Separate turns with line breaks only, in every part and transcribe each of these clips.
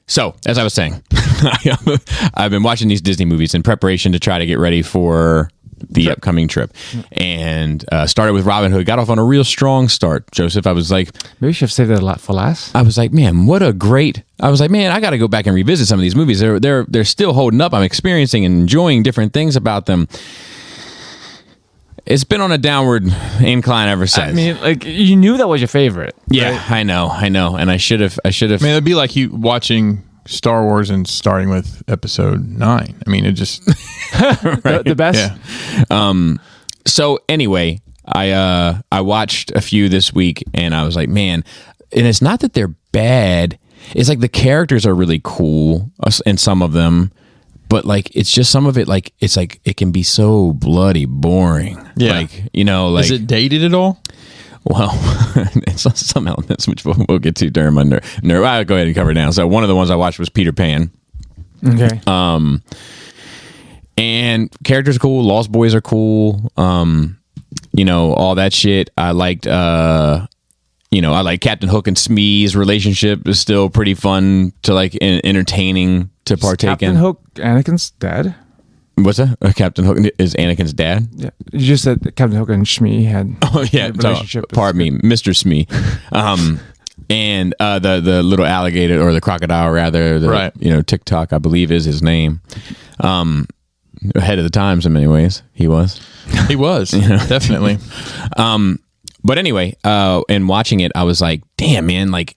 So, as I was saying, I've been watching these Disney movies in preparation to try to get ready for the upcoming trip. And started with Robin Hood. Got off on a real strong start, Joseph. I was like...
Maybe you should have saved that a lot for last.
I was like, man, I got to go back and revisit some of these movies. They're still holding up. I'm experiencing and enjoying different things about them. It's been on a downward incline ever since.
I mean, like, you knew that was your favorite.
Yeah,
right?
I know. And I should have.
I mean, it'd be like you watching Star Wars and starting with episode 9. I mean, it just...
right? the best?
Yeah.
So anyway, I watched a few this week, and I was like, man, and it's not that they're bad. It's like the characters are really cool, and some of them, but like it's just some of it. Like it's like it can be so bloody boring.
Yeah.
Like, you know, like,
is it dated at all?
Well, it's some elements which we'll get to during my nerd. I'll go ahead and cover it now. So one of the ones I watched was Peter Pan.
Okay.
And characters are cool. Lost Boys are cool. You know, all that shit. I liked, I like Captain Hook and Smee's relationship is still pretty fun to like entertaining to partake
Captain
in.
Hook, Anakin's dad?
What's that? Captain Hook is Anakin's dad?
Yeah. You just said that Captain Hook and Shmi had
a
relationship.
Pardon me, Mr. Smee. And the little alligator or the crocodile rather,
right.
TikTok, I believe is his name. Ahead of the times in many ways. He was,
definitely.
But anyway, in watching it, I was like, damn, man, like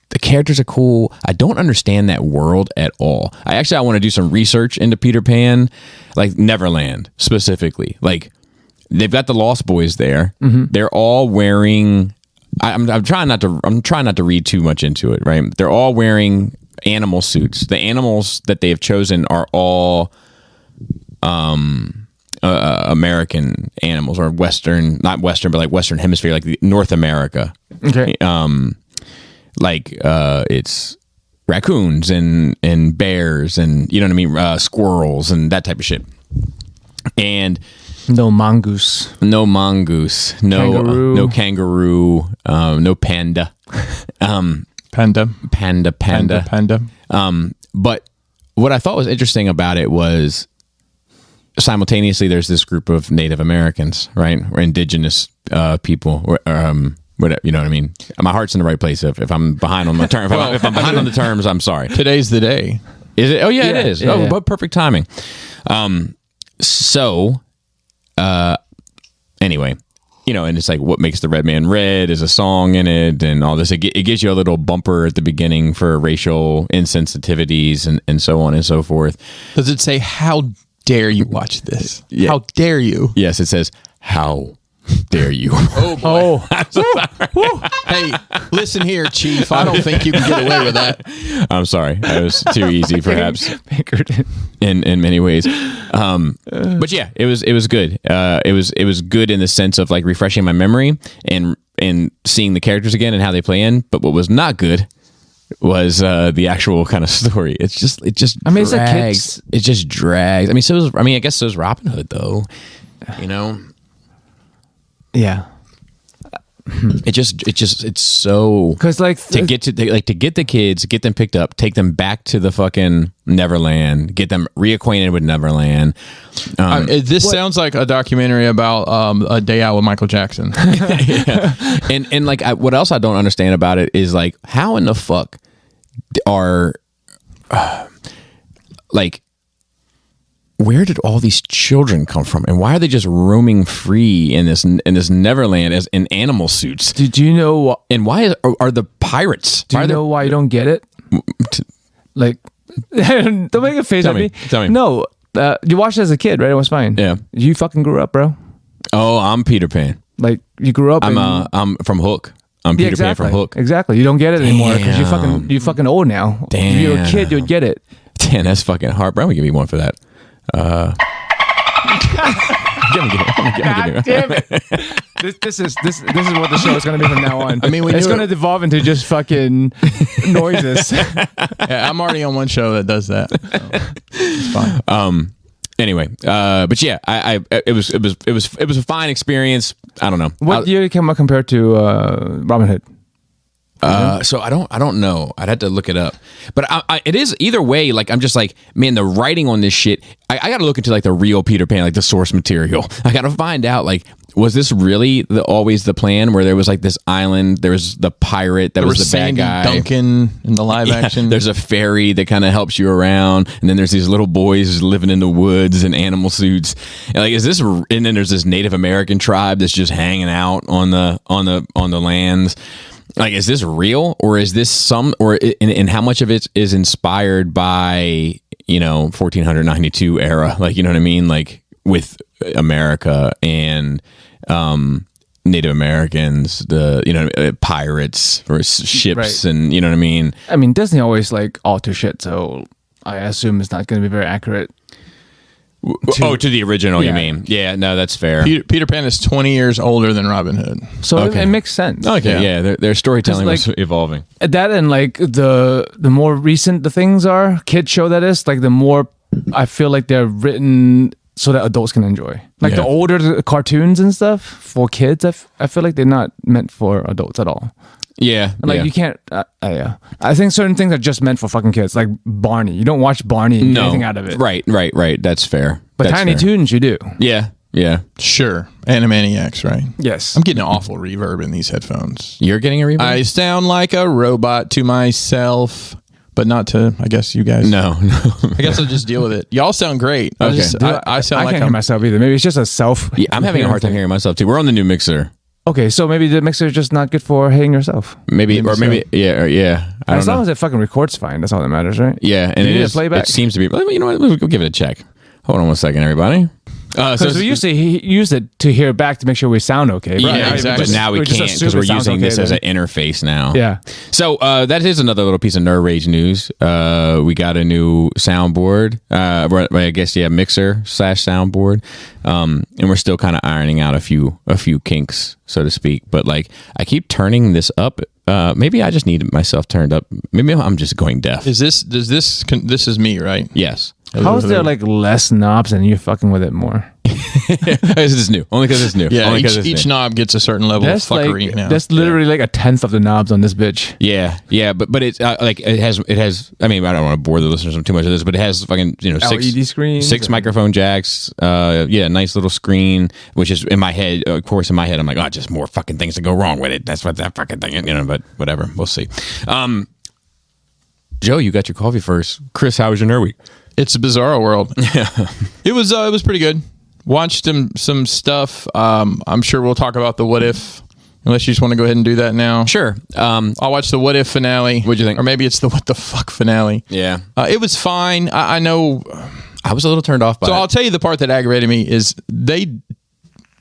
the characters are cool. I don't understand that world at all. I want to do some research into Peter Pan, like Neverland specifically. Like they've got the Lost Boys there. Mm-hmm. They're all wearing, I'm trying not to read too much into it, right? They're all wearing animal suits. The animals that they have chosen are all American animals, or not Western, but like Western Hemisphere, like North America.
Okay.
It's raccoons and bears and, you know what I mean, squirrels and that type of shit. And
no mongoose,
no kangaroo, no panda.
Panda.
But what I thought was interesting about it was simultaneously there's this group of Native Americans, right, or indigenous people, or whatever, you know what I mean. My heart's in the right place. If I'm behind on the term, if I'm behind on the terms, I'm sorry.
Today's the day.
Is it? Oh yeah, it is.
Yeah,
but perfect timing. Anyway, and it's like what makes the red man red is a song in it and all this. It gives you a little bumper at the beginning for racial insensitivities and so on and so forth.
Does it say, how dare you watch this?
Yeah.
How dare you?
Yes, it says, how dare you?
Oh, boy. Hey, listen here, Chief. I don't think you can get away with that.
I'm sorry. That was too easy, perhaps, in many ways. But yeah, it was good. It was good in the sense of like refreshing my memory and seeing the characters again and how they play in. But what was not good was the actual kind of story. It just drags. It just drags. I guess so is Robin Hood though.
Yeah.
It's so, because like to get the kids, get them picked up, take them back to the fucking Neverland, get them reacquainted with Neverland.
This sounds like a documentary about a day out with Michael Jackson.
Yeah. And like what else I don't understand about it is like how in the fuck are like, where did all these children come from, and why are they just roaming free in this Neverland as in animal suits?
Do you know?
And why are the pirates?
Do you know why you don't get it? Like, don't make a face at me.
Tell me.
No, you watched it as a kid, right? It was fine.
Yeah.
You fucking grew up, bro.
Oh, I'm Peter Pan.
Like you grew up.
I'm from Hook. I'm Peter Pan from Hook.
Exactly. You don't get it anymore because you fucking old now.
Damn.
If you were a kid, you'd get it.
Damn, that's fucking hard, bro. I'm gonna give you one for that.
God damn it! This is what the show is going to be from now on.
I mean,
it's going to devolve into just fucking noises.
Yeah, I'm already on one show that does that. So it's fine.
Anyway, but yeah, it was a fine experience. I don't know.
What year came out compared to Robin Hood?
So I don't know. I'd have to look it up. But it is either way. Like I'm just like, man, the writing on this shit. I got to look into like the real Peter Pan, like the source material. I got to find out like, was this really always the plan? Where there was like this island, there was the pirate that was the bad guy,
Duncan in the live action.
There's a fairy that kind of helps you around, and then there's these little boys living in the woods in animal suits. And like, is this? And then there's this Native American tribe that's just hanging out on the lands. Like, is this real, or is this and how much of it is inspired by 1492 era? Like, you know what I mean? Like with America and Native Americans, pirates or ships, right. And you know what I mean?
I mean, Disney always like alter shit, so I assume it's not going to be very accurate.
To the original, you mean? Yeah, no, that's fair.
Peter Pan is 20 years older than Robin Hood.
So it makes sense.
Okay, yeah, their storytelling was evolving.
That and like the more recent the things are, kids show that is, like the more I feel like they're written so that adults can enjoy. Like the older the cartoons and stuff for kids, I feel like they're not meant for adults at all.
Yeah.
Like you can't, I think certain things are just meant for fucking kids, like Barney. You don't watch Barney and get anything out of it.
Right. That's fair.
But Tiny Toons, you do.
Yeah.
Sure. Animaniacs, right?
Yes.
I'm getting an awful reverb in these headphones.
You're getting a reverb?
I sound like a robot to myself, but not to, I guess, you guys.
No.
I guess I'll just deal with it. Y'all sound great.
Okay.
I sound like
can't hear myself either. Maybe it's just a self.
Yeah, I'm having a hard time hearing myself too. We're on the new mixer.
Okay, so maybe the mixer is just not good for hearing yourself.
Maybe. I don't
as long
know.
as it fucking records fine, that's all that matters, right?
Yeah, and it
playback.
It seems to be. You know what? We'll give it a check. Hold on one second, everybody.
Because we used to use it to hear back to make sure we sound okay.
Yeah, exactly. But now we can't because we're using this as an interface now.
Yeah.
So that is another little piece of Nerd Rage news. We got a new soundboard. I guess mixer / soundboard. And we're still kind of ironing out a few kinks, so to speak. But like, I keep turning this up. Maybe I just need myself turned up. Maybe I'm just going deaf.
This is me, right?
Yes.
How is there like less knobs and you're fucking with it more?
This is new. Only because it's new.
Yeah, each knob gets a certain level of fuckery now.
That's literally like a tenth of the knobs on this bitch.
Yeah, but it's like it has. I mean, I don't want to bore the listeners with too much of this, but it has fucking
LED screens,
6 microphone jacks. Nice little screen. Which is in my head. Of course, in my head, I'm like, just more fucking things to go wrong with it. That's what that fucking thing. But whatever. We'll see. Joe, you got your coffee first. Chris, how was your nerd week?
It's a bizarro world. Yeah, it was pretty good. Watched some stuff. I'm sure we'll talk about the What If, unless you just want to go ahead and do that now.
Sure.
I'll watch the What If finale.
What'd you think?
Or maybe it's the What the Fuck finale.
Yeah.
It was fine. I know.
I was a little turned off by it.
So I'll tell you the part that aggravated me is they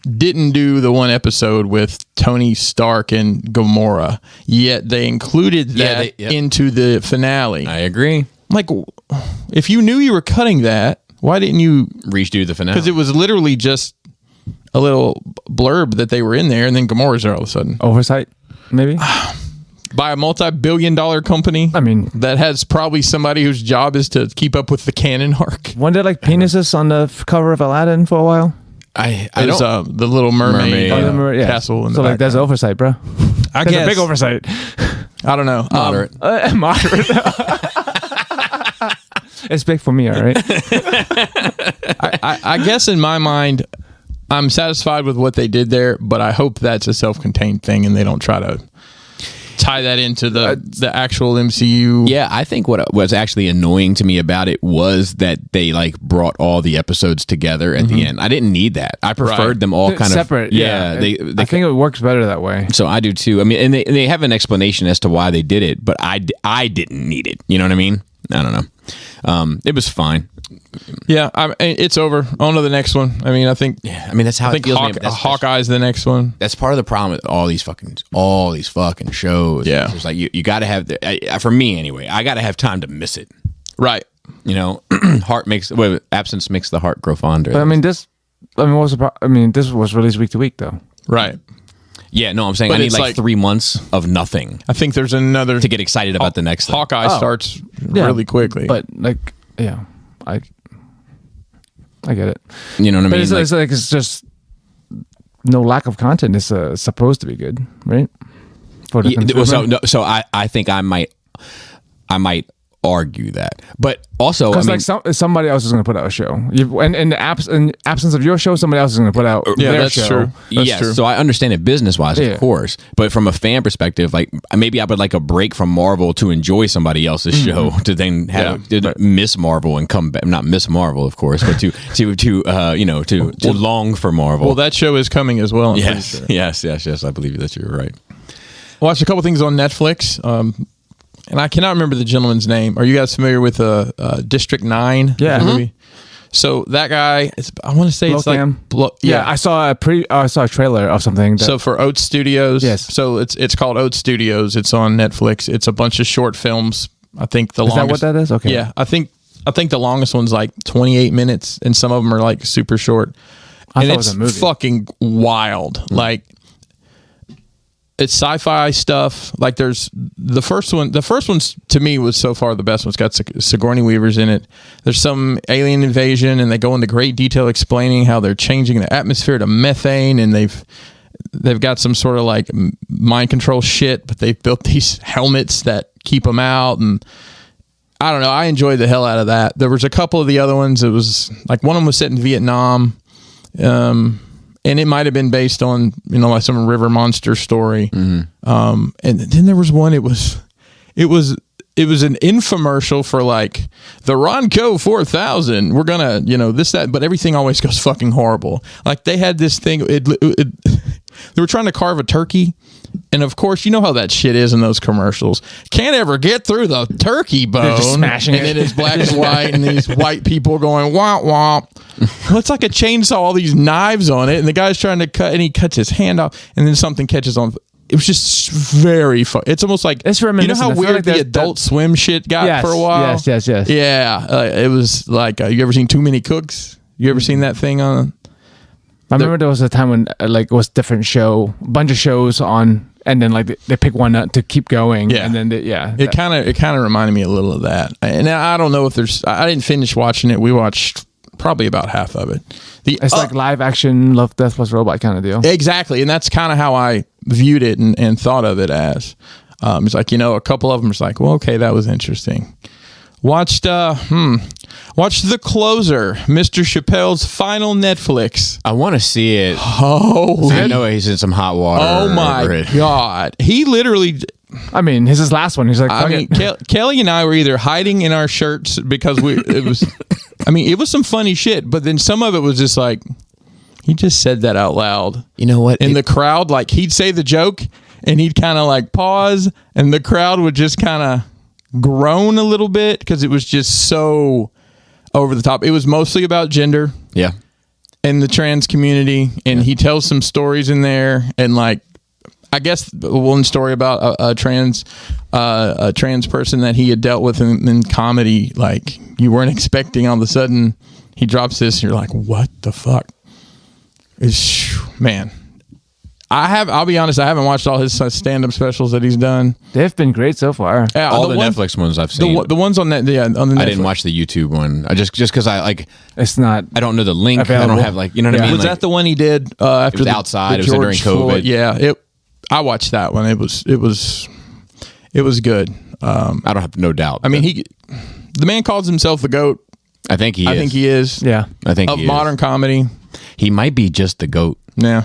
didn't do the one episode with Tony Stark and Gamora, yet they included that into the finale.
I agree.
Like, if you knew you were cutting that, why didn't you
redo the finale?
Because it was literally just a little blurb that they were in there, and then Gamora's there all of a sudden.
Oversight, maybe?
By a multi-billion-dollar company.
I mean,
that has probably somebody whose job is to keep up with the canon arc.
Weren't there like penises on the cover of Aladdin for a while?
I don't. The Little Mermaid castle in the background.
That's oversight, bro.
I guess.
A big oversight.
I don't know.
Moderate.
Moderate. It's big for me, all right?
I guess in my mind, I'm satisfied with what they did there, but I hope that's a self-contained thing and they don't try to tie that into the actual MCU.
Yeah, I think what was actually annoying to me about it was that they like brought all the episodes together at the end. I didn't need that. I preferred them all kind
separate.
of separate.
I think it works better that way.
So I do too. I mean, and they have an explanation as to why they did it, but I didn't need it. You know what I mean? I don't know. It was fine.
Yeah, it's over. On to the next one. I mean, I think.
Yeah, I mean that's how it feels.
Hawkeye's the next one.
That's part of the problem with all these fucking shows.
Yeah,
it's like you got to have for me anyway. I got to have time to miss it.
Right.
Absence makes the heart grow fonder.
But I mean, this was released week to week though.
Right.
Yeah, no, I'm saying I need like 3 months of nothing.
I think there's another
to get excited about the next thing.
Hawkeye starts really quickly.
But like, yeah, I get it.
You know what I mean?
But it's just no lack of content. It's supposed to be good, right? for the consumer.
So I think I might argue that, but also
because somebody else is going to put out a show, and in the absence of your show, somebody else is going to put out their show.
True. That's true.
So I understand it business wise, of course, but from a fan perspective, like maybe I would like a break from Marvel to enjoy somebody else's show, to then have miss Marvel and come back. Not miss Marvel, of course, but to long for Marvel.
Well, that show is coming as well.
Yes, I believe that you're right.
Watched a couple things on Netflix. And I cannot remember the gentleman's name. Are you guys familiar with District 9?
Yeah.
Movie? So that guy, I want to say it's like...
I saw a trailer of something.
So for Oats Studios.
Yes.
So it's called Oats Studios. It's on Netflix. It's a bunch of short films. I think the longest...
Is that what that is? Okay.
Yeah. I think the longest one's like 28 minutes, and some of them are like super short.
I
and
thought it was a movie.
Fucking wild. Like... It's sci-fi stuff. Like there's the first one to me was so far the best one. It's got Sigourney Weaver's in it. There's some alien invasion, and they go into great detail explaining how they're changing the atmosphere to methane, and they've got some sort of like mind control shit, but they've built these helmets that keep them out. And I don't know. I enjoyed the hell out of that. There was a couple of the other ones. It was like one of them was set in Vietnam. And it might have been based on, like some river monster story. Mm-hmm. And then there was one, it was an infomercial for like the Ronco 4000. We're gonna, this, that, but everything always goes fucking horrible. Like they had this thing, they were trying to carve a turkey. And of course, you know how that shit is in those commercials. Can't ever get through the turkey bone.
They're just smashing
and
it.
then it's black and white, and these white people going womp womp. Well, it's like a chainsaw, all these knives on it, and the guy's trying to cut, and he cuts his hand off, and then something catches on. It was just very fun. It's almost like,
it's
you know how weird the Adult Swim shit got for a while?
Yes.
Yeah, it was like, you ever seen Too Many Cooks? You ever seen that thing on?
I remember there was a time when it was different show, a bunch of shows on, and then like they pick one up to keep going.
Yeah,
and then
it kind of reminded me a little of that. And I don't know if I didn't finish watching it. We watched probably about half of it.
It's like live action Love, Death plus Robot kind of deal.
Exactly, and that's kind of how I viewed it and thought of it as. It's like, a couple of them was like, well, okay, that was interesting. Watched The Closer, Mr. Chappelle's final Netflix.
I want to see it.
Oh,
I know he's in some hot water.
Oh my God. He literally...
I mean, his is last one. He's like,
Kelly and I were either hiding in our shirts because it was some funny shit, but then some of it was just like, he just said that out loud.
You know what?
In the crowd, like he'd say the joke and he'd kind of like pause, and the crowd would just kind of groan a little bit because it was just so over the top. It was mostly about gender, and the trans community, and he tells some stories in there, and like I guess one story about a trans person that he had dealt with in comedy, like you weren't expecting. All of a sudden, he drops this, and you're like, "What the fuck?" Man. I'll be honest, I haven't watched all his stand-up specials that he's done.
They've been great so far.
Yeah, all the Netflix ones I've seen.
The ones on that, on the Netflix.
I didn't watch the YouTube one. I just because
it's not.
I don't know the link.
Available.
I don't have what I mean.
Was that the one he did after
it was outside? It was during COVID.
Floyd, yeah, I watched that one. It was good.
I don't have no doubt.
I mean, the man calls himself the GOAT.
I think he is.
I think he is.
Yeah,
I think
of
he
modern comedy.
He might be just the GOAT.
Yeah.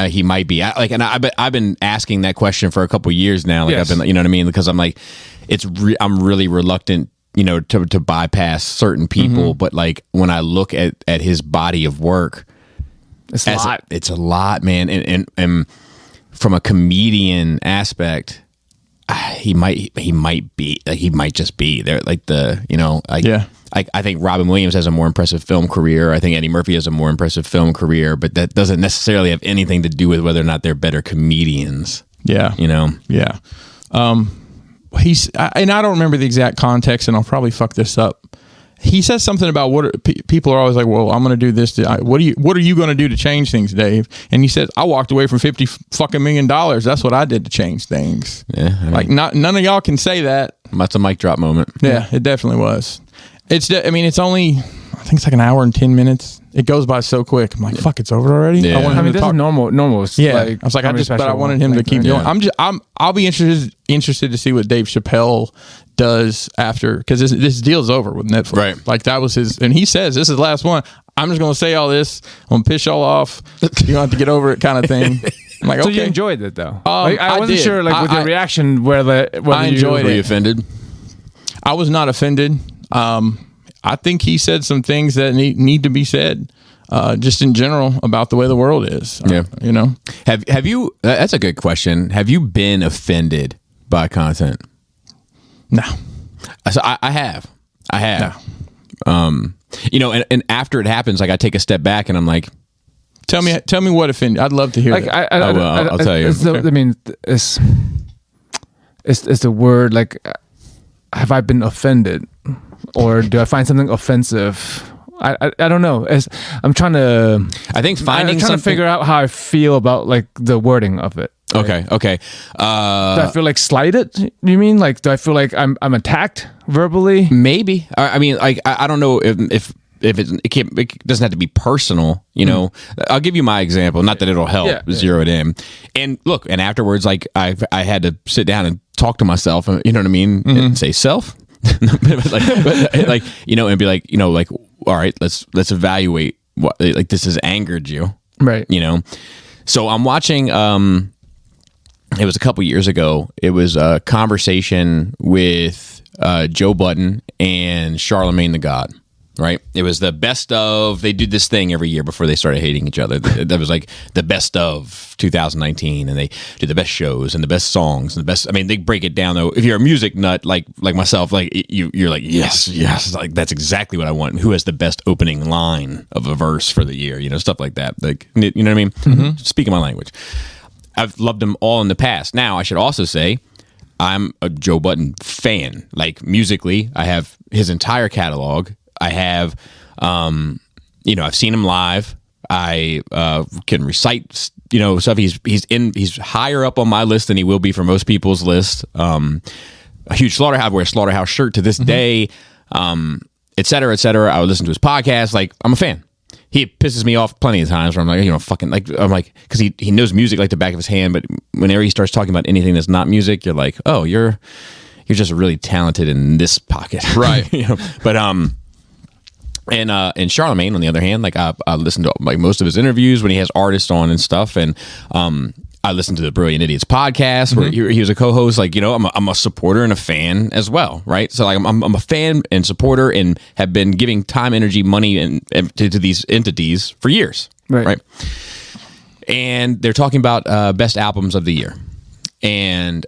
He might be and I've been asking that question for a couple years now. Like
yes.
I've been, you know what I mean? Because I'm like, I'm really reluctant, to bypass certain people. Mm-hmm. But like when I look at his body of work,
it's a lot.
It's a lot, man. And from a comedian aspect, he might just be there. Like I think Robin Williams has a more impressive film career. I think Eddie Murphy has a more impressive film career, but that doesn't necessarily have anything to do with whether or not they're better comedians.
Yeah. Yeah. And I don't remember the exact context, and I'll probably fuck this up. He says something about people are always like, well, I'm going to do this. What are you going to do to change things, Dave? And he says, I walked away from $50 million. That's what I did to change things. Yeah. None of y'all can say that.
That's a mic drop moment.
Yeah, it definitely was. It's only, I think it's like an hour and 10 minutes. It goes by so quick. I'm like, fuck, it's over already.
Yeah.
I mean, this is normal.
Yeah,
Like,
I was like, but I wanted him to keep
Yeah.
going. I'll be interested to see what Dave Chappelle does after, because this deal's over with Netflix.
Right.
Like that was his, and he says this is the last one. I'm just gonna say all this. I'm gonna piss y'all off. You don't have to get over it, kind of thing. I'm like,
So
okay.
you enjoyed it though?
I
I wasn't
did.
sure, like, with your reaction, whether
I enjoyed
Were
it.
you offended?
I was not offended. I think he said some things that need to be said, just in general about the way the world is.
Yeah.
You know.
Have you? That's a good question. Have you been offended by content?
No.
So I have. You know, and after it happens, like I take a step back and I'm like,
Tell me what offended. I'd love to hear
Like
that.
I'll tell you.
I mean, it's the word, like, have I been offended, or do I find something offensive? I don't know. I'm trying to.
I think finding
I'm trying to figure out how I feel about, like, the wording of it.
Okay.
Do I feel like slighted? You mean, like, do I feel like I'm attacked verbally?
Maybe. I mean, like I don't know if it doesn't have to be personal. You know, I'll give you my example. Not that it'll help zero it in. And look, and afterwards, like I had to sit down and talk to myself. You know what I mean? And say self. like you know, and be like, you know, like, all right, let's evaluate what, like, this has angered you,
Right.
you know. So I'm watching it was a couple years ago. It was a conversation with Joe Budden and Charlemagne the God, right? It was the best of, they did this thing every year before they started hating each other. That was like the best of 2019, and they did the best shows and the best songs and the best, I mean, they break it down though. If you're a music nut like myself, like you're like, yes, like that's exactly what I want. Who has the best opening line of a verse for the year, you know, stuff like that. Like, you know what I mean? Speaking my language. I've loved them all in the past. Now, I should also say I'm a Joe Budden fan. Like, musically, I have his entire catalog. I have, you know, I've seen him live. I can recite, you know, stuff. He's higher up on my list than he will be for most people's list. A huge Slaughterhouse. I wear a Slaughterhouse shirt to this day, et cetera, et cetera. I would listen to his podcast. Like, I'm a fan. He pisses me off plenty of times where I'm like, you know, fucking, like, I'm like, because he knows music like the back of his hand, but whenever he starts talking about anything that's not music, you're like, oh, you're just really talented in this pocket,
Right?
You know? But and Charlemagne, on the other hand, like I listen to like most of his interviews when he has artists on and stuff, and I listened to the Brilliant Idiots podcast where he was a co-host. Like, you know, I'm a supporter and a fan as well, right? So like I'm a fan and supporter, and have been giving time, energy, money, and to these entities for years, right? And they're talking about best albums of the year, and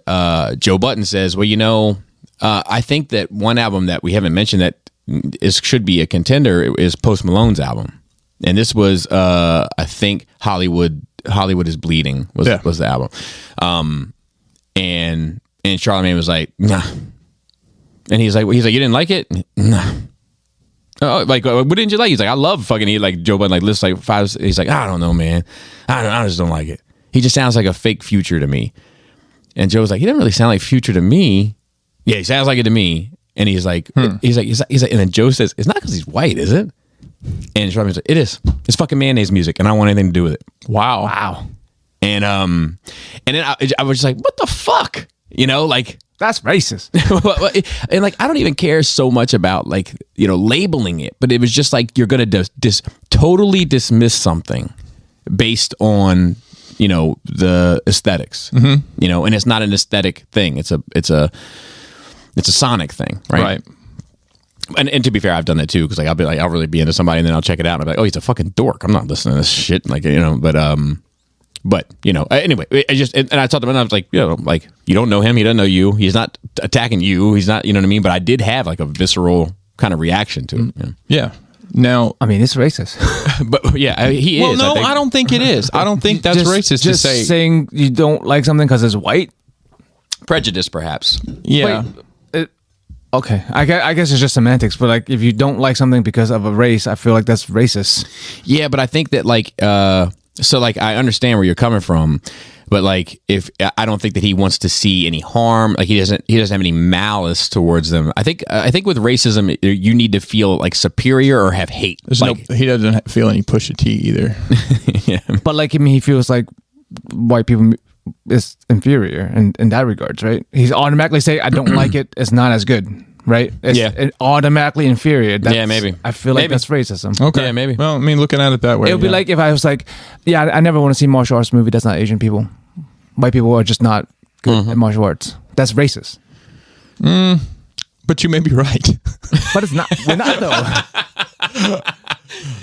Joe Budden says, well, you know, I think that one album that we haven't mentioned that should be a contender is Post Malone's album, and this was I think Hollywood is Bleeding was the album, and Charlemagne was like, nah, and he's like, you didn't like it? Nah. Oh, like, what didn't you like? He's like, I love fucking, he like Joe Budden like lists like 5. He's like, I don't know, man, I just don't like it. He just sounds like a fake Future to me. And Joe was like, he didn't really sound like Future to me. Yeah, he sounds like it to me. And he's like, he's like, and then Joe says, it's not because he's white, is it? And Charlemagne's like, it is. It's fucking mayonnaise music, and I don't want anything to do with it.
Wow.
And then I was just like, what the fuck? You know, like,
That's racist.
and like, I don't even care so much about, like, you know, labeling it, but it was just like, you're gonna totally dismiss something based on, you know, the aesthetics, you know, and it's not an aesthetic thing. It's a sonic thing, right? And to be fair, I've done that too, because like I'll really be into somebody, and then I'll check it out and I'll be like, oh, he's a fucking dork. I'm not listening to this shit, like, you know. But you know, anyway, I just, and I talked to him, and I was like, you know, like, you don't know him, he doesn't know you, he's not attacking you, he's not, you know what I mean. But I did have like a visceral kind of reaction to it.
Yeah. Now,
I mean, it's racist.
But yeah, he
well,
is.
no, I don't think it is. I don't think that's racist to say.
Saying you don't like something because it's white.
Prejudice, perhaps.
Yeah.
Wait, okay, I guess it's just semantics, but like, if you don't like something because of a race, I feel like that's racist.
Yeah, but I think that like So like I understand where you're coming from, but like if I don't think that he wants to see any harm, like he doesn't have any malice towards them. I think with racism you need to feel like superior or have hate.
He doesn't feel any Pusha T either.
Yeah.
But like, I mean, he feels like white people is inferior in that regards, right? He's automatically say, I don't like it. It's not as good, right? It's automatically inferior.
Yeah, maybe.
I feel like that's racism.
Okay.
Yeah, maybe.
Well, I mean, looking at it that way.
It would be like if I was like, yeah, I never want to see martial arts movie that's not Asian people. White people are just not good at martial arts. That's racist.
But you may be right.
But it's not. We're not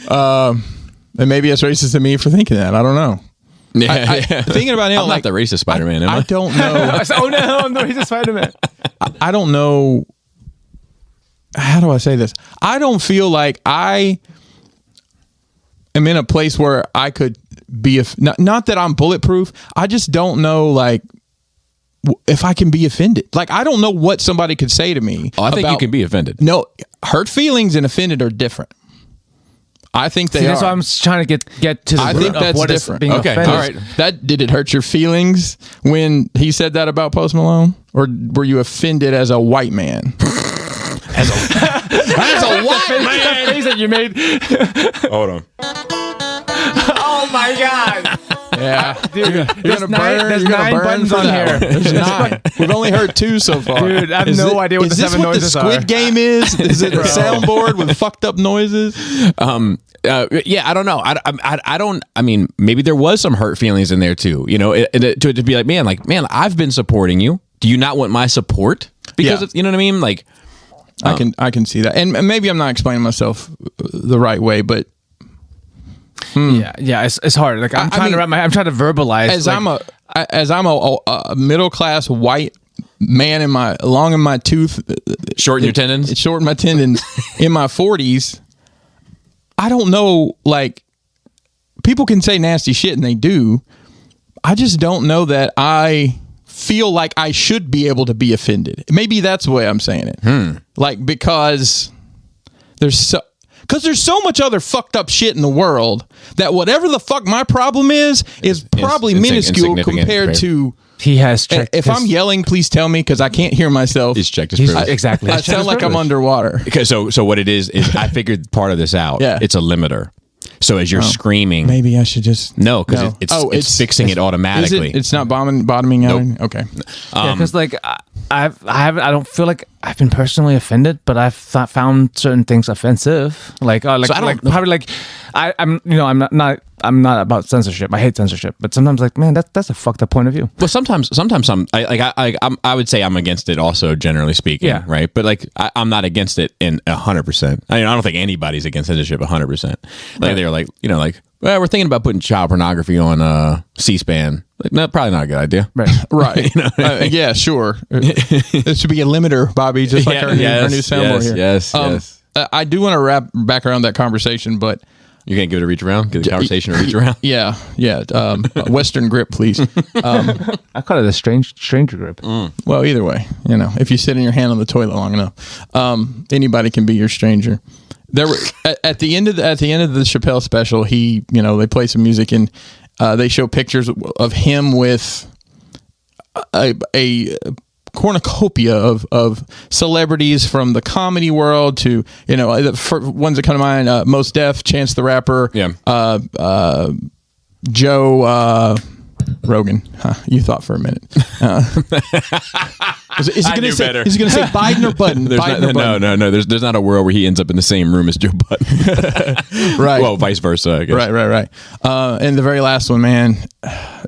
though.
And maybe it's racist to me for thinking that. I don't know.
Yeah,
Thinking about it,
I'm not the racist Spider-Man, am I?
I don't know.
Oh no, I'm the racist Spider-Man.
I don't know. How do I say this? I don't feel like I am in a place where I could be, not that I'm bulletproof. I just don't know, like, if I can be offended. Like, I don't know what somebody could say to me.
Oh, I think you can be offended.
No, hurt feelings and offended are different. I think they are.
That's why I'm trying to get to the
I
root
think
of
that's
what is
different.
being
Okay,
offended.
all right.
Did it hurt your feelings when he said that about Post Malone? Or were you offended as a white man?
As a white man.
The face that you made.
Hold on.
Oh my god.
Yeah.
Dude,
There's
there's 9 buttons on here.
There's 9. We've only heard 2 so far.
Dude, I have no idea what the 7 noises
Is this what the Squid Game is? Is it a soundboard with fucked up noises?
Yeah, I don't know. I don't. I mean, maybe there was some hurt feelings in there too. You know, to be like, man, I've been supporting you. Do you not want my support? Because it's, you know what I mean. Like,
I can see that, and maybe I'm not explaining myself the right way, but
Yeah, it's hard. Like I'm trying to verbalize.
As I'm a middle class white man long in my tooth,
short in your tendons,
short in my tendons, in my 40s. I don't know. Like, people can say nasty shit, and they do. I just don't know that I feel like I should be able to be offended. Maybe that's the way I'm saying it. Like, because there's so much other fucked up shit in the world that whatever the fuck my problem is probably minuscule compared to.
He has checked.
If I'm yelling, please tell me, because I can't hear myself.
He's checked his privilege.
Exactly.
I sound like I'm underwater.
Okay, so what it is I figured part of this out.
Yeah.
It's a limiter. So as you're screaming,
Maybe I should just
no, because it's fixing it automatically.
It's not bottoming out.
Nope.
Okay.
Because like I don't feel like I've been personally offended, but I've found certain things offensive. Like
So I don't-
probably like I'm not about censorship. I hate censorship, but sometimes like, man, that's a fucked up point of view.
Well, sometimes I would say I'm against it also, generally speaking.
Yeah.
Right. But like I'm not against it in 100%. I mean, I don't think anybody's against censorship 100%. Like they're like, you know, like, well, we're thinking about putting child pornography on C-SPAN. Like, no, probably not a good idea.
Right.
Right. You know? Yeah, sure. There should be a limiter, Bobby, just like our new soundboard here.
Yes.
I do want to wrap back around that conversation, but
You're going to give it a reach around? Give the conversation a reach around?
yeah. Western grip, please.
I call it a stranger grip.
Well, either way, you know, if you sit in your hand on the toilet long enough, anybody can be your stranger. There were at the end of the Chappelle special, they play some music and they show pictures of him with a cornucopia of celebrities from the comedy world to, the ones that come to mind, Mos Def, Chance the Rapper, Joe Rogan. Huh, you thought for a minute. Is he going to say Biden or Button?
No. There's not a world where he ends up in the same room as Joe Button.
Right.
Well, vice versa, I guess.
Right. And the very last one, man,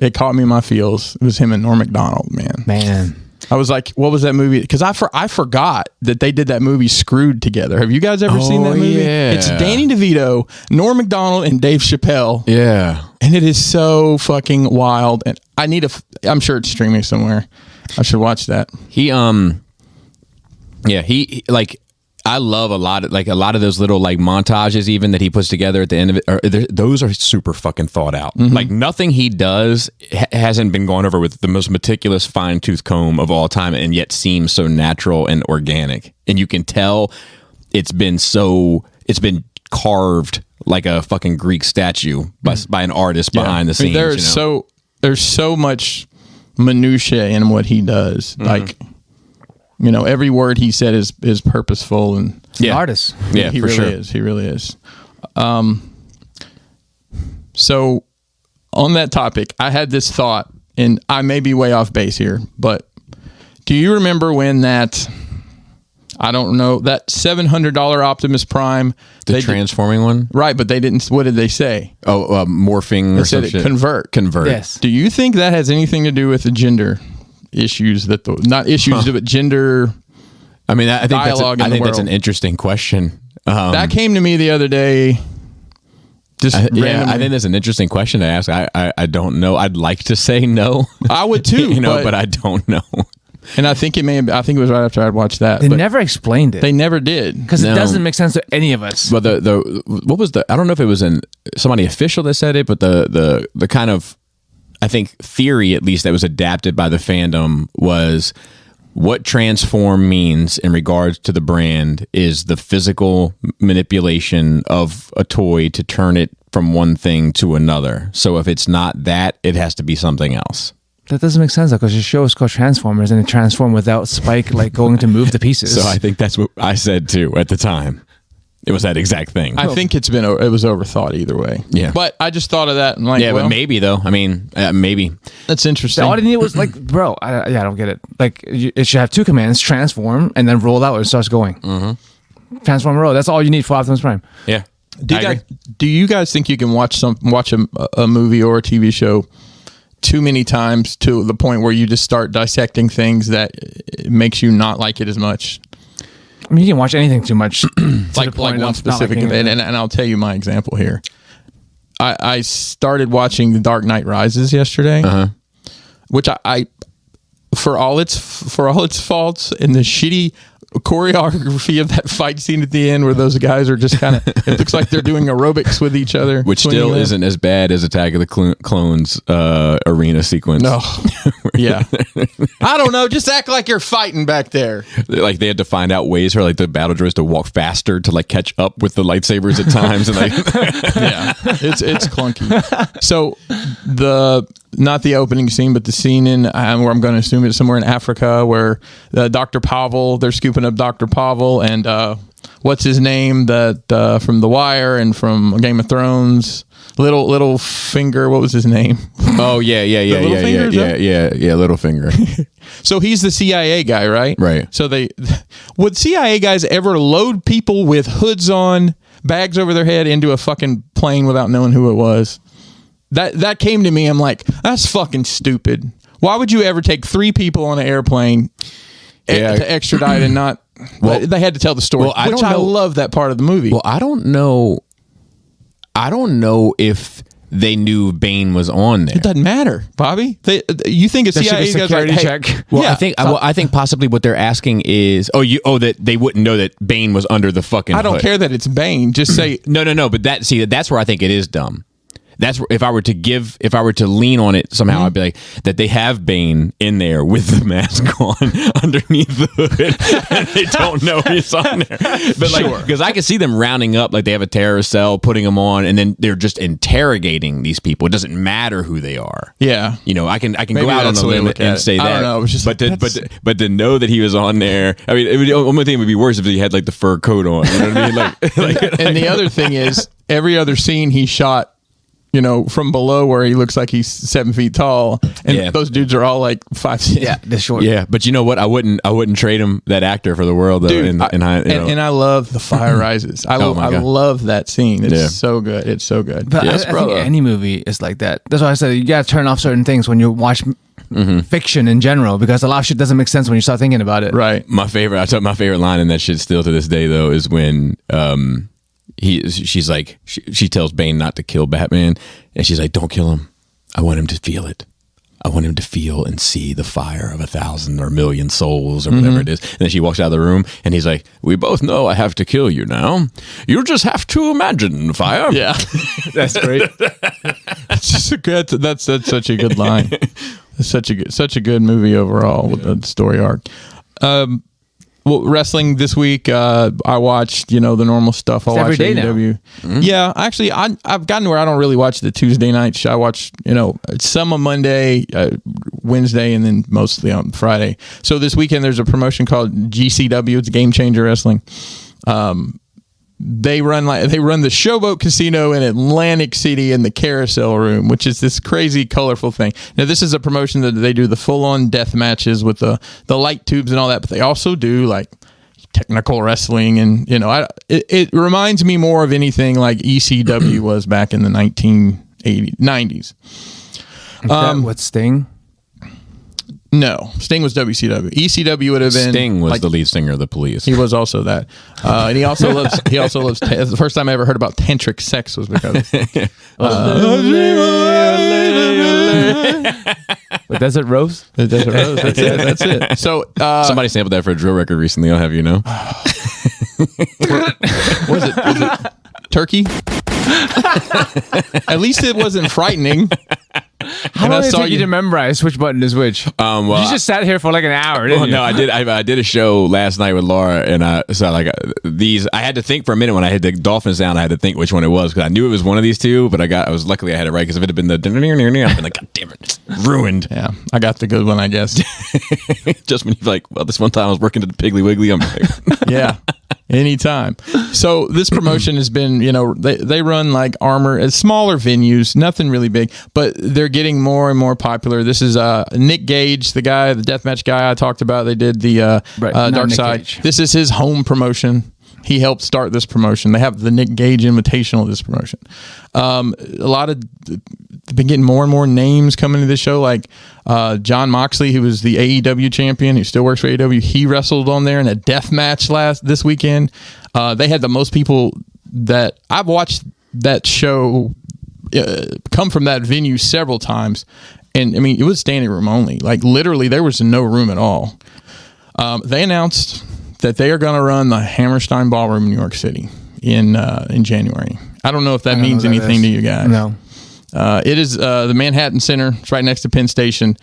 it caught me in my feels. It was him and Norm Macdonald, man. I was like, what was that movie? Because I forgot that they did that movie Screwed together. Have you guys ever seen that movie?
Yeah.
It's Danny DeVito, Norm Macdonald, and Dave Chappelle.
Yeah.
And it is so fucking wild. And I'm sure it's streaming somewhere. I should watch that. I love a lot of those little like montages even that he puts together at the end of it. Those are super fucking thought out. Mm-hmm. Like nothing he does hasn't been gone over with the most meticulous fine tooth comb of all time, and yet seems so natural and organic. And you can tell it's been carved
like a fucking Greek statue by an artist behind the scenes.
There's so much minutia in what he does. Like, every word he said is purposeful, and
He's an artist.
Yeah,
he
for
really
sure.
is. He really is. So on that topic, I had this thought, and I may be way off base here, but do you remember when that, I don't know, that $700 Optimus Prime,
The transforming one?
right, but they didn't, what did they say?
Morphing
They
or
said
some shit.
convert.
Yes.
Do you think that has anything to do with the gender issues not issues, but gender?
I mean, I think
Dialogue in the
that's an
world.
interesting question.
That came to me the other day. Just randomly.
I think that's an interesting question to ask. I don't know. I'd like to say no.
I would too,
but I don't know.
And I think I think it was right after I'd watched that.
They
but
never explained it.
They never did.
Because
No.
it doesn't make sense to any of us.
But what was I don't know if it was somebody official that said it, but the kind of, I think, theory at least that was adapted by the fandom was what transform means in regards to the brand is the physical manipulation of a toy to turn it from one thing to another. So if it's not that, it has to be something else.
That doesn't make sense though, because your show is called Transformers and it transformed without Spike like going to move the pieces.
So I think that's what I said too at the time. It was that exact thing.
I think it was overthought either way.
Yeah.
But I just thought of that and
but maybe though. I mean, maybe.
That's interesting.
all I needed was like, bro, I don't get it. Like, it should have two commands: transform and then roll out when it starts going. Transform, roll. That's all you need for Optimus Prime.
Yeah.
Do you guys think you can watch a movie or a TV show too many times to the point where you just start dissecting things that it makes you not like it as much?
I mean, you can watch anything too much.
like one specific event, and I'll tell you my example here. I started watching The Dark Knight Rises yesterday, which I for all its faults and the shitty choreography of that fight scene at the end where those guys are just kind of, it looks like they're doing aerobics with each other,
which still isn't as bad as Attack of the Clones arena sequence.
No. Yeah. I don't know. Just act like you're fighting back there.
Like they had to find out ways for like the battle droids to walk faster to like catch up with the lightsabers at times, and like
yeah, it's clunky. So not the opening scene, but the scene in where I'm going to assume it's somewhere in Africa where Dr. Pavel, they're scooping up Dr. Pavel and what's his name that from The Wire and from Game of Thrones, little finger. What was his name?
Oh yeah, Littlefinger.
So he's the CIA guy, right?
Right.
So would CIA guys ever load people with hoods on, bags over their head into a fucking plane without knowing who it was? That came to me. I'm like, that's fucking stupid. Why would you ever take 3 people on an airplane to extradite and not? Well, they had to tell the story. Well, I love that part of the movie.
Well, I don't know if they knew Bane was on there.
It doesn't matter, Bobby. You think a CIA guy's like, hey,
check?
Well, yeah, I think possibly what they're asking is, that they wouldn't know that Bane was under the fucking.
I don't
hood.
care that it's Bane. Just say
no. But that's where I think it is dumb. That's where, if I were to lean on it somehow, I'd be like that they have Bane in there with the mask on underneath the hood, and they don't know he's on there. But because I can see them rounding up, like they have a terrorist cell, putting them on, and then they're just interrogating these people. It doesn't matter who they are.
Yeah,
I can
Maybe
go out on a limb and say that.
I don't know. It was just
but to know that he was on there. I mean, the only thing would be worse if he had like the fur coat on. You know what I mean?
And the other thing is, every other scene he shot, from below where he looks like he's 7 feet tall, and those dudes are all like 5'6".
Yeah, they're short.
Yeah, but you know what? I wouldn't trade him, that actor, for the world though.
Dude,
and
I love The Fire Rises. I love that scene. It's so good. It's so good.
But I think any movie is like that. That's why I said you gotta turn off certain things when you watch fiction in general, because a lot of shit doesn't make sense when you start thinking about it.
Right.
My favorite line in that shit still to this day though is when she's like, she tells Bane not to kill Batman, and she's like, don't kill him. I want him to feel it. I want him to feel and see the fire of 1,000 or 1,000,000 souls or whatever it is. And then she walks out of the room, and he's like, we both know I have to kill you now. You just have to imagine fire.
Yeah.
That's great.
That's such a good line. It's such a good movie overall with the story arc. wrestling this week. I watched, the normal stuff. I watch
every day
AEW.
now.
Yeah, actually, I've gotten where I don't really watch the Tuesday nights. I watch, some on Monday, Wednesday, and then mostly on Friday. So this weekend there's a promotion called GCW. It's Game Changer Wrestling. They run the Showboat Casino in Atlantic City in the Carousel Room, which is this crazy, colorful thing. Now, this is a promotion that they do the full-on death matches with the light tubes and all that, but they also do like technical wrestling, and it reminds me more of anything like ECW was back in the 90s.
What, Sting?
No, Sting was WCW. ECW would have been
Sting was the lead singer of the Police.
He was also that, and he also loves. The first time I ever heard about tantric sex was because.
The Desert Rose.
The Desert Rose. That's it. So
somebody sampled that for a drill record recently. I'll have you know.
Was it Turkey? At least it wasn't frightening.
How long did it take you to memorize which button is which? You just sat here for like an hour, didn't you?
No, I did. I did a show last night with Laura, and I had to think for a minute when I had the dolphin sound. I had to think which one it was because I knew it was one of these two, but luckily I had it right because if it had been the I'd been like, God damn it, ruined.
Yeah, I got the good one, I guess.
Just when you're like, well, this one time I was working at the Piggly Wiggly, I'm like,
yeah. Anytime. So this promotion has been, they run like armor at smaller venues, nothing really big, but they're getting more and more popular. This is Nick Gage, the deathmatch guy I talked about. They did the Dark Side. This is his home promotion. He helped start this promotion. They have the Nick Gage Invitational, this promotion. They've been getting more and more names coming to this show, like John Moxley, who was the AEW champion, who still works for AEW. He wrestled on there in a death match this weekend. They had the most people that I've watched that show come from that venue several times. And I mean, it was standing room only. Like literally there was no room at all. They announced that they are going to run the Hammerstein Ballroom in New York City in January. I don't know if that means anything to you guys.
No.
It is the Manhattan Center. It's right next to Penn Station.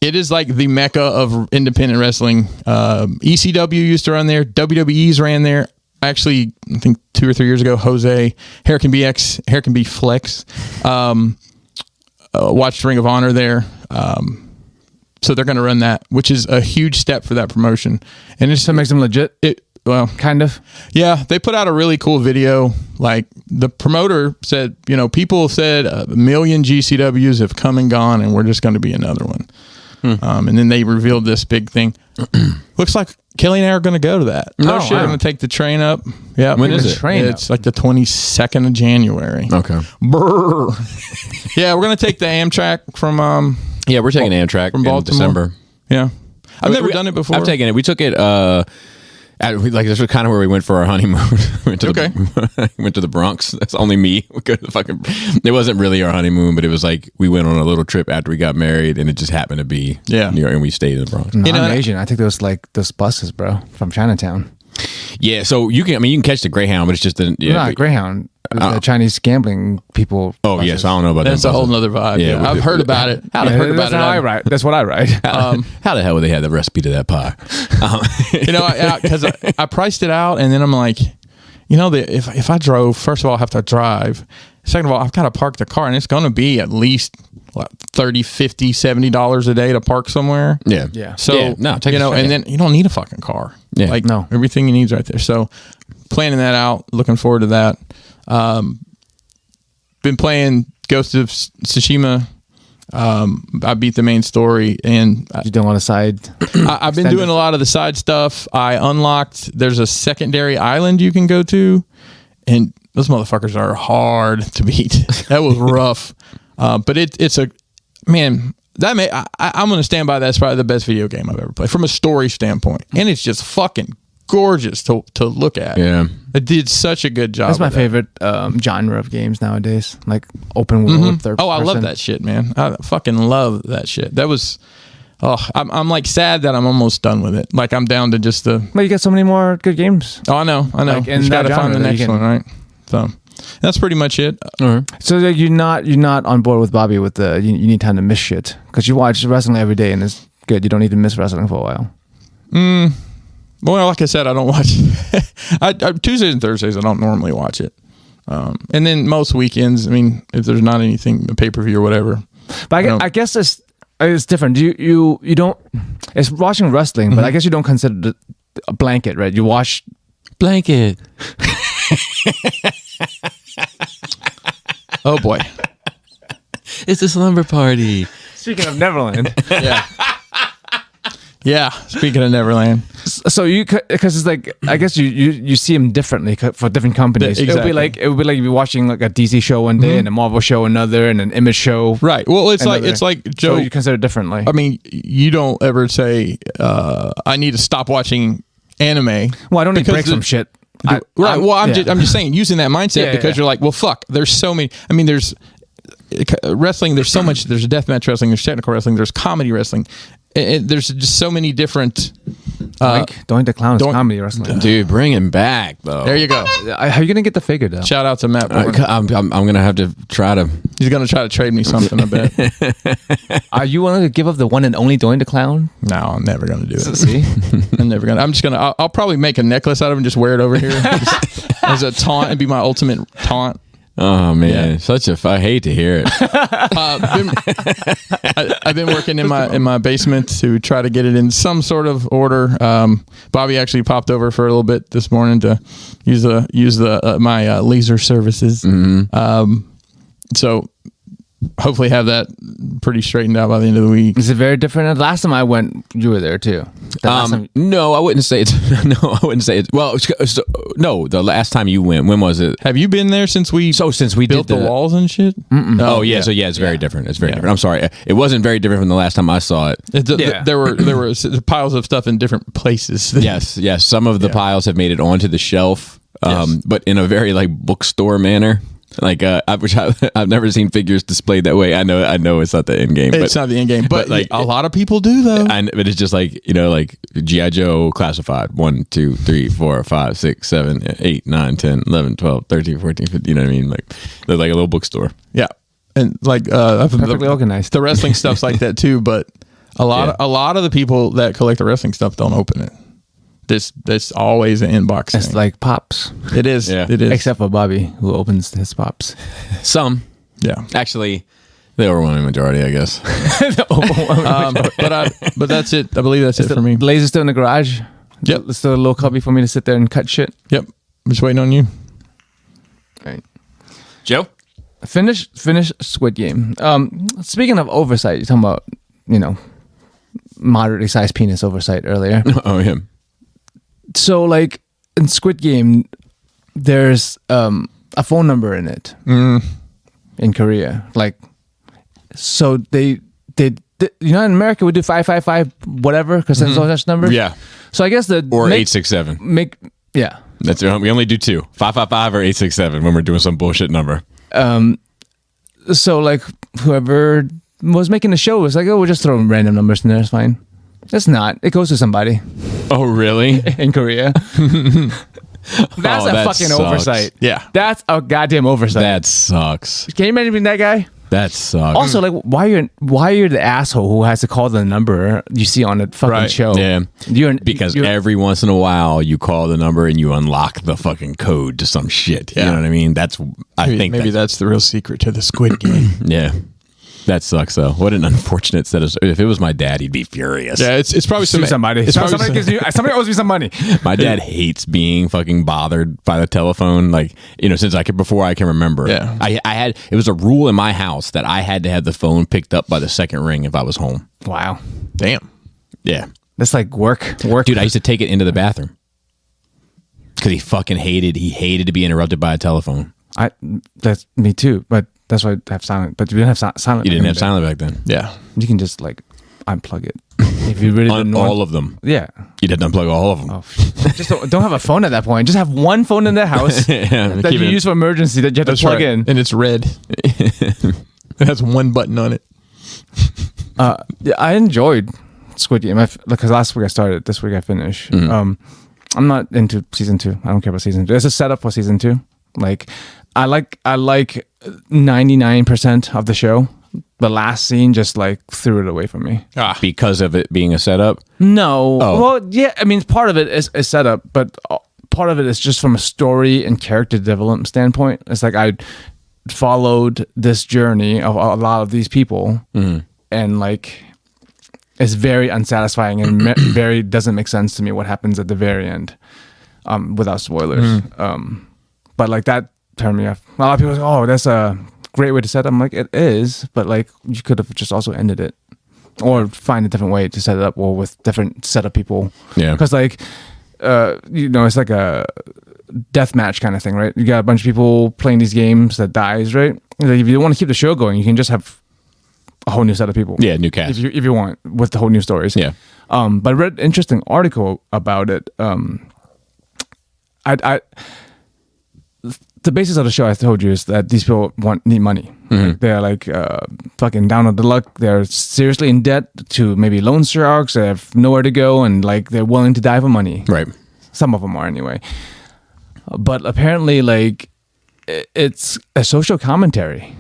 It is like the mecca of independent wrestling. ECW used to run there. WWE's ran there. Actually, I think 2 or 3 years ago, Jose, Hair Can Be Flex, watched Ring of Honor there. So they're going to run that, which is a huge step for that promotion. And it makes them legit. Well, kind of. Yeah, they put out a really cool video. Like the promoter said, people said 1 million GCWs have come and gone, and we're just going to be another one. And then they revealed this big thing. Looks like Kelly and I are going to go to that.
No shit.
We're going to take the train up. Yeah,
when is it?
It's like the 22nd of January.
Okay.
Brr. Yeah, we're going to take the Amtrak from.
Yeah, we're taking Amtrak
from Baltimore.
in December.
Yeah, I've never done it before.
I've taken it. We took it. This was kind of where we went for our honeymoon. Went to the Bronx. That's only me. It wasn't really our honeymoon, but it was like we went on a little trip after we got married, and it just happened to be New York, and we stayed in the Bronx.
No, I'm Asian. I think those buses, bro, from Chinatown.
Yeah, so you can catch the Greyhound, but it's just
not Greyhound. The Chinese gambling people.
Oh yes, I don't know about that.
That's a whole nother vibe. Yeah, I've heard about it.
That's what I write.
How the hell would they have the recipe to that pie?
Because I priced it out, and then I'm like, if I drove, first of all, I have to drive. Second of all, I've got to park the car, and it's going to be at least $30, $50, $70 a day to park somewhere.
Yeah.
So
and
then you don't need a fucking car.
Yeah.
No, everything you need is right there. So planning that out, looking forward to that. Been playing Ghost of Tsushima. I beat the main story, and
you don't want a side.
I've been doing a lot of the side stuff. I unlocked. There's a secondary island you can go to, and those motherfuckers are hard to beat. That was rough, but it's a man. I'm going to stand by that. That's probably the best video game I've ever played from a story standpoint, and it's just fucking gorgeous to look at.
Yeah,
it did such a good job.
That's my favorite genre of games nowadays, like open world. Third person.
I love that shit, man. I fucking love that shit. That was. I'm like sad that I'm almost done with it. Like I'm down to just the.
Well, you got so many more good games.
Oh, I know.
Like,
just got to find the next one, right? So that's pretty much it.
So you're not on board with Bobby with the you need time to miss shit because you watch wrestling every day and it's good. You don't need to miss wrestling for a while.
Well, like I said, I don't watch. Tuesdays and Thursdays, I don't normally watch it. And then most weekends, I mean, if there's not anything, a pay-per-view or whatever.
But I guess it's different. You don't. It's watching wrestling, but I guess you don't consider a blanket, right? You watch
Blanket.
Oh boy.
It's a slumber party.
Speaking of Neverland,
Yeah. Yeah. Speaking of Neverland.
so you because it's like I guess you see them differently for different companies.
Exactly.
It would be like you're watching like a DC show one day and a Marvel show another and an Image show.
Right. Well, it's
another.
like Joe.
So you consider it differently.
I mean, you don't ever say, I need to stop watching anime.
Well, I don't need breaks from shit.
Right. Well, I'm just saying, using that mindset because you're like, well, fuck. There's so many. I mean, there's wrestling. There's so much. There's deathmatch wrestling. There's technical wrestling. There's comedy wrestling. There's just so many different.
Doink the Clown is comedy wrestling.
Dude, bring him back, though.
There you go.
How are you gonna get the figure though?
Shout out to Matt.
I'm gonna have to try to.
He's gonna try to trade me something. I bet.
Are you willing to give up the one and only Doink the Clown?
No, I'm never gonna do it.
See,
I'm never gonna. I'm just gonna. I'll probably make a necklace out of it and just wear it over here as a taunt and be my ultimate taunt.
Oh man, I hate to hear it.
I've been working in my basement to try to get it in some sort of order. Bobby actually popped over for a little bit this morning to use my laser services. So hopefully have that pretty straightened out by the end of the week.
is it very different? Last time I went, you were there too.
No, I wouldn't say it's. No, I wouldn't say it's. Well, no, the last time you went, when was it?
Have you been there since we built the walls and shit?
Oh yeah, so yeah, it's very different. It's very different. I'm sorry, it wasn't very different from the last time I saw it.
There were piles of stuff in different places.
Yes. Some of the piles have made it onto the shelf, but in a very like bookstore manner. Like I've never seen figures displayed that way. I know it's not the end game.
It's not the end game, but like a lot of people do though.
But it's just like like G.I. Joe classified 1, 2, 3, 4, 5, 6, 7, 8, 9, 10, 11, 12, 13, 14, 15. You know what I mean? Like they're like a little bookstore.
Yeah, and like
perfectly organized.
The wrestling stuff's like that too. But a lot of the people that collect the wrestling stuff don't open it. This always an inbox
It's
thing.
like Pops.
It is.
Yeah.
It is.
Except for Bobby, who opens his Pops.
Some,
Yeah.
actually, the overwhelming majority, I guess.
But that's it. I believe that's it for me.
Laser's still in the garage.
Yep.
It's still a little cubby for me to sit there and cut shit.
Yep. I'm just waiting on you.
Right.
Joe?
Finish Squid Game. Speaking of oversight, you're talking about, moderately sized penis oversight earlier.
Oh, him.
So like in Squid Game, there's a phone number in it in Korea. Like, so they in America we do 555 whatever because there's no such number.
Yeah.
So I guess or
867. That's we only do 2, 555 or 867 when we're doing some bullshit number.
So like whoever was making the show was like, oh, we'll just throw random numbers in there. It's fine. It's not. It goes to somebody
Oh, really?
in Korea. That's a
that
fucking
sucks.
oversight.
Yeah.
That's a goddamn oversight.
That sucks.
Can you imagine being that guy?
That sucks.
Also, like, why you're the asshole who has to call the number you see on the fucking show?
Yeah.
Because
every once in a while you call the number and you unlock the fucking code to some shit. You know what I mean? I think
maybe that's the real secret to the Squid Game.
Yeah. That sucks though. What an unfortunate set of. If it was my dad, he'd be furious.
Yeah, it's probably
somebody.
It's probably
Somebody owes me some money.
My dad hates being fucking bothered by the telephone. Like, since before I can remember.
Yeah.
It was a rule in my house that I had to have the phone picked up by the second ring if I was home.
Wow.
Damn.
Yeah.
That's like work.
Dude, I used to take it into the bathroom because he hated to be interrupted by a telephone.
That's me too, but that's why I have silent. But we didn't have silent.
You didn't have silent back then.
Yeah.
You can just like unplug it if you really didn't want.
All of them.
Yeah.
You'd have to unplug all of them.
Oh, just don't have a phone at that point. Just have one phone in the house that you use for emergency that you have to plug in,
and it's red. It has one button on it.
I enjoyed Squid Game because last week I started. This week I finished. I'm not into season 2. I don't care about season 2. There's a setup for season 2. Like I like 99% of the show. the last scene just like threw it away from me.
Because of it being a setup.
No.
Oh.
Well, yeah, I mean, part of it is setup, but part of it is just from a story and character development standpoint. It's like I followed this journey of a lot of these people, and like it's very unsatisfying and very doesn't make sense to me what happens at the very end, without spoilers. But like that turned me off. A lot of people say, "Oh, that's a great way to set up." I'm like, it is, but like you could have just also ended it, or find a different way to set it up, or with different set of people.
Yeah,
because like it's like a death match kind of thing, right? You got a bunch of people playing these games that dies, right? Like if you want to keep the show going, you can just have a whole new set of people.
Yeah, new cast
if you want, with the whole new stories.
Yeah.
But I read an interesting article about it. The basis of the show, I told you, is that these people need money. Like they're like fucking down on the luck. They're seriously in debt to maybe loan sharks. They have nowhere to go, and like they're willing to die for money.
Right.
Some of them are anyway. But apparently, like it's a social commentary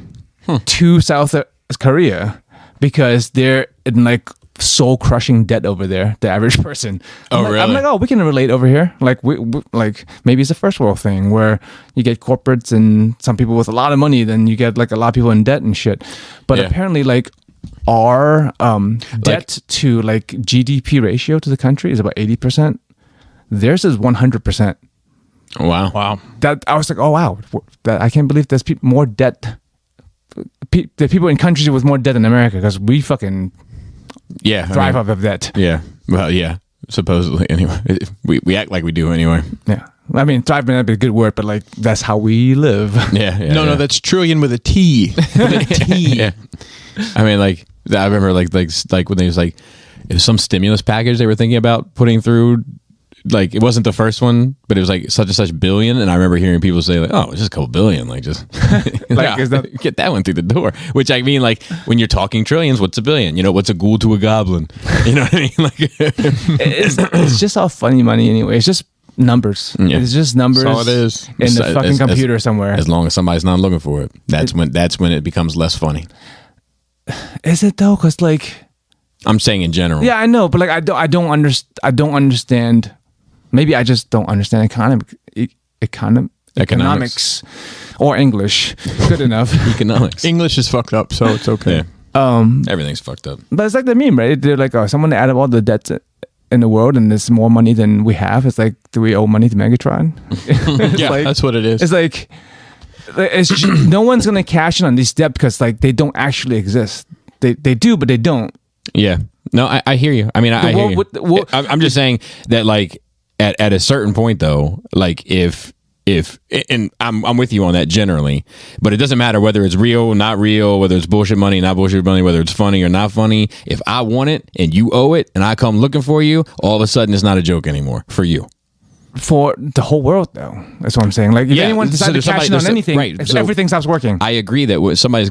to South Korea, because they're in like soul crushing debt over there, the average person.
Really?
I'm like, oh, we can relate over here. Like we like maybe it's a first world thing where you get corporates and some people with a lot of money, then you get like a lot of people in debt and shit. But apparently, like our debt to like GDP ratio to the country is about 80%. Theirs is 100%.
Wow.
That I was like, oh wow, that I can't believe there's more debt. The people in countries with more debt than America, because we fucking thrive off of debt.
Yeah. Well, yeah. Supposedly, anyway. We act like we do anyway.
Yeah. I mean, thrive may not be a good word, but like that's how we live.
Yeah.
No, that's trillion with a T. With a T.
Yeah. I mean, like I remember, like when they was like, it was some stimulus package they were thinking about putting through. Like it wasn't the first one, but it was like such and such billion, and I remember hearing people say like, "Oh, it's just a couple billion, like just get that one through the door." Which I mean, like when you're talking trillions, what's a billion? You know, what's a ghoul to a goblin? You know what I mean? Like
it's just all funny money anyway. It's just numbers. Yeah. It's just numbers.
That's all it is.
In the fucking computer somewhere.
As long as somebody's not looking for it, that's when it becomes less funny.
Is it though? Because like,
I'm saying in general.
Yeah, I know, but like I don't understand. Maybe I just don't understand economics or English good enough.
Economics.
English is fucked up, so it's okay.
Yeah. Everything's fucked up.
But it's like the meme, right? They're like, oh, someone add up all the debts in the world and there's more money than we have. It's like, do we owe money to Megatron?
Yeah, like, that's what it is.
It's like, no one's going to cash in on these debt because like they don't actually exist. They do, but they don't.
Yeah. No, I hear you. I mean, I hear you. I'm just saying that like, at a certain point, though, like if and I'm with you on that generally, but it doesn't matter whether it's real, not real, whether it's bullshit money, not bullshit money, whether it's funny or not funny. If I want it and you owe it, and I come looking for you, all of a sudden it's not a joke anymore for you. For the whole world, though, that's what I'm saying. Like if anyone decides to cash in on anything, right, so everything stops working. I agree that somebody's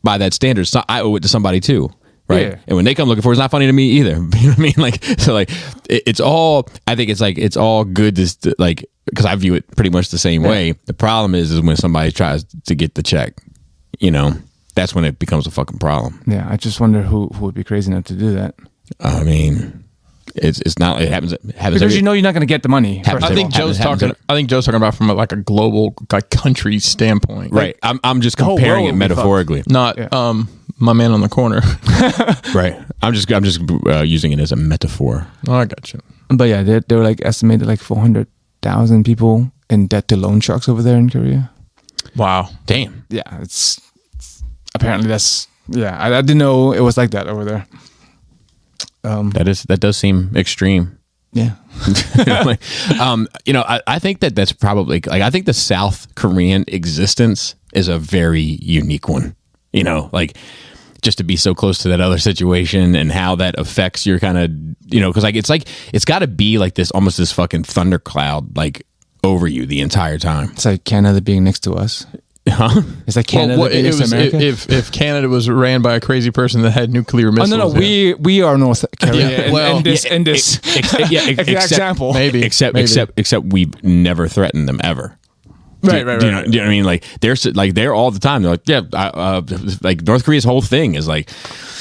by that standard, I owe it to somebody too. Right. Yeah. And when they come looking for it, it's not funny to me either. You know what I mean? Like, so like, it's all, I think it's like, it's all good to like, because I view it pretty much the same way. The problem is when somebody tries to get the check, you know, that's when it becomes a fucking problem. Yeah. I just wonder who would be crazy enough to do that. I mean, it's not, it happens because you know you're not going to get the money. I think Joe's talking about from a global, like country standpoint. Right. Like, I'm just comparing it metaphorically. Not, my man on the corner. Right. I'm just using it as a metaphor. Oh, I got you. But yeah, they were like estimated like 400,000 people in debt to loan sharks over there in Korea. Wow. Damn. Yeah. It's apparently that's, yeah. I didn't know it was like that over there. That does seem extreme. Yeah. I think that's probably like, I think the South Korean existence is a very unique one. You know, like just to be so close to that other situation and how that affects your kind of, you know, because it's got to be like this, almost this fucking thundercloud like over you the entire time. It's like Canada being next to us. Huh? It's like Canada being next to America. If Canada was ran by a crazy person that had nuclear missiles. Oh, no, we are North Korea in this example. Maybe. Except we've never threatened them ever.
Right.
Do you know what I mean? Like they're all the time. They're like, yeah, like North Korea's whole thing is like,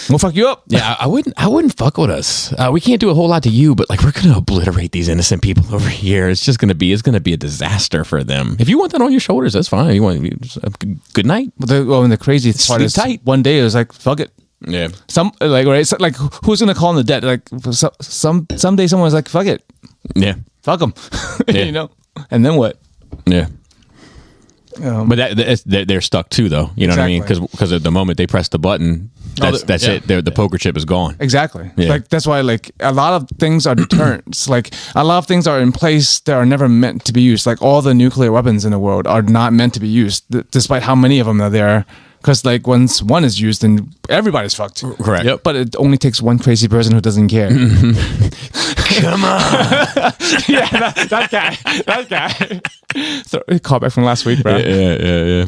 we'll fuck you up.
yeah, I wouldn't fuck with us. We can't do a whole lot to you, but like we're gonna obliterate these innocent people over here. It's gonna be a disaster for them. If you want that on your shoulders, that's fine. You want good night.
And the crazy part is
tight.
one day it was like, fuck it.
Yeah.
It's like who's gonna call in the debt? Like someday someone's like, fuck it.
Yeah.
Fuck them.
Yeah.
You know? And then what?
Yeah. But they're stuck too, though. You know what I mean? Because at the moment they press the button, that's it. The poker chip is gone.
Exactly.
Yeah.
Like that's why like a lot of things are deterrents. Like a lot of things are in place that are never meant to be used. Like all the nuclear weapons in the world are not meant to be used, despite how many of them are there. Because like once one is used, then everybody's fucked.
Correct.
Yep.
But it only takes one crazy person who doesn't care.
Come on.
Yeah, that guy. So call back from last week, bro.
Yeah.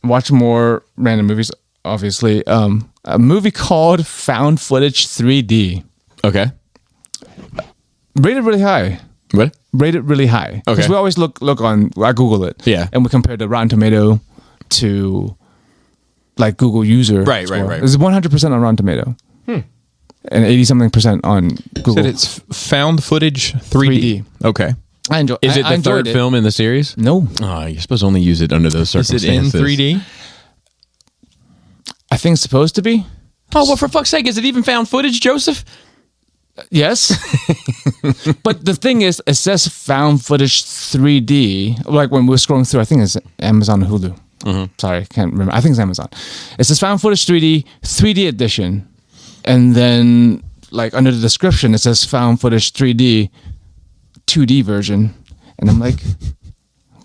Watch more random movies. Obviously, a movie called Found Footage 3D.
Okay.
Rated really high.
What?
Rated really high. Because
Okay.
we always look on. I Google it.
Yeah.
And we compare the Rotten Tomato to like Google user.
Right.
score. It's 100% on Rotten Tomato. And 80-something% on Google.
Said it's found footage 3D. Okay.
I enjoy.
Is it
I
the
enjoyed
third
it.
film in the series?
No,
Oh, you're supposed to only use it under those
Is it in
circumstances.
3D?
I think it's supposed to be.
Oh, well, for fuck's sake, is it even found footage, Joseph?
Yes. But the thing is, it says found footage 3D. Like when we're scrolling through, I think it's Amazon or Hulu. Sorry, can't remember. I think it's Amazon. It says found footage 3D edition. And then like under the description, it says found footage 3D 2D version. And I'm like,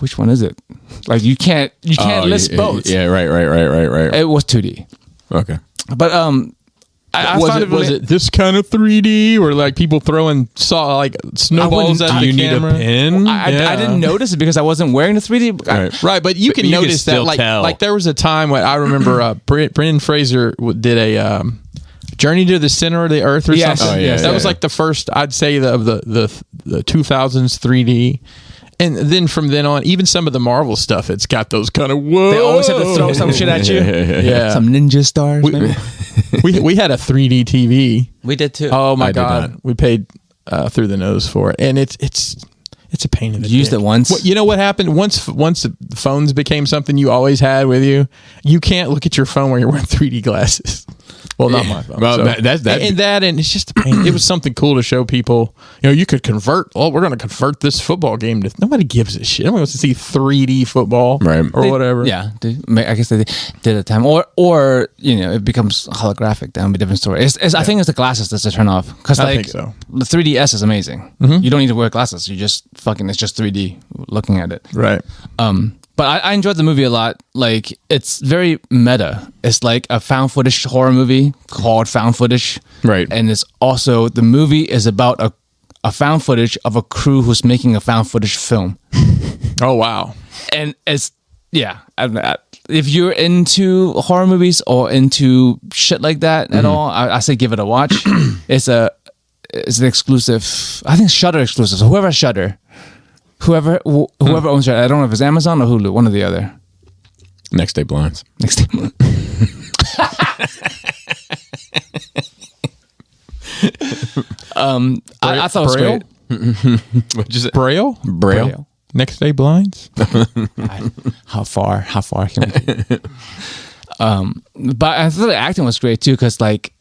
which one is it? Like you can't list both.
Yeah, right.
It was 2D.
Okay.
But I
was
found
it was it this kind of 3D or like people throwing like snowballs at the camera?
pin?
I didn't notice it because I wasn't wearing the 3D.
Right.
Right, but you can
you can
notice that
still
like
tell.
like there was a time when I remember Brendan Fraser did a Journey to the Center of the Earth or
Yes.
something.
Oh, yeah,
that was
yeah.
like the first I'd say of the 2000s 3D. And then from then on, even some of the Marvel stuff, it's got those kind of whoa.
They always have to throw some shit at you.
Yeah.
Some ninja stars. maybe?
we had a 3D TV.
We did too.
Oh my
I did
god,
not.
we paid through the nose for it, and it's a pain in the
Used
dick.
it once.
What, you know what happened once the phones became something you always had with you? You can't look at your phone when you're wearing 3D glasses. Well, not my phone.
Well,
so.
that-
and it's just a pain. It was something cool to show people. You know, you could convert. Oh, we're going to convert this football game to. Nobody gives a shit. Nobody wants to see 3D football,
Right.
or whatever.
Yeah, I guess they did at the time, or you know, it becomes holographic. That would be a different story. I think it's the glasses that's a turn off because
I
like
think so.
the 3DS is amazing. You don't need to wear glasses. You just it's just 3D looking at it.
Right.
But I enjoyed the movie a lot. Like, it's very meta. It's like a found footage horror movie called Found Footage.
Right.
And it's also, the movie is about a found footage of a crew who's making a found footage film.
Oh wow.
And it's, yeah. If you're into horror movies or into shit like that at all, I say give it a watch. It's an exclusive, I think Shudder exclusive. So whoever has Shudder, whoever owns it, I don't know if it's Amazon or Hulu, one or the other.
Next Day Blinds.
Next time. I thought it was
Braille?
great.
What'd you say?
Braille?
Braille.
Next Day Blinds?
How far can we but I thought the acting was great too, because like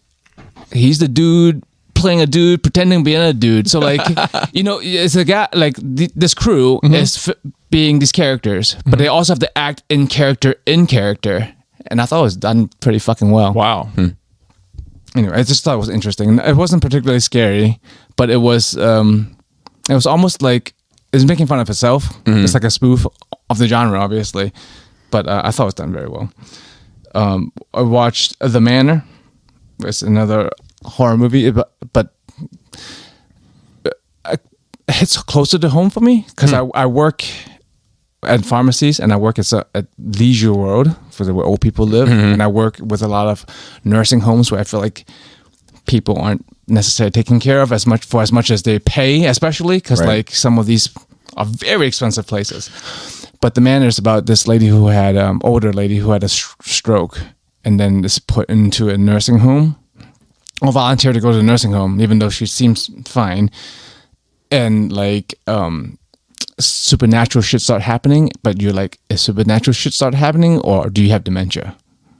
he's the dude playing a dude pretending to be another dude. So like, you know, it's a guy like this crew is being these characters, but they also have to act in character, and I thought it was done pretty fucking well.
Wow.
Anyway, I just thought it was interesting. It wasn't particularly scary, but it was almost like it was making fun of itself. It's like a spoof of the genre, obviously, but I thought it was done very well. I watched The Manor. It's another horror movie, but it's closer to home for me because I work at pharmacies and I work at Leisure World, where old people live, and I work with a lot of nursing homes where I feel like people aren't necessarily taken care of as much as they pay, especially because
Right.
like some of these are very expensive places. But the manor is about this lady who had older lady who had a stroke and then is put into a nursing home. Or volunteered to go to the nursing home, even though she seems fine. And like supernatural shit start happening, but you're like, is supernatural shit start happening, or do you have dementia?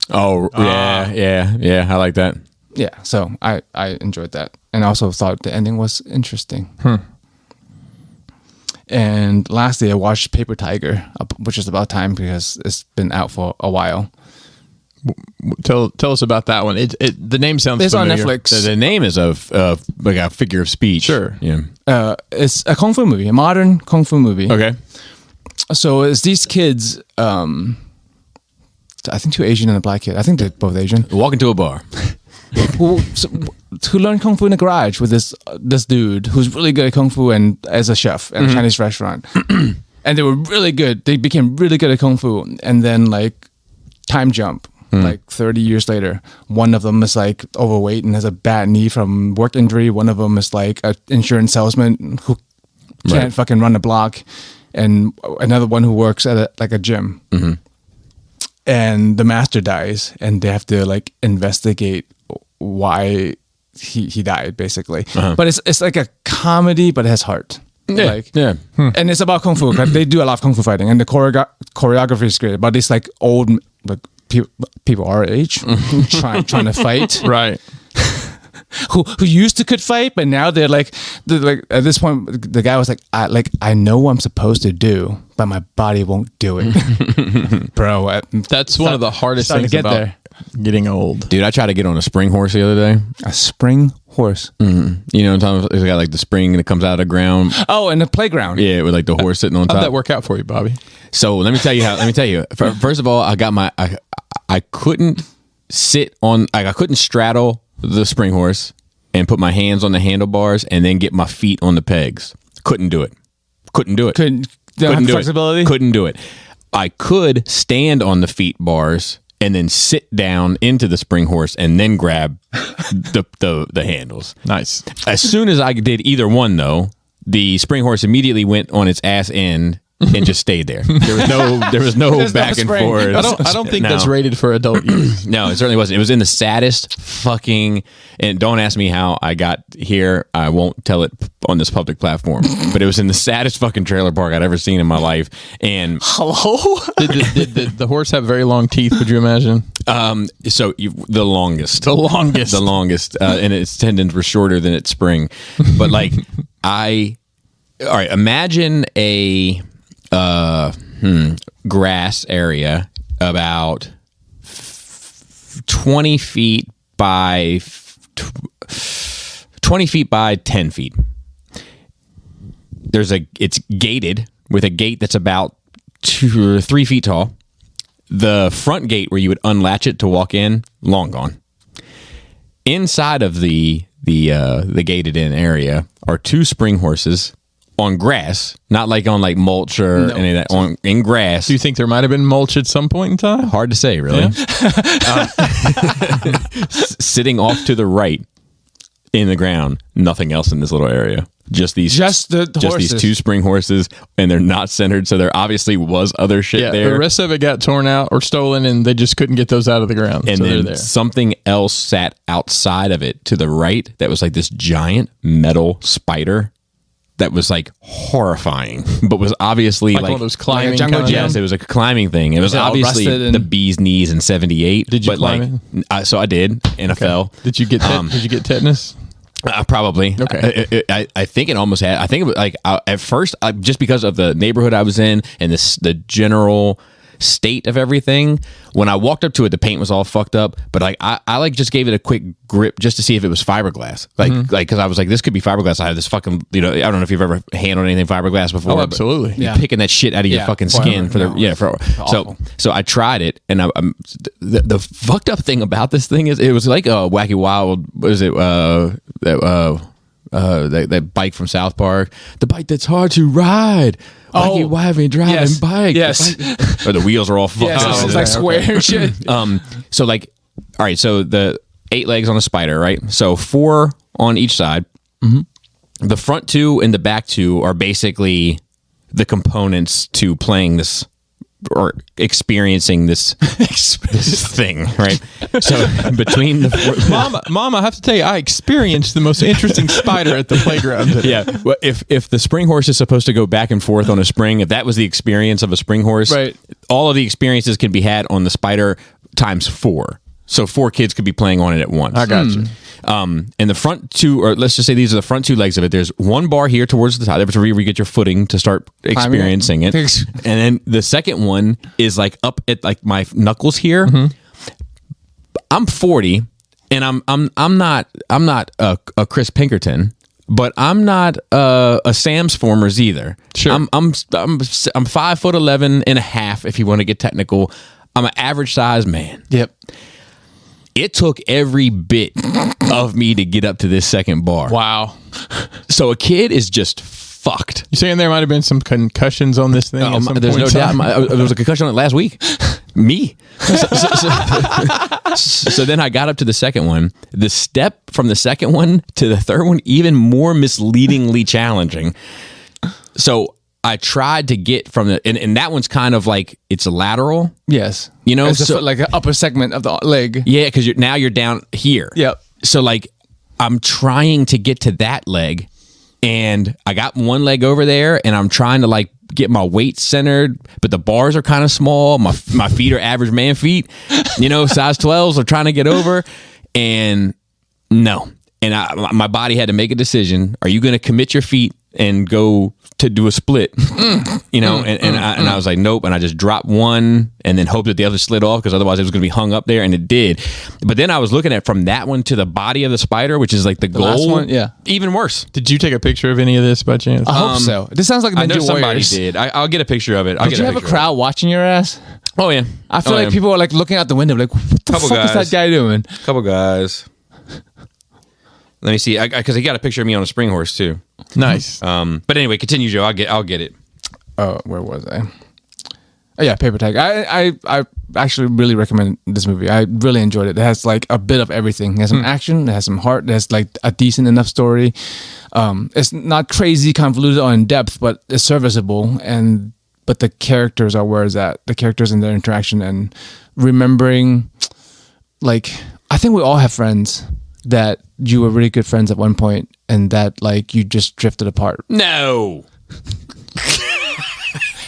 Oh yeah. I like that.
Yeah, so I enjoyed that, and I also thought the ending was interesting. And lastly, I watched Paper Tiger, which is about time because it's been out for a while.
Tell us about that one. The name sounds
It's
familiar.
on Netflix.
The name is of like a figure of speech.
Sure.
Yeah.
It's a kung fu movie, a modern kung fu movie.
Okay.
So it's these kids, I think 2 Asian and a black kid. I think they're both Asian.
Walk into a bar.
who learned kung fu in the garage with this dude who's really good at kung fu and as a chef at a Chinese restaurant. And they were really good. They became really good at kung fu. And then like time jump. Like 30 years later, one of them is like overweight and has a bad knee from work injury. One of them is like an insurance salesman who can't fucking run the block, and another one who works at a gym. And the master dies, and they have to like investigate why he died, basically. But it's like a comedy, but it has heart. And it's about kung fu. They do a lot of kung fu fighting, and the choreography is great. But it's like old like people our age trying to fight,
Right.
who used to could fight, but now they're like at this point the guy was like, I know what I'm supposed to do, but my body won't do it. Bro,
That's one of the hardest
starting
things
to get
about
there.
getting old.
Dude, I tried to get on a spring horse the other day.
A spring horse.
You know, sometimes it's got like the spring that comes out of the ground.
Oh, and the playground.
Yeah, with like the horse sitting on top.
How'd that work out for you, Bobby?
So let me tell you. First of all, I got I couldn't sit on, like I couldn't straddle the spring horse and put my hands on the handlebars and then get my feet on the pegs. Couldn't do it. Couldn't do
Flexibility.
it. Couldn't do it. I could stand on the feet bars and then sit down into the spring horse and then grab the handles.
Nice.
As soon as I did either one, though, the spring horse immediately went on its ass end and just stayed there. There was no back and forth.
I don't think that's rated for adult use.
No, it certainly wasn't. It was in the saddest fucking, and don't ask me how I got here. I won't tell it on this public platform, but it was in the saddest fucking trailer park I'd ever seen in my life. And
Hello?
Did the horse have very long teeth, would you imagine?
The longest, and its tendons were shorter than its spring. But like, all right, imagine a grass area about 20 feet by 20 feet by 10 feet. It's gated with a gate that's about 2 or 3 feet tall. The front gate where you would unlatch it to walk in, long gone. Inside of the gated in area are 2 spring horses on grass, not like on like mulch or any of that, in grass.
Do you think there might have been mulch at some point in time?
Hard to say, really. Yeah. Sitting off to the right in the ground, nothing else in this little area. Just these these 2 spring horses, and they're not centered, so there obviously was other shit there.
The rest of it got torn out or stolen, and they just couldn't get those out of the ground.
And
so
then
they're there.
something else sat outside of it to the right that was like this giant metal spider that was like horrifying, but was obviously like
one of those climbing
like a jungle
kind of
gym?
Yes, it was a climbing thing. It was obviously the bee's knees in 78.
Did you
but
climb
it? So I did, and I fell.
Did you get did you get tetanus?
Probably.
Okay.
I think it almost had. I think it was like at first, just because of the neighborhood I was in and the general state of everything. When I walked up to it, the paint was all fucked up. But like I like just gave it a quick grip just to see if it was fiberglass. Like because I was like, this could be fiberglass. I have this fucking I don't know if you've ever handled anything fiberglass before.
Oh, absolutely.
You're picking that shit out of your fucking skin so I tried it, and the fucked up thing about this thing is it was like a Wacky Wild. What is it? That bike from South Park, the bike that's hard to ride. Wacky Wivey driving bike.
Yes.
Or the wheels are all fucked up.
It's like square shit.
So like, all right, so the 8 legs on a spider, right? So 4 on each side. The front 2 and the back 2 are basically the components to playing this or experiencing this thing, right? So between the
Mom, I have to tell you, I experienced the most interesting spider at the playground today.
yeah, well, if the spring horse is supposed to go back and forth on a spring, if that was the experience of a spring horse,
Right.
all of the experiences can be had on the spider times 4. So 4 kids could be playing on it at once.
I got you.
And the front 2, or let's just say these are the front 2 legs of it. There's one bar here towards the top. That's where you get your footing to start experiencing it. And then the second one is like up at like my knuckles here. Mm-hmm. I'm 40, and I'm not a Chris Pinkerton, but I'm not a Sam's Formers either.
Sure.
I'm 5'11" and a half if you want to get technical. I'm an average size man.
Yep.
It took every bit of me to get up to this second bar.
Wow.
So a kid is just fucked.
You saying there might have been some concussions on this thing?
There's no doubt. There was a concussion on it last week. Me. So then I got up to the second one. The step from the second one to the third one, even more misleadingly challenging. So I tried to get from the, and that one's kind of like, it's a lateral.
Yes.
You know,
it's
so
like an upper segment of the leg.
Yeah, because now you're down here.
Yep.
So like, I'm trying to get to that leg, and I got one leg over there, and I'm trying to like get my weight centered, but the bars are kind of small. My feet are average man feet, you know, size 12s are trying to get over, and no. And my body had to make a decision. Are you going to commit your feet and go to do a split? You know, and I was like, nope. And I just dropped one and then hoped that the other slid off, because otherwise it was going to be hung up there, and it did. But then I was looking at from that one to the body of the spider, which is like the goal.
Last one, yeah.
Even worse.
Did you take a picture of any of this by chance?
I hope so. This sounds like
I know
Ninja
somebody
Warriors.
did. I'll get a picture of it.
Did you have a crowd watching your ass?
Oh, yeah.
I feel like people are like looking out the window, like, what the
Couple
fuck is
guys.
that guy doing?
Couple guys. Let me see, because he got a picture of me on a spring horse too.
Nice.
But anyway, continue, Joe. I'll get it.
Oh, where was I? Oh, yeah, Paper Tiger. I actually really recommend this movie. I really enjoyed it. It has like a bit of everything. It has some action. It has some heart. It has like a decent enough story. It's not crazy convoluted or in depth, but it's serviceable. But the characters are where it's at. The characters and their interaction, and remembering, like, I think we all have friends that you were really good friends at one point, and that like you just drifted apart,
No.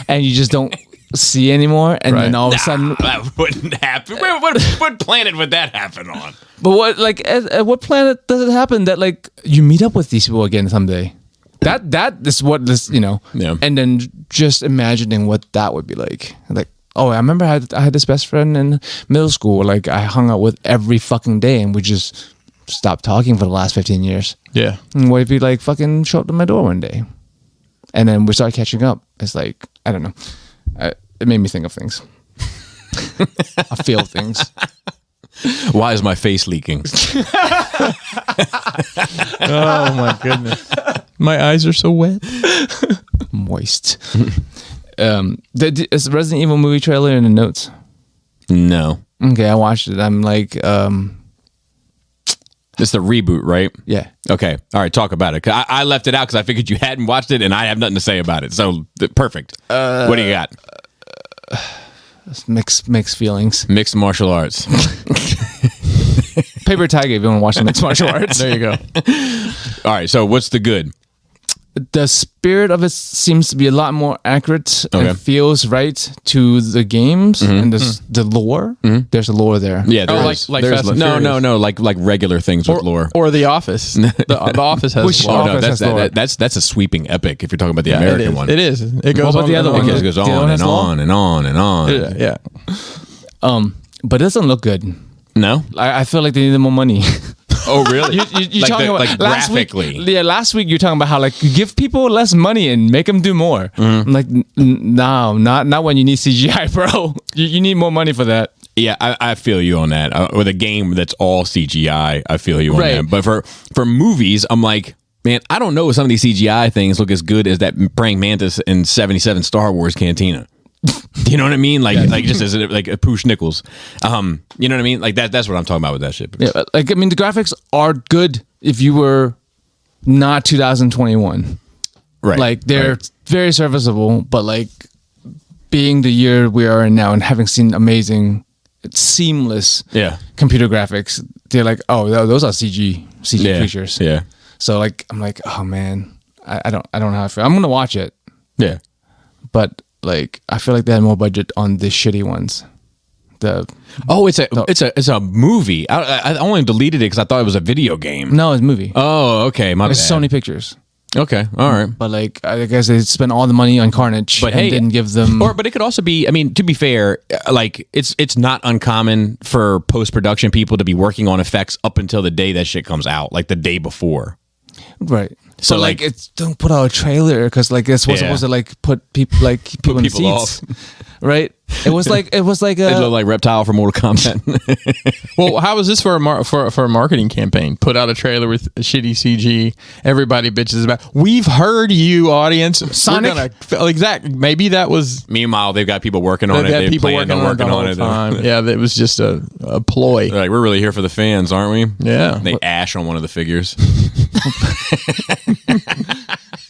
and you just don't see anymore, and then all of a sudden,
that wouldn't happen. What planet would that happen on?
but what, like, at what planet does it happen that like you meet up with these people again someday? That is what this, you know.
Yeah.
And then just imagining what that would be like. Oh, I remember I had this best friend in middle school. Like, I hung out with every fucking day, and we just stopped talking for the last 15 years.
Yeah.
And what if he like fucking showed up at my door one day, and then we started catching up? It's like, I don't know. It made me think of things. I feel things.
Why is my face leaking?
Oh my goodness. My eyes are so wet.
Moist. Is the Resident Evil movie trailer in the notes?
No.
Okay, I watched it. I'm like,
It's the reboot, right?
yeah.
Okay. All right. Talk about it. 'Cause I left it out because I figured you hadn't watched it, and I have nothing to say about it. So perfect. What do you got?
Mixed feelings.
Mixed martial arts.
Paper Tiger, if you want to watch the mixed martial arts.
There you go.
All right. So what's the good?
The spirit of it seems to be a lot more accurate
Okay.
and feels right to the games and the lore. There's a lore there.
Yeah.
Oh,
there's-
like
there's
Fast and
no,
Furious.
like regular things with lore.
Or The Office. The Office has
Which
lore.
Oh no,
Office has lore.
that's a sweeping epic if you're talking about the
Yeah,
American
it is.
one.
It is. It goes
about
on
the
and
other
on.
one?
It goes
The other
on
one
and
has lore?
on and on and on.
Yeah.
But it doesn't look good.
No?
I feel like they needed more money.
Oh really?
You're
like
talking about
like
last
graphically.
week. Yeah, last week you're talking about how like you give people less money and make them do more. I'm like, no, not when you need CGI, bro. You need more money for that.
Yeah, I feel you on that. With a game that's all CGI, I feel you on
Right.
that. But for movies, I'm like, man, I don't know if some of these CGI things look as good as that praying mantis in 77 Star Wars Cantina. You know what I mean? Like just as like a Poosh Nichols. You know what I mean? Like that's what I'm talking about with that shit.
Yeah, like I mean, the graphics are good if you were not 2021.
Right.
Like they're
right.
very serviceable, but like being the year we are in now and having seen amazing, seamless computer graphics, they're like, oh, those are CG creatures.
Yeah.
So like, I'm like, oh man, I don't know how I feel. I'm gonna watch it.
Yeah.
But like, I feel like they had more budget on the shitty ones.
It's a movie. I only deleted it because I thought it was a video game.
No, it's a movie.
Oh, okay. My bad.
It's Sony Pictures.
Okay, all right.
But like, I guess they spent all the money on Carnage, but and didn't give them.
But it could also be. I mean, to be fair, like it's not uncommon for post production people to be working on effects up until the day that shit comes out, like the day before.
Right.
So
but like, it's don't put out a trailer because like it's supposed to like put people in the seats,
off.
Right? It was like
It looked like Reptile from Mortal Kombat.
Well, how was this for a marketing campaign? Put out a trailer with shitty CG. Everybody bitches about. We've heard you, audience.
Sonic.
Maybe that was.
Meanwhile, they've got people working on it.
They've people working on it. Yeah, that was just a ploy.
They're like, we're really here for the fans, aren't we?
Yeah.
They ash on one of the figures.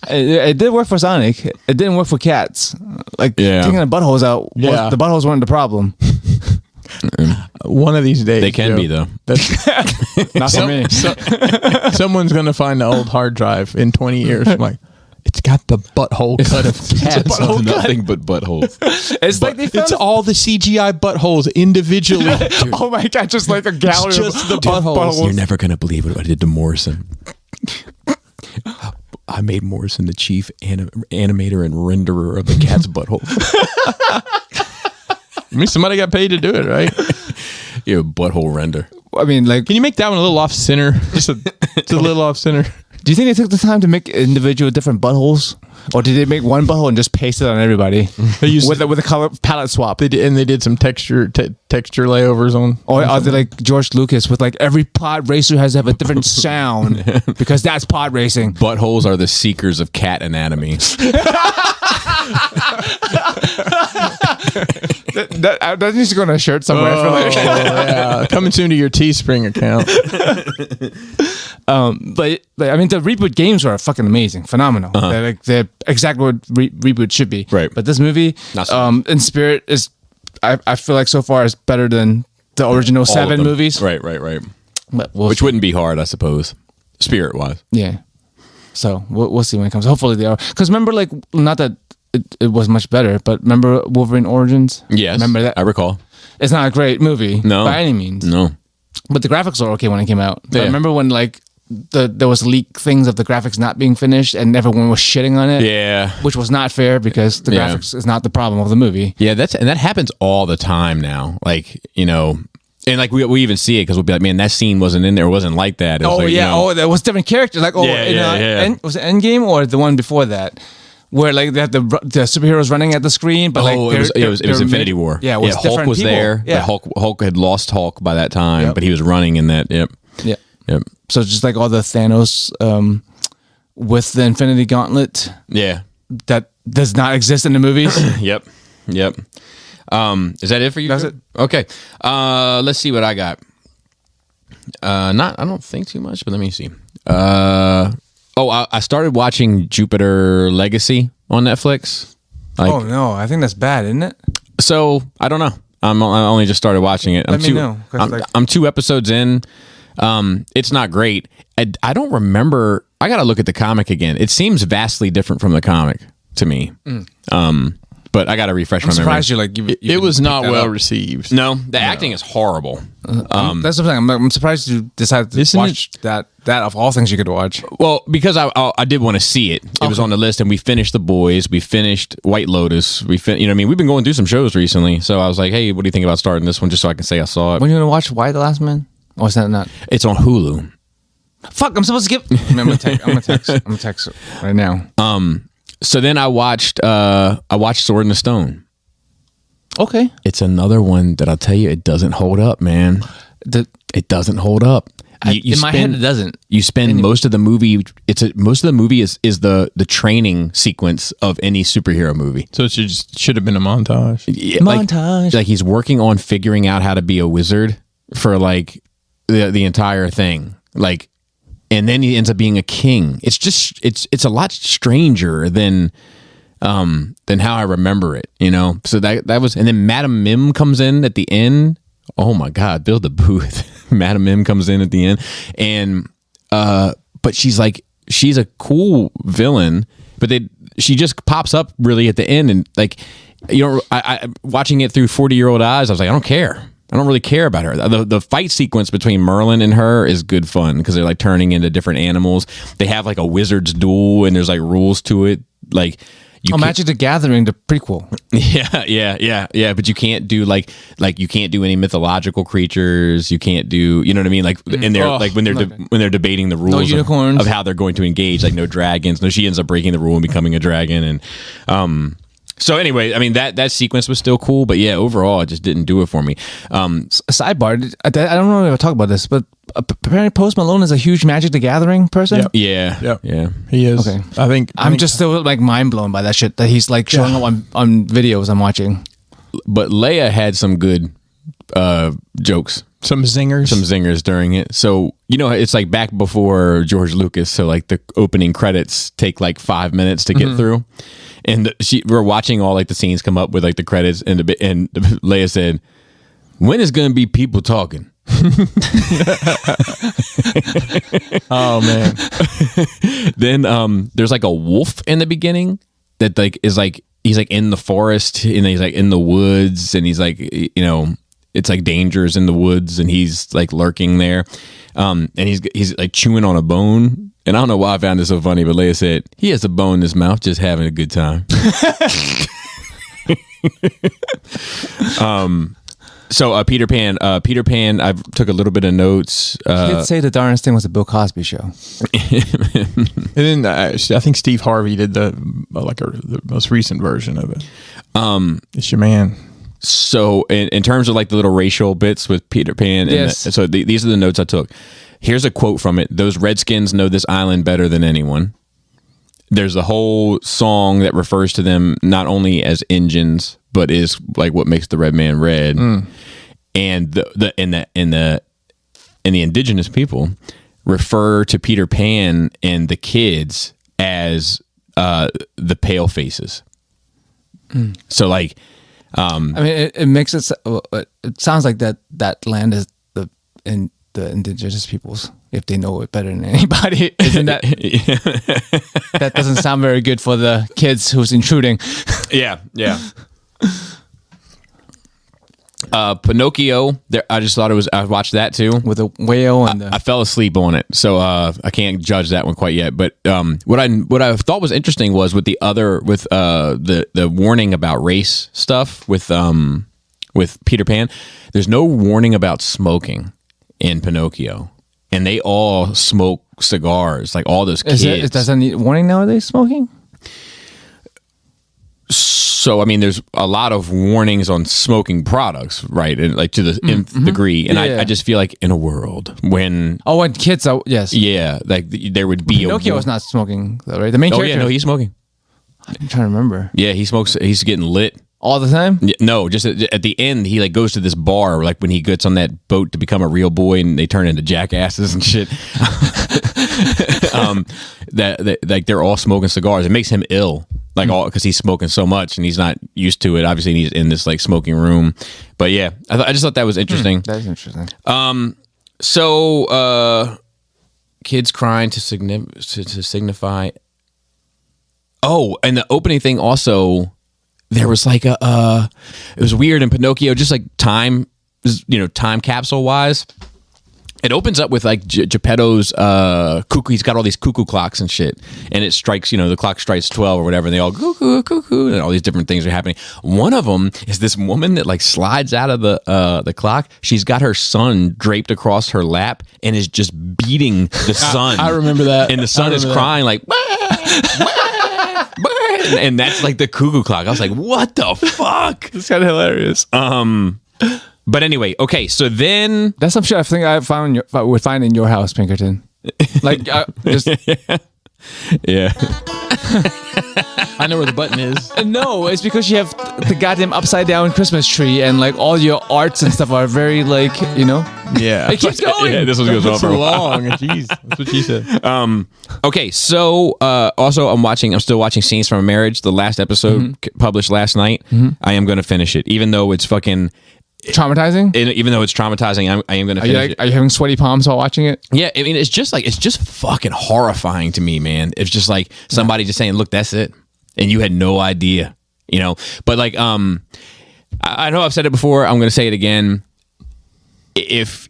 It did work for Sonic. It didn't work for cats. Like taking the buttholes out.
Yeah.
The buttholes weren't the problem.
One of these days
they can be though.
Not for me.
Someone's gonna find the old hard drive in 20 years. I'm like, it's got the butthole cut of cats.
Nothing but buttholes.
It's like they found
all the CGI buttholes individually.
Oh my god, just like a gallery
just
of
the buttholes.
You're never gonna believe what I did to Morrison. I made Morrison the chief animator and renderer of the cat's butthole.
I mean, somebody got paid to do it, right?
You're a butthole render.
I mean, like,
can you make that one a little off center? Just a little off center.
Do you think they took the time to make individual different buttholes, or did they make one butthole and just paste it on everybody with a color palette swap?
They did some texture layovers on.
Or are they like George Lucas with like every pod racer has to have a different sound because that's pod racing?
Buttholes are the seekers of cat anatomy.
That needs to go on a shirt somewhere.
Yeah. Coming soon to your Teespring account.
But I mean, the reboot games are fucking amazing, phenomenal. They're exactly what reboot should be.
Right.
But this movie, in spirit, is I feel like so far is better than the original 7 movies.
Right.
But
Which wouldn't be hard, I suppose, spirit wise.
Yeah. So we'll see when it comes. Hopefully they are. Because remember, like, not that it was much better, but remember Wolverine Origins?
Yes.
Remember that?
I recall.
It's not a great movie by any means.
No.
But the graphics are okay when it came out. But
Yeah.
remember when like there was leak things of the graphics not being finished and everyone was shitting on it?
Yeah.
Which was not fair because the graphics is not the problem of the movie.
Yeah, that happens all the time now. Like, you know, and like we even see it because we'll be like, man, that scene wasn't in there. It wasn't like that. It was like,
yeah.
You know,
There was different characters. Like, was it Endgame or the one before that? Where like they had the superheroes running at the screen, but like
it was Infinity War.
Yeah, it was
Hulk was
people.
there.
Yeah,
But Hulk had lost Hulk by that time, but he was running in that. Yep.
So it's just like all the Thanos with the Infinity Gauntlet.
Yeah.
That does not exist in the movies.
Yep. Is that it for you?
That's it.
Okay. Let's see what I got. I don't think too much, but let me see. I started watching Jupiter Legacy on Netflix.
Oh no, I think that's bad, isn't it?
So I don't know. I only just started watching it.
Let me know.
I'm 2 episodes in. It's not great. I don't remember. I got to look at the comic again. It seems vastly different from the comic to me. But I got to refresh my memory.
Surprised you like
it was not well received.
No, the acting is horrible.
That's what I'm saying. I'm surprised you decided to watch that of all things you could watch.
Well, because I did want to see it. It was on the list, and we finished The Boys. We finished White Lotus. You know what I mean? We've been going through some shows recently, so I was like, hey, what do you think about starting this one, just so I can say I saw it?
When are you gonna watch Why the Last Man? Or is that not?
It's on Hulu.
Fuck! I'm supposed to give. I'm gonna text right now.
So then I watched Sword in the Stone.
Okay.
It's another one that I'll tell you, it doesn't hold up, man. It doesn't hold up.
In my head, it doesn't.
You spend most of the movie. Most of the movie is the training sequence of any superhero movie.
So it should have been a montage.
Yeah,
Montage.
Like he's working on figuring out how to be a wizard for like the entire thing. Like, and then he ends up being a king. It's just it's a lot stranger than than how I remember it. You know, so that was, and then Madam Mim comes in at the end. Oh my God, Bill the Booth. Madam Mim comes in at the end, and but she's a cool villain, but she just pops up really at the end, and like, you know, I watching it through 40-year-old eyes, I was like, I don't care. I don't really care about her. The fight sequence between Merlin and her is good fun because they're like turning into different animals. They have like a wizard's duel, and there's like rules to it. Like
Magic the Gathering, the prequel.
Yeah. But you can't do like you can't do any mythological creatures. You can't do, you know what I mean? Like in there, like when they're debating the rules
unicorns.
of how they're going to engage. Like no dragons. No, she ends up breaking the rule and becoming a dragon. And so anyway, I mean that sequence was still cool, but yeah, overall it just didn't do it for me.
Sidebar, I don't know if I talk about this, but apparently Post Malone is a huge Magic the Gathering person.
Yep.
Yeah,
he is.
Okay,
I think
I'm just still like mind blown by that shit that he's like showing up on videos I'm watching.
But Leia had some good jokes.
Some zingers
during it. So, you know, it's like back before George Lucas. So like the opening credits take like 5 minutes to get through. And we're watching all like the scenes come up with like the credits, and Leia said, "When is going to be people talking?"
Oh man.
Then there's like a wolf in the beginning that like is like he's like in the forest, and he's like in the woods, and he's like, you know, it's like dangers in the woods, and he's like lurking there, and he's like chewing on a bone. And I don't know why I found this so funny, but Leia said, he has a bone in his mouth, just having a good time. So Peter Pan, I took a little bit of notes.
You did say the darndest thing was the Bill Cosby show.
And then I think Steve Harvey did the most recent version of it. It's your man.
So in terms of like the little racial bits with Peter Pan,
yes.
So these are the notes I took. Here's a quote from it. "Those Redskins know this island better than anyone." There's a whole song that refers to them not only as Indians, but is like what makes the red man red. And the indigenous people refer to Peter Pan and the kids as the pale faces. So like,
I mean, it makes it. It sounds like that land is the indigenous peoples, if they know it better than anybody. Isn't that? That doesn't sound very good for the kids who's intruding.
Yeah. Pinocchio. I just thought it was. I watched that too
With a whale and
I fell asleep on it, so I can't judge that one quite yet. But what I thought was interesting was with the warning about race stuff with Peter Pan. There's no warning about smoking in Pinocchio, and they all smoke cigars, like all those kids.
Does that need warning nowadays, smoking?
So, I mean, there's a lot of warnings on smoking products, right? And like to the nth degree. And I just feel like in a world when...
Oh, when kids are... Yes.
Yeah, like there would be
Pinocchio was not smoking, though, right? The main character...
Oh, yeah, no, he's smoking.
I'm trying to remember.
Yeah, he smokes. He's getting lit.
All the time?
Yeah, no, just at the end, he like goes to this bar, like when he gets on that boat to become a real boy, and they turn into jackasses and shit. That like they're all smoking cigars. It makes him ill, like all because he's smoking so much and he's not used to it. Obviously, he's in this like smoking room. But yeah, I just thought that was interesting.
That is interesting.
So kids crying to signify. Oh, and the opening thing also. There was like it was weird in Pinocchio, just like time capsule wise. It opens up with like Geppetto's cuckoo. He's got all these cuckoo clocks and shit, and it strikes. The clock strikes 12 or whatever, and they all cuckoo, cuckoo, and all these different things are happening. One of them is this woman that like slides out of the clock. She's got her son draped across her lap and is just beating the sun.
I remember that,
and the son is crying like. And that's like the cuckoo clock. I was like, what the fuck?
It's kind of hilarious.
But anyway, okay, so then...
That's some shit I think I would find in your house, Pinkerton. Like, just...
Yeah.
I know where the button is.
No, it's because you have the goddamn upside down Christmas tree and like all your arts and stuff are very like,
Yeah.
It keeps going.
Yeah, this one goes on
That's
for a while.
long. Jeez, that's what she said.
Okay, so also I'm still watching Scenes from a Marriage. The last episode published last night. I am going to finish it, even though it's fucking
Traumatizing?
even though it's traumatizing. I am going to finish it.
Are you having sweaty palms while watching it?
Yeah, I mean, it's just fucking horrifying to me, man. It's just like somebody just saying, "Look, that's it," and you had no idea, you know. But like, I know I've said it before. I'm going to say it again. If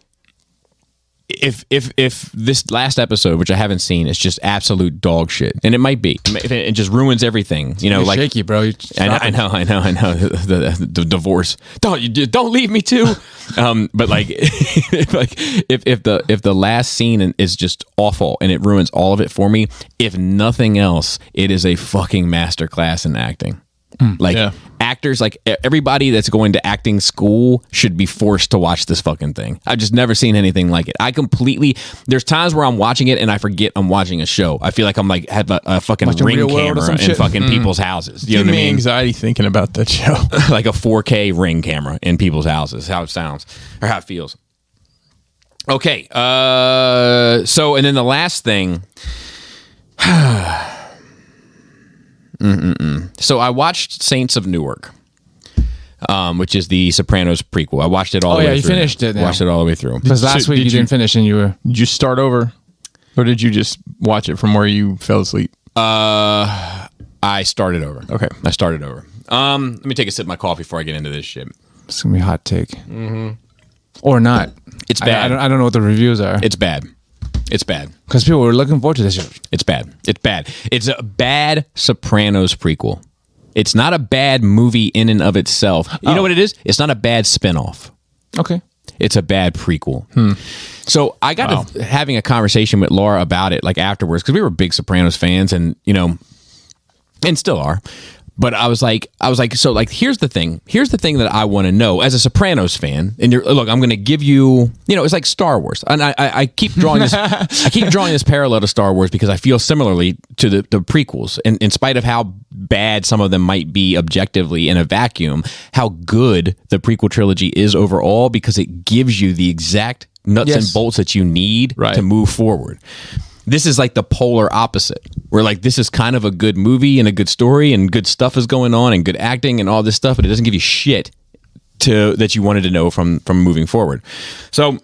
this last episode, which I haven't seen, is just absolute dog shit, and it might be, it just ruins everything. You know,
You're
like
shaky, bro.
I know. The divorce. Don't leave me too. But like, if the last scene is just awful and it ruins all of it for me, if nothing else, it is a fucking masterclass in acting. Actors, like everybody that's going to acting school should be forced to watch this fucking thing. I've just never seen anything like it. There's times where I'm watching it and I forget I'm watching a show. I feel like I'm like have a fucking
Watching
ring
Real World or
camera
some
in
shit.
fucking people's houses. You
Give
know what I
me
mean?
anxiety thinking about that show.
Like a 4K ring camera in people's houses. How it sounds or how it feels. Okay. So and then the last thing. So I watched Saints of Newark, which is the Sopranos prequel. I watched it all the way through.
Oh, yeah, you finished it now.
Watched it all the way through.
Because last
So
week you didn't finish and you were...
Did you start over, or did you just watch it from where you fell asleep?
I started over.
Okay.
I started over. Let me take a sip of my coffee before I get into this shit.
It's going to be a hot take. Or not.
It's bad.
I don't know what the reviews are.
It's bad. It's bad.
Because people were looking forward to this shit.
It's bad. It's bad. It's a bad Sopranos prequel. It's not a bad movie in and of itself. You know what it is? It's not a bad spinoff.
Okay.
It's a bad prequel. So I got to having a conversation with Laura about it, like afterwards, because we were big Sopranos fans, and you know, and still are. But I was like, so like, here's the thing that I want to know as a Sopranos fan. And look, I'm going to give you, you know, it's like Star Wars, and I keep drawing this, parallel to Star Wars because I feel similarly to the prequels, and in spite of how bad some of them might be objectively in a vacuum, how good the prequel trilogy is overall because it gives you the exact nuts and bolts that you need to move forward. This is like the polar opposite, where like this is kind of a good movie and a good story and good stuff is going on and good acting and all this stuff, but it doesn't give you shit that you wanted to know from moving forward. So,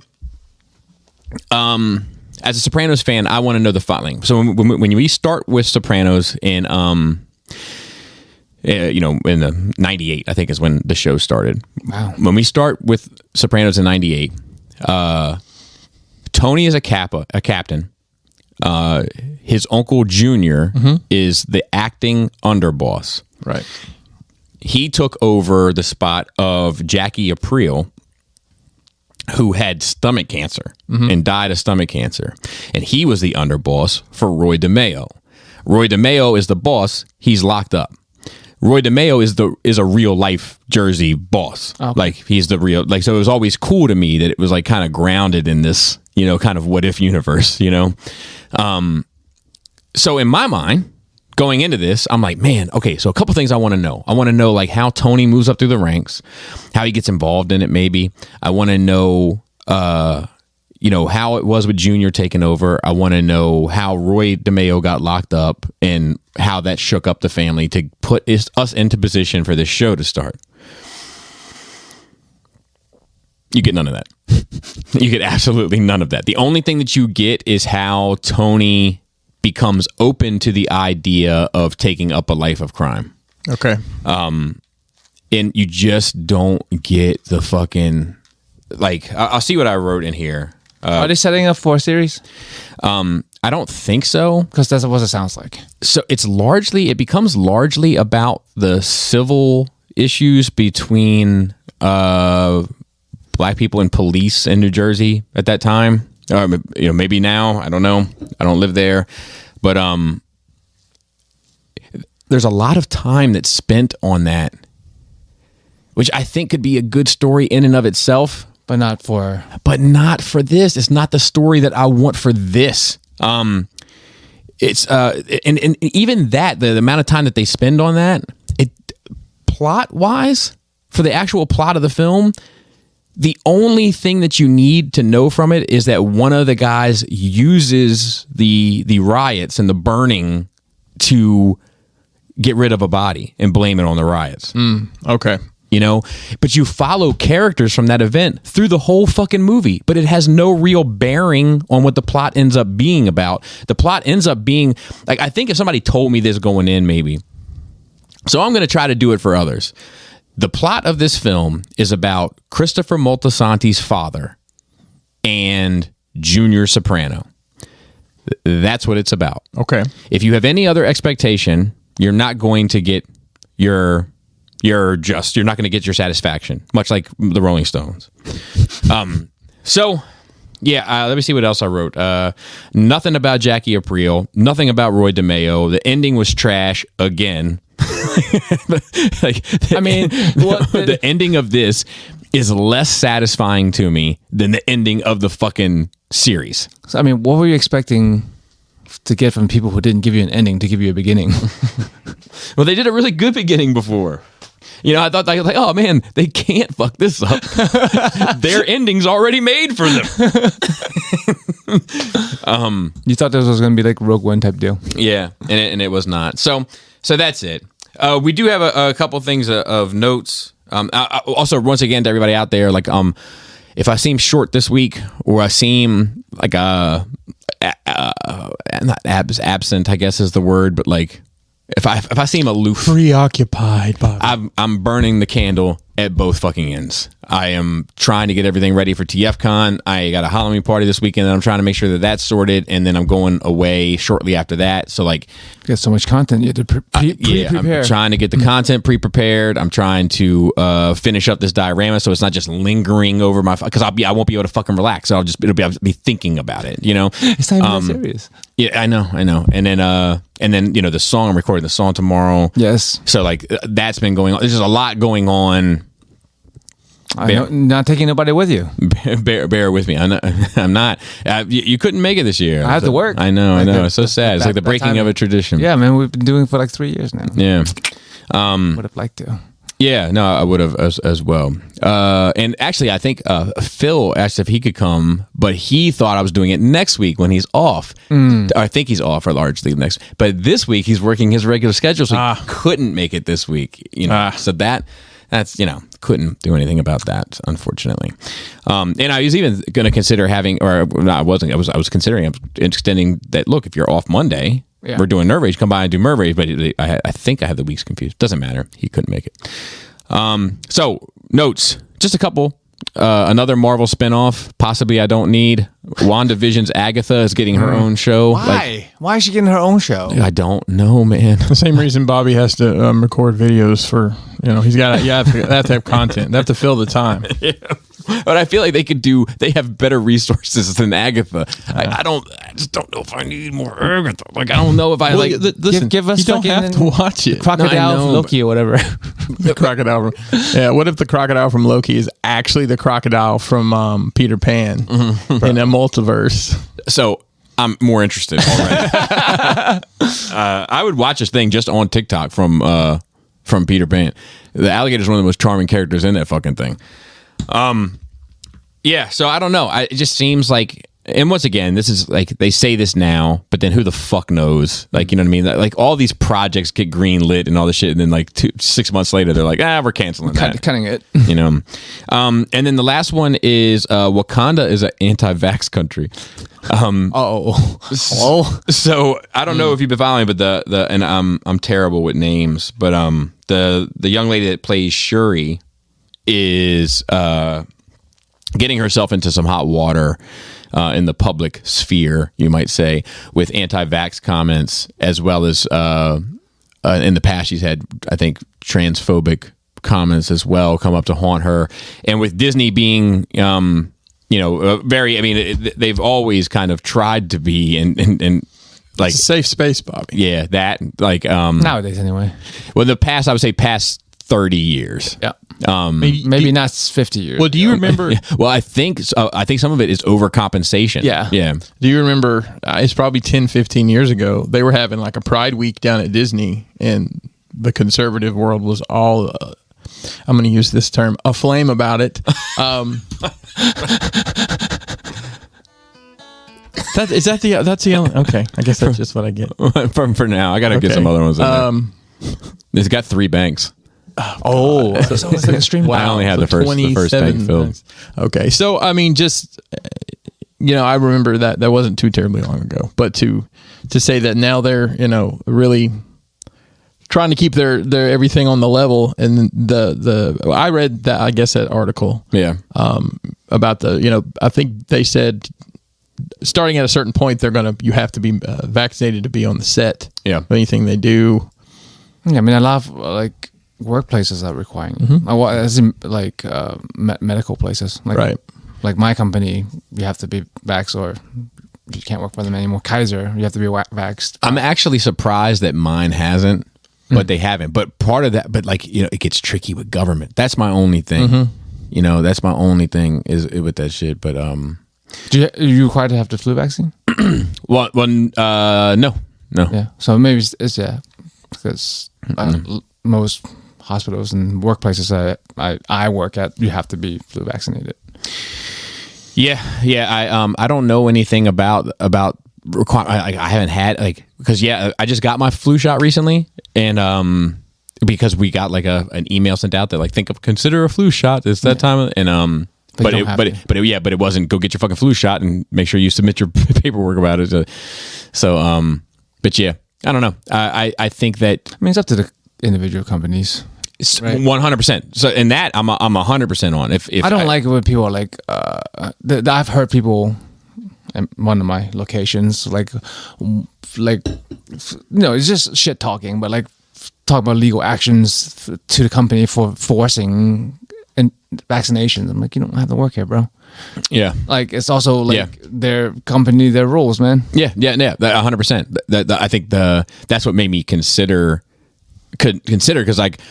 as a Sopranos fan, I want to know the following. So when we start with Sopranos in you know, in the 98, I think is when the show started.
Wow.
When we start with Sopranos in 98, Tony is a captain. His uncle Junior is the acting underboss.
Right.
He took over the spot of Jackie Aprile, who had stomach cancer and died of stomach cancer. And he was the underboss for Roy DeMeo. Roy DeMeo is the boss. He's locked up. Roy DeMeo is a real life Jersey boss. Okay. Like he's the real, like, so it was always cool to me that it was like kind of grounded in this, you know, kind of what if universe, you know? So in my mind, going into this, I'm like, man, okay, so a couple things I want to know. I want to know like how Tony moves up through the ranks, how he gets involved in it maybe. I want to know, you know, how it was with Junior taking over. I want to know how Roy DeMeo got locked up and how that shook up the family to put us into position for this show to start. You get none of that. You get absolutely none of that. The only thing that you get is how Tony becomes open to the idea of taking up a life of crime.
Okay.
And you just don't get the fucking, like, I'll see what I wrote in here.
Are they setting up for a series?
I don't think so.
Because that's what it sounds like.
So it becomes largely about the civil issues between black people and police in New Jersey at that time. You know, maybe now, I don't know. I don't live there, but there's a lot of time that's spent on that, which I think could be a good story in and of itself,
but not for
this. It's not the story that I want for this. It's and even that the amount of time that they spend on that, it plot wise for the actual plot of the film, the only thing that you need to know from it is that one of the guys uses the riots and the burning to get rid of a body and blame it on the riots.
Okay.
You know, but you follow characters from that event through the whole fucking movie, but it has no real bearing on what the plot ends up being about. The plot ends up being like, I think if somebody told me this going in, maybe. So I'm going to try to do it for others. The plot of this film is about Christopher Moltisanti's father and Junior Soprano. That's what it's about.
Okay.
If you have any other expectation, you're not going to get you're not going to get your satisfaction, much like the Rolling Stones. So yeah, let me see what else I wrote. Nothing about Jackie Aprile, nothing about Roy DeMeo. The ending was trash again. The ending of this is less satisfying to me than the ending of the fucking series.
So, I mean, what were you expecting to get from people who didn't give you an ending to give you a beginning?
Well, they did a really good beginning before. You know, I thought like, oh man, they can't fuck this up. Their ending's already made for them.
You thought this was going to be like Rogue One type deal.
Yeah, and it was not. So that's it. We do have a couple things of notes. Also, once again, to everybody out there, like if I seem short this week or I seem like not absent, I guess is the word, but like if I seem aloof,
preoccupied, Bobby.
I'm burning the candle at both fucking ends. I am trying to get everything ready for TFCon. I got a Halloween party this weekend, and I'm trying to make sure that that's sorted, and then I'm going away shortly after that. So like,
you got so much content you have to prepare.
I'm trying to get the content pre-prepared. I'm trying to finish up this diorama so it's not just lingering over my because I won't be able to fucking relax. So I'll be thinking about it. You know,
it's not even that serious.
Yeah, I know. And then you know the song, I'm recording the song tomorrow.
Yes.
So like that's been going on. There's just a lot going on.
Not taking nobody with you.
Bear with me. I'm not. You couldn't make it this year.
I have to work.
I know. It's so sad. It's like the breaking of a tradition.
Yeah, man. We've been doing it for like 3 years now.
Yeah.
Would have liked to.
Yeah, no, I would have as well. And actually, I think Phil asked if he could come, but he thought I was doing it next week when he's off. I think he's off for largely next. But this week he's working his regular schedule, so he couldn't make it this week. You know, so that's couldn't do anything about that, unfortunately. And I was even going to consider having, or no, I wasn't. I was considering extending that. Look, if you're off Monday. Yeah. We're doing Nerve Rage. Come by and do Nerve Rage, but I think I have the weeks confused. Doesn't matter. He couldn't make it. So notes, just a couple. Another Marvel spinoff. Possibly I don't need. WandaVision's Agatha is getting her own show.
Why? Why is she getting her own show?
I don't know, man.
The same reason Bobby has to record videos for. He's got. They have to have content. They have to fill the time.
Yeah. But I feel like they have better resources than Agatha. I just don't know if I need more Agatha. Like, I don't know if I
listen,
give us
you don't have to watch it.
Crocodile from Loki or whatever.
The crocodile what if the crocodile from Loki is actually the crocodile from Peter Pan in a multiverse? So
I'm more interested already. I would watch this thing just on TikTok from Peter Pan. The alligator is one of the most charming characters in that fucking thing. Yeah, so I don't know. It just seems like, and once again, this is like they say this now, but then who the fuck knows? Like, you know what I mean? Like all these projects get green lit and all this shit, and then like 6 months later, they're like, we're canceling that.
Cutting it.
You know. And then the last one is Wakanda is an anti-vax country. So I don't know if you've been following, but and I'm terrible with names, but the young lady that plays Shuri is getting herself into some hot water in the public sphere, you might say, with anti-vax comments, as well as in the past she's had, I think, transphobic comments as well come up to haunt her. And with Disney being very, I mean, they've always kind of tried to be and like
it's a safe space, Bobby.
Yeah, that like
nowadays anyway.
Well, the past, I would say past 30 years.
Yeah. Maybe not 50 years.
Well, do you remember?
Well, I think some of it is overcompensation.
Yeah.
Do you remember? It's probably 10, 15 years ago. They were having like a Pride Week down at Disney, and the conservative world was all I'm going to use this term, aflame about it. That's the only, okay. I guess that's just what I get.
For now, I got to get some other ones in there. It's got 3 banks.
Oh, it's almost like a stream.
Wow. I only had the first bank filled.
Okay, so I mean, just I remember that wasn't too terribly long ago. But to say that now they're really trying to keep their everything on the level, and I read that, I guess, that article.
Yeah.
About I think they said starting at a certain point you have to be vaccinated to be on the set.
Yeah.
Anything they do.
Yeah, I mean, a lot of like workplaces are requiring, as in like medical places, like,
right?
Like my company, you have to be vaxxed or you can't work for them anymore. Kaiser, you have to be vaxxed.
I'm actually surprised that mine hasn't, but they haven't. But part of that, but like it gets tricky with government. That's my only thing. That's my only thing is with that shit. But are
you required to have the flu vaccine?
no.
Yeah, so maybe it's because most hospitals and workplaces that I work at, you have to be flu vaccinated.
Yeah. I don't know anything about I haven't had because I just got my flu shot recently, and because we got like an email sent out that like consider a flu shot. It's that time, and but it wasn't go get your fucking flu shot and make sure you submit your paperwork about it. So but yeah, I don't know. I think that,
I mean, it's up to the individual companies.
100%. So in that I'm 100% on. If
I don't like it when people are like I've heard people in one of my locations it's just shit talking, but like talk about legal actions to the company for forcing vaccinations. I'm like, you don't have to work here, bro.
Yeah.
Like it's also like their company, their rules, man.
Yeah. 100%. I think that's what made me consider because like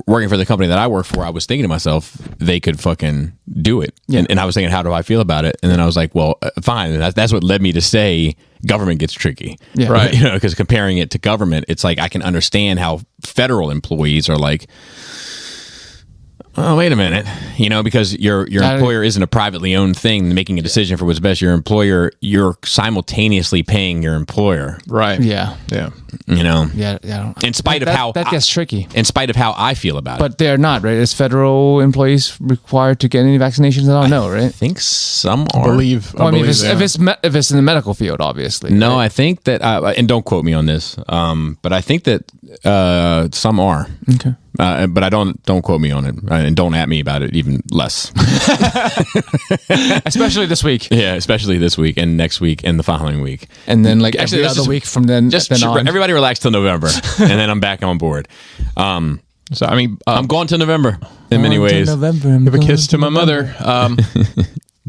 working for the company that I work for, I was thinking to myself, they could fucking do it. Yeah. And I was thinking, how do I feel about it? And then I was like, well, fine. And that's what led me to say government gets tricky.
Yeah.
Right. Because comparing it to government, it's like I can understand how federal employees are like, oh, wait a minute, because your employer isn't a privately owned thing making a decision for what's best. Your employer, you're simultaneously paying your employer.
Right.
Yeah.
Yeah. In spite of how
that gets tricky.
In spite of how I feel about it.
But they're not, right? Is federal employees required to get any vaccinations? I don't know, right?
I think some are.
I believe
if it's in the medical field, obviously.
No,
right?
I think that, and don't quote me on this, but I think that some are.
Okay.
But I don't quote me on it, and don't at me about it even less.
Especially this week.
Yeah, especially this week and next week and the following week,
and then like every other week from then on.
Everybody relax till November, and then I'm back on board. So I mean, I'm going to November in many ways.
Give a kiss to my mother.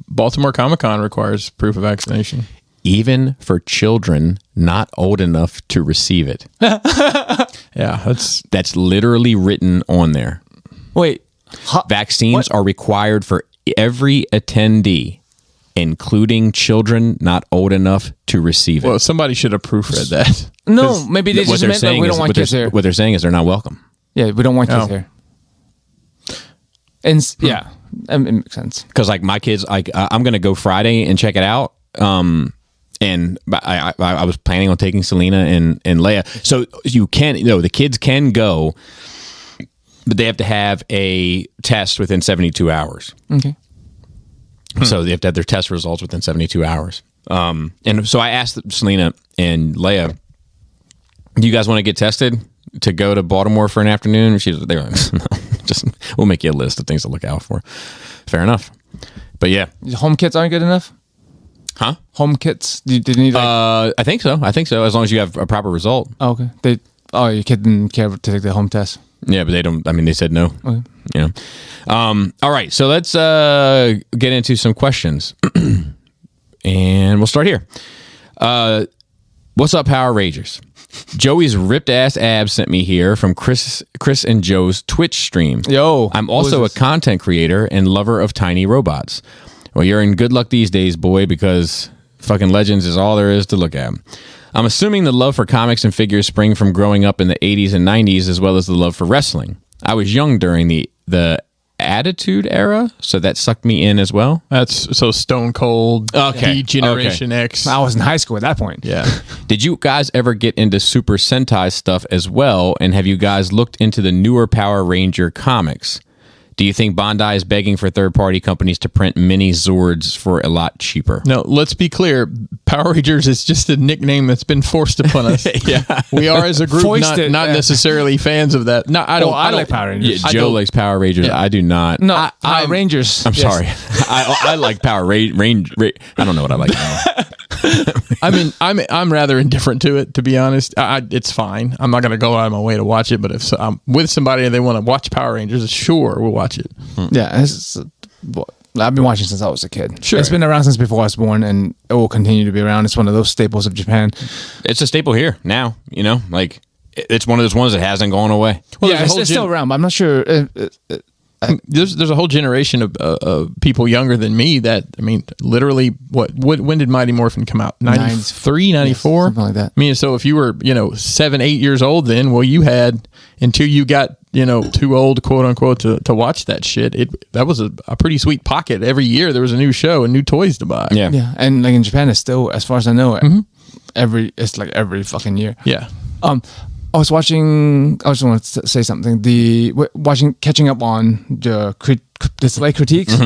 Baltimore Comic-Con requires proof of vaccination.
Even for children not old enough to receive it.
Yeah,
that's literally written on there.
Wait,
vaccines are required for every attendee, including children not old enough to receive it.
Well, somebody should have proofread that.
No, maybe they just meant that we don't want kids here.
What they're saying is they're not welcome.
Yeah, we don't want kids here. And yeah, it makes sense.
Because like my kids, I'm gonna go Friday and check it out. And I was planning on taking Selena and Leia. So you can, the kids can go, but they have to have a test within 72 hours.
Okay.
So they have to have their test results within 72 hours. And so I asked Selena and Leia, do you guys want to get tested to go to Baltimore for an afternoon? They were like, no, just we'll make you a list of things to look out for. Fair enough. But yeah.
Home kits aren't good enough?
Huh?
Home kits? Did you need
I think so. As long as you have a proper result.
Oh, okay. Your kid didn't care to take the home test.
Yeah, but they don't. I mean, they said no.
Okay.
All right. So let's get into some questions, and we'll start here. What's up, Power Ragers? Joey's ripped ass abs sent me here from Chris and Joe's Twitch stream.
Yo,
I'm also a content creator and lover of tiny robots. Well, you're in good luck these days, boy, because fucking Legends is all there is to look at. I'm assuming the love for comics and figures spring from growing up in the 80s and 90s, as well as the love for wrestling. I was young during the the Attitude Era, so that sucked me in as well.
That's so Stone Cold, Generation X.
I was in high school at that point.
Yeah.
Did you guys ever get into Super Sentai stuff as well? And have you guys looked into the newer Power Ranger comics? Do you think Bandai is begging for third-party companies to print mini Zords for a lot cheaper?
No, let's be clear. Power Rangers is just a nickname that's been forced upon us.
Yeah.
We are, as a group, not necessarily fans of that. No, I don't.
I like Power Rangers.
Yeah, Joe likes Power Rangers. Yeah. I do not.
No, Rangers.
I'm sorry. I like Power Ranger. I don't know what I like now.
I mean, I'm rather indifferent to it, to be honest. It's fine. I'm not going to go out of my way to watch it, but if I'm with somebody and they want to watch Power Rangers, sure, we'll watch it.
Yeah, I've been watching since I was a kid.
Sure.
It's been around since before I was born, and it will continue to be around. It's one of those staples of Japan.
It's a staple here now, like it's one of those ones that hasn't gone away.
Well, yeah, it's still around, but I'm not sure.
There's a whole generation of people younger than me that, I mean, literally, when did Mighty Morphin come out? 93, 94?
Something like that.
I mean, so if you were, 7, 8 years old then, well, you had, until you got, too old, quote unquote, to watch that shit, that was a pretty sweet pocket. Every year there was a new show and new toys to buy.
Yeah.
Yeah. And like in Japan, it's still, as far as I know, it's like every fucking year.
Yeah.
I just want to say something. Catching up on the display critiques.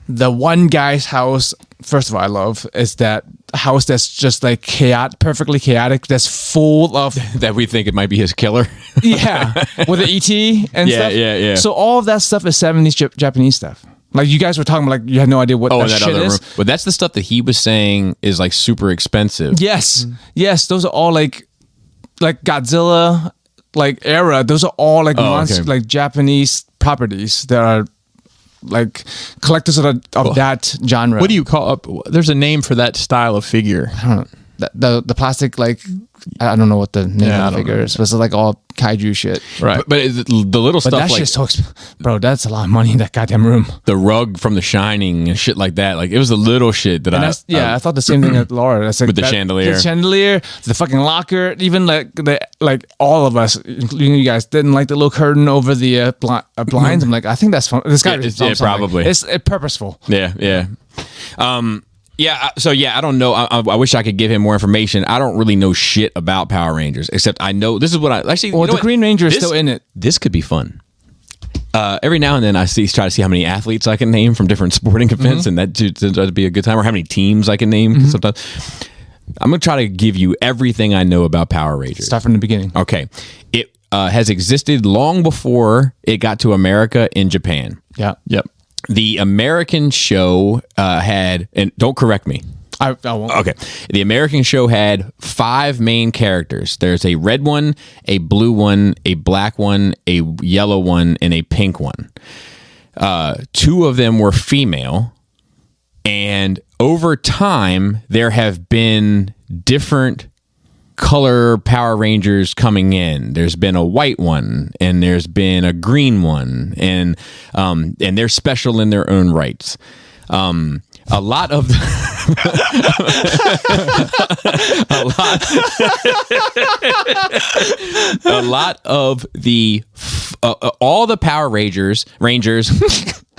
The one guy's house, first of all, I love, is that house that's just like perfectly chaotic, that's full of
that we think it might be his killer.
Yeah, with the ET and stuff.
Yeah.
So all of that stuff is 70s Japanese stuff. Like you guys were talking about, like you had no idea what that shit
other
is.
room. But that's the stuff that he was saying is like super expensive.
Yes, yes, those are all like Godzilla, like era. Those are all like like Japanese properties that are like collectors of that genre.
What do you call? There's a name for that style of figure.
I don't know. The plastic, like I don't know what the name of the figure is, but it's like all kaiju shit.
Right.
But the little stuff
that
like
shit's so expensive. Bro, that's a lot of money in that goddamn room.
The rug from The Shining and shit like that. Like it was the little shit that
I thought the same thing at Laura. That's like
with the chandelier.
The chandelier, the fucking locker, even like all of us, including you guys, didn't like the little curtain over the blinds. I'm like, I think that's fun. This guy is
probably.
It's purposeful.
Yeah. So I don't know. I wish I could give him more information. I don't really know shit about Power Rangers, except I know this is what I actually.
Well, the Green Ranger is still in it.
This could be fun. Every now and then I try to see how many athletes I can name from different sporting events, and that'd be a good time. Or how many teams I can name. Sometimes I'm gonna try to give you everything I know about Power Rangers.
Start from the beginning.
Okay, it has existed long before it got to America in Japan.
Yeah.
Yep.
The American show had, and don't correct me.
I won't.
Okay. The American show had 5 main characters. There's a red one, a blue one, a black one, a yellow one, and a pink one. 2 of them were female. And over time, there have been different color Power Rangers coming in. There's been a white one, and there's been a green one, and they're special in their own rights. A lot of all the Power Rangers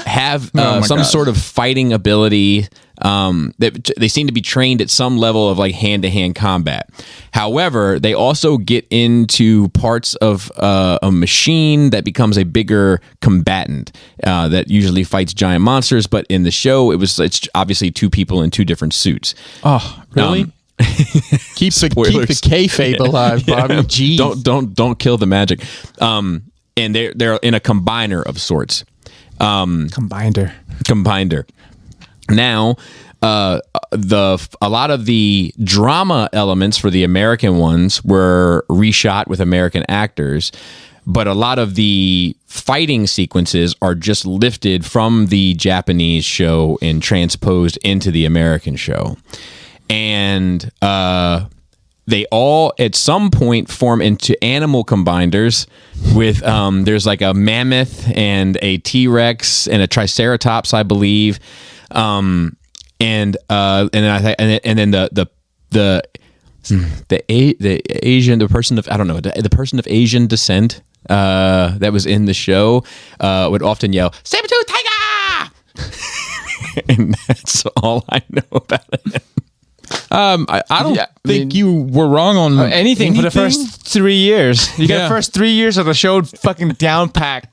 have some sort of fighting ability. That they seem to be trained at some level of like hand-to-hand combat. However, they also get into parts of a machine that becomes a bigger combatant that usually fights giant monsters. But in the show, it's obviously 2 people in 2 different suits.
Oh, really? Keep the kayfabe alive, Bobby. Jeez.
Don't kill the magic. And they're in a combiner of sorts. Combiner. Now, a lot of the drama elements for the American ones were reshot with American actors, but a lot of the fighting sequences are just lifted from the Japanese show and transposed into the American show. And they all at some point form into animal combiners with there's like a mammoth and a T-Rex and a Triceratops, I believe. And then the Asian, the person of, I don't know, the person of Asian descent, that was in the show would often yell, "Saber-tooth tiger!" And that's all I know about it.
I don't think you were wrong on
anything for the first 3 years. You got the first 3 years of the show fucking down packed.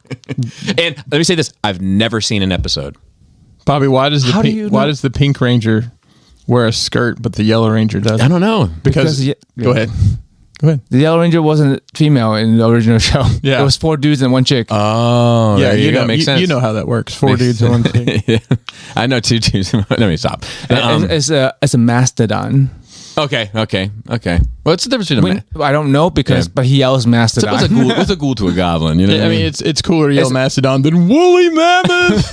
And let me say this: I've never seen an episode.
Bobby, why does the Pink Ranger wear a skirt but the Yellow Ranger doesn't?
I don't know.
Because go ahead.
The Yellow Ranger wasn't female in the original show.
Yeah.
It was 4 dudes and 1 chick.
Oh,
yeah,
you know, makes sense.
You know how that works. 4 dudes and 1 chick.
Yeah. I know 2 dudes. Let me stop.
It's a mastodon.
Okay. What's the difference between
I don't know but he yells mastodon.
what's a ghoul to a goblin? You know,
I mean, it's cooler to yell Mastodon than woolly mammoth.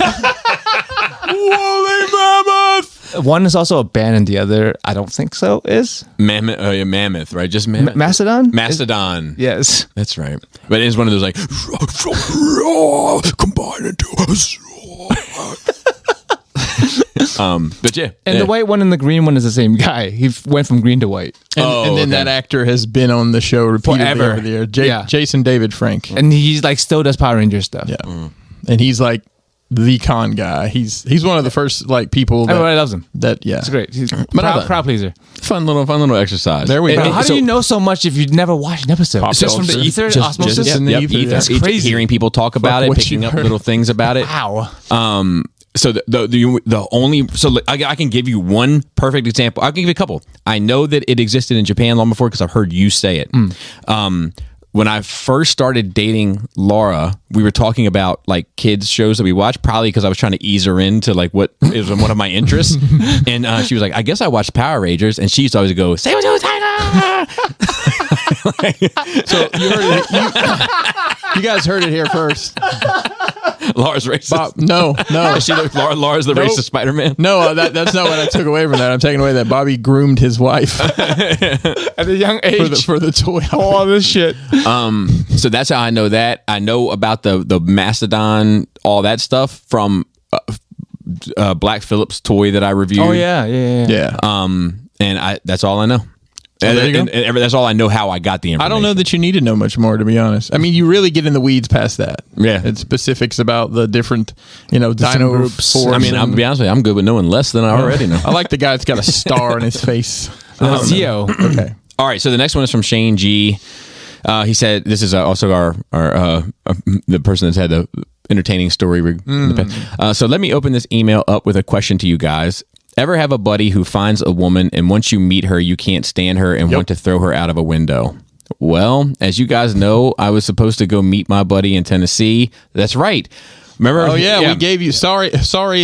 Woolly mammoth.
One is also a band, and the other, I don't think so, is
mammoth, right? Just mammoth.
Mastodon.
Mastodon.
Yes,
that's right. But it is one of those like combine into a but yeah,
and the white one and the green one is the same guy. He went from green to white,
and then that actor has been on the show repeatedly over the year. Jason David Frank,
and he's like still does Power Ranger stuff.
Yeah, and he's like the con guy. He's one of the first like people.
Everybody loves him.
It's
great. He's crowd pleaser.
Fun little exercise.
There we go.
How do you know so much if you've never watched an episode?
It's
just from the ether, osmosis,
in the ether.
It's crazy.
Hearing people talk about it, picking up little things about it.
Wow.
So the only I can give you one perfect example. I can give you a couple. I know that it existed in Japan long before because I've heard you say it. When I first started dating Laura, we were talking about like kids shows that we watch, probably because I was trying to ease her into like what is one of my interests. And she was like, I guess I watched Power Rangers. And she used to always go, "Saber-tooth tiger!"
So you heard it. You guys heard it here first.
Laura's racist.
No.
She looked Laura's the racist Spider-Man.
No, that's not what I took away from that. I'm taking away that Bobby groomed his wife
at a young age
for the toy.
All this shit.
So that's how I know that. I know about the Mastodon, all that stuff from Black Phillip's toy that I reviewed.
Oh yeah.
And that's all I know. And that's all I know how I got the information.
I don't know that you need to know much more, to be honest. I mean, you really get in the weeds past that.
Yeah.
It's specifics about the different, dino groups.
I mean, I'll be honest with you, I'm good with knowing less than I already know.
I like the guy that's got a star in his face.
Zio.
Okay.
All right, so the next one is from Shane G. He said, this is also our the person that's had the entertaining story. So let me open this email up with a question to you guys. Ever have a buddy who finds a woman and once you meet her, you can't stand her and want to throw her out of a window? Well, as you guys know, I was supposed to go meet my buddy in Tennessee. That's right. Remember?
Oh yeah, we gave you sorry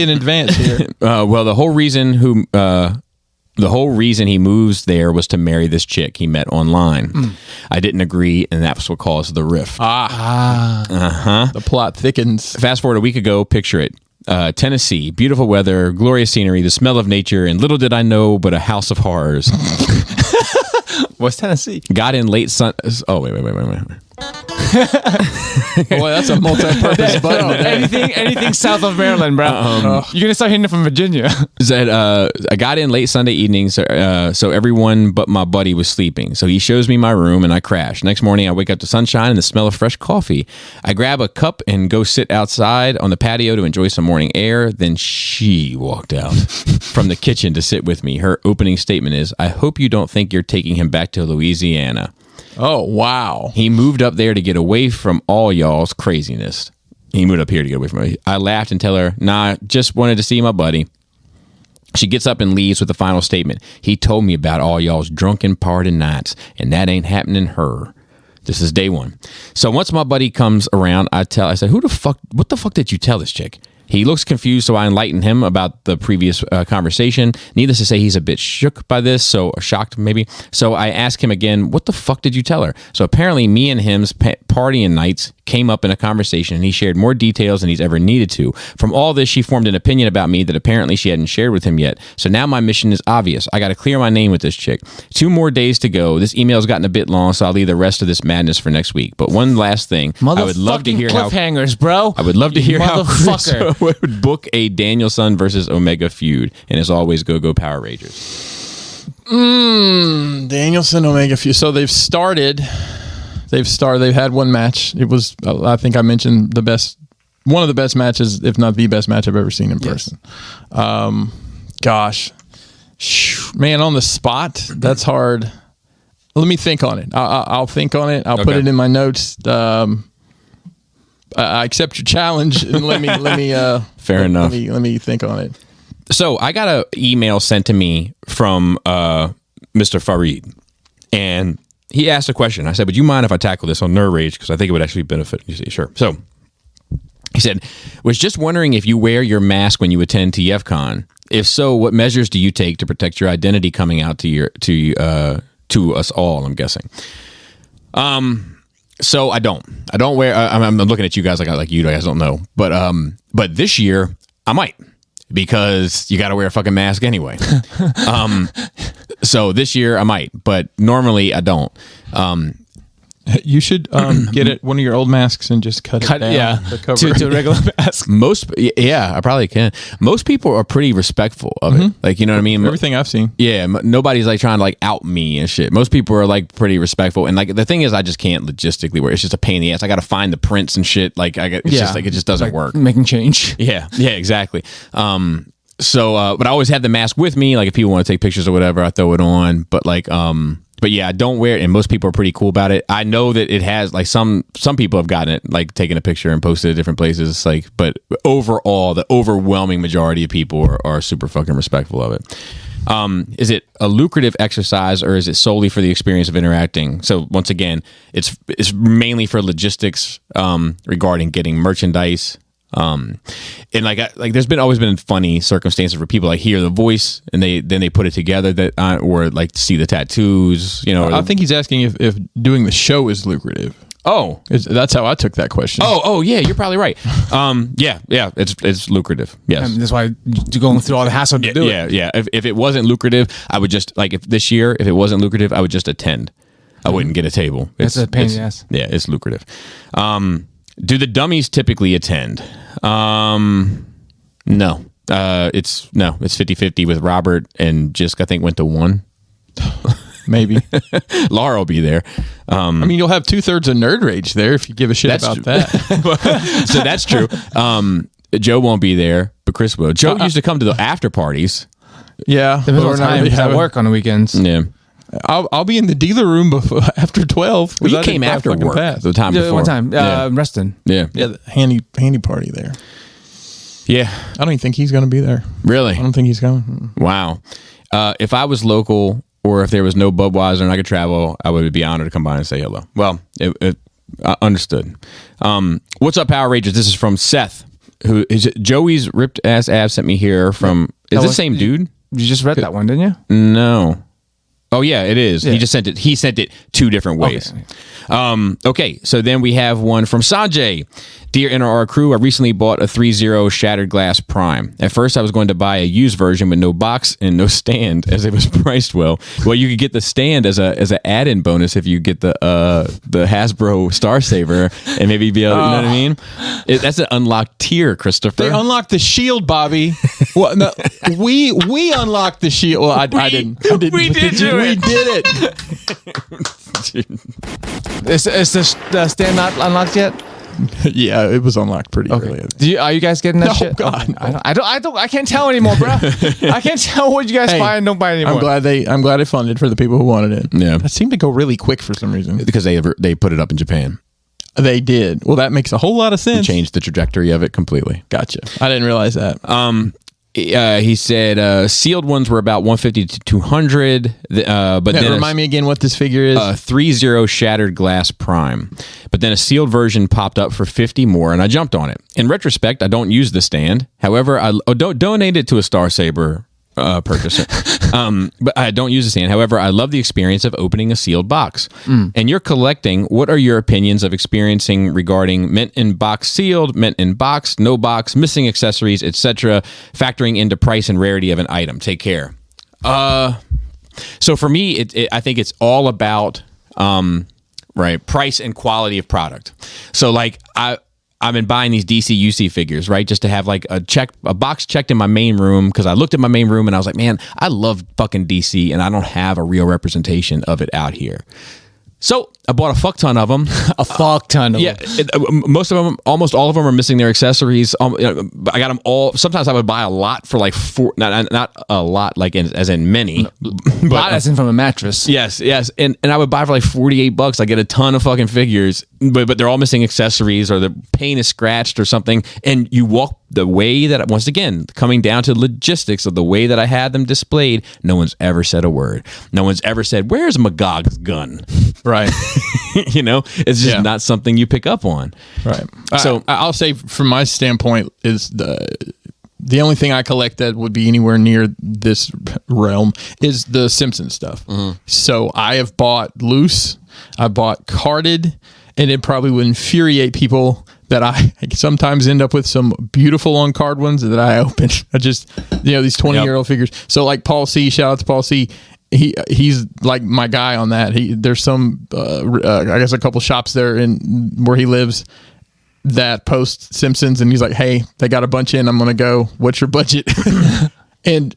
in advance here.
Well, the whole reason he moves there was to marry this chick he met online. I didn't agree, and that's what caused the rift.
The plot thickens.
Fast forward a week ago, picture it. Tennessee, beautiful weather, glorious scenery, the smell of nature, and little did I know, but a house of horrors.
What's Tennessee?
Got in late Oh, wait.
Boy, that's a multi-purpose button.
Anything south of Maryland, bro. You're gonna start hitting it from Virginia.
I got in late Sunday evening, so everyone but my buddy was sleeping. So he shows me my room, and I crash. Next morning, I wake up to sunshine and the smell of fresh coffee. I grab a cup and go sit outside on the patio to enjoy some morning air. Then she walked out from the kitchen to sit with me. Her opening statement is, "I hope you don't think you're taking him back to Louisiana."
Oh, wow.
He moved up there to get away from all y'all's craziness. He moved up here to get away from it. I laughed and tell her, "Nah, just wanted to see my buddy." She gets up and leaves with the final statement. "He told me about all y'all's drunken party nights, and that ain't happening her." This is day one. So once my buddy comes around, I said, what the fuck did you tell this chick? He looks confused, so I enlighten him about the previous conversation. Needless to say, he's a bit shook by this, shocked maybe. So I ask him again, what the fuck did you tell her? So apparently me and him's partying nights came up in a conversation, and he shared more details than he's ever needed to. From all this, she formed an opinion about me that apparently she hadn't shared with him yet. So now my mission is obvious. I got to clear my name with this chick. 2 more days to go. This email's gotten a bit long, so I'll leave the rest of this madness for next week. But one last thing.
I would love to hear cliffhangers, bro.
I would love to hear how Chris would book a Danielson versus Omega feud. And as always, go Power Rangers.
Danielson, Omega feud. So they've started They've had one match. It was, I think I mentioned one of the best matches, if not the best match I've ever seen in person. Gosh, man, on the spot, that's hard. Let me think on it. I'll think on it. I'll put it in my notes. I accept your challenge, and let me
Fair enough.
Let me think on it.
So I got an email sent to me from Mr. Farid, and he asked a question. I said, would you mind if I tackle this on Nerd Rage? Because I think it would actually benefit. You see, sure. So he said, was just wondering if you wear your mask when you attend TFCon. If so, what measures do you take to protect your identity coming out to us all, I'm guessing. So I don't wear, I'm looking at you guys like you guys don't know, but this year I might, because you got to wear a fucking mask anyway. So this year I might, but normally I don't.
You should get one of your old masks and just cut it down.
Yeah, to a regular mask.
I probably can. Most people are pretty respectful of it. Like, you know what I mean?
Everything I've seen.
Yeah, nobody's like trying to like out me and shit. Most people are like pretty respectful. And like the thing is, I just can't logistically wear it. It's just a pain in the ass. I got to find the prints and shit. Like just like it just doesn't work.
Making change.
Yeah, exactly. But I always have the mask with me. Like if people want to take pictures or whatever, I throw it on. But yeah, I don't wear it, and most people are pretty cool about it. I know that it has like some people have gotten it, like taken a picture and posted it at different places. Like, but overall, the overwhelming majority of people are super fucking respectful of it. Is it a lucrative exercise, or is it solely for the experience of interacting? So once again, it's mainly for logistics regarding getting merchandise. And there's always been funny circumstances where people like hear the voice and they put it together or like see the tattoos, you know.
I think he's asking if doing the show is lucrative.
Oh,
that's how I took that question.
Oh yeah, you're probably right. Yeah, it's lucrative. Yes,
and that's why you're going through all the hassle to do it.
Yeah. If it wasn't lucrative, I would just if it wasn't lucrative, I would just attend. I wouldn't get a table.
It's a pain in the ass.
Yeah, it's lucrative. Do the dummies typically attend? No. It's 50-50 with Robert, and Jisk, I think, went to one.
Maybe.
Laura will be there.
I mean, you'll have 2/3 of Nerd Rage there if you give a shit about that.
So that's true. Joe won't be there, but Chris will. Joe used to come to the after parties.
Yeah. The middle of time. I work on the weekends.
Yeah.
I'll be in the dealer room after 12.
Well, you came after work the time before.
One time, Reston.
Yeah,
the handy party there.
Yeah,
I don't even think he's going to be there.
Really?
I don't think he's going.
Wow. If I was local, or if there was no Budweiser and I could travel, I would be honored to come by and say hello. Well, understood. What's up, Power Rangers? This is from Seth. Who is it? Joey's ripped ass ab sent me here from. Is this the same dude?
You just read that one, didn't you?
No. Oh yeah, it is. Yeah. He just sent it. He sent it 2 different ways. Okay. So then we have one from Sanjay. Dear NRR crew, I recently bought a 3.0 Shattered Glass Prime. At first, I was going to buy a used version with no box and no stand, as it was priced well. Well, you could get the stand as an add-in bonus if you get the Hasbro Star Saver, and maybe be able. You know what I mean? That's an unlocked tier, Christopher.
They unlocked the shield, Bobby. Well, no, we unlocked the shield. Well, I didn't.
We did do
it. We did it.
Is the stand not unlocked yet?
Yeah, it was unlocked pretty early.
Are you guys getting that shit?
God, no.
I can't tell anymore, bro. I can't tell what you guys buy and don't buy anymore.
I'm glad it funded for the people who wanted it.
Yeah,
it seemed to go really quick for some reason
because they put it up in Japan.
They did. Well, that makes a whole lot of sense.
It changed the trajectory of it completely.
Gotcha. I didn't realize that.
He said sealed ones were about 150 to 200. But then
remind me again what this figure is.
3.0 Shattered Glass Prime. But then a sealed version popped up for 50 more, and I jumped on it. In retrospect, I don't use the stand. However, I don't donate it to a Star Saber purchaser. But I don't use the stand. However, I love the experience of opening a sealed box. And you're collecting. What are your opinions of experiencing regarding mint in box sealed, mint in box, no box, missing accessories, etc., factoring into price and rarity of an item? Take care. So for me, I think it's all about price and quality of product. So like I've been buying these DC UC figures, right? Just to have like a box checked in my main room, because I looked at my main room and I was like, man, I love fucking DC and I don't have a real representation of it out here. So I bought a fuck ton of them.
A fuck ton of
Yeah,
them.
most of them, almost all of them are missing their accessories. I got them all. Sometimes I would buy a lot for like not a lot, like as in many,
Not as in from a mattress.
Yes, and I would buy for like $48. I get a ton of fucking figures, but they're all missing accessories, or the paint is scratched or something. And you walk the way that, once again, coming down to logistics of the way that I had them displayed, no one's ever said a word. No one's ever said, "Where's Magog's gun?"
Right.
You know, it's just not something you pick up on.
Right.
So
I'll say, from my standpoint, is the only thing I collect that would be anywhere near this realm is the Simpsons stuff. So I have bought loose, I bought carded, and it probably would infuriate people that I sometimes end up with some beautiful on card ones that I open. I just, these 20-year-old figures. So like Paul C, shout out to Paul C. He's like my guy on that. There's some I guess a couple shops there in where he lives that post Simpsons, and he's like, "Hey, they got a bunch in. I'm gonna go. What's your budget?" And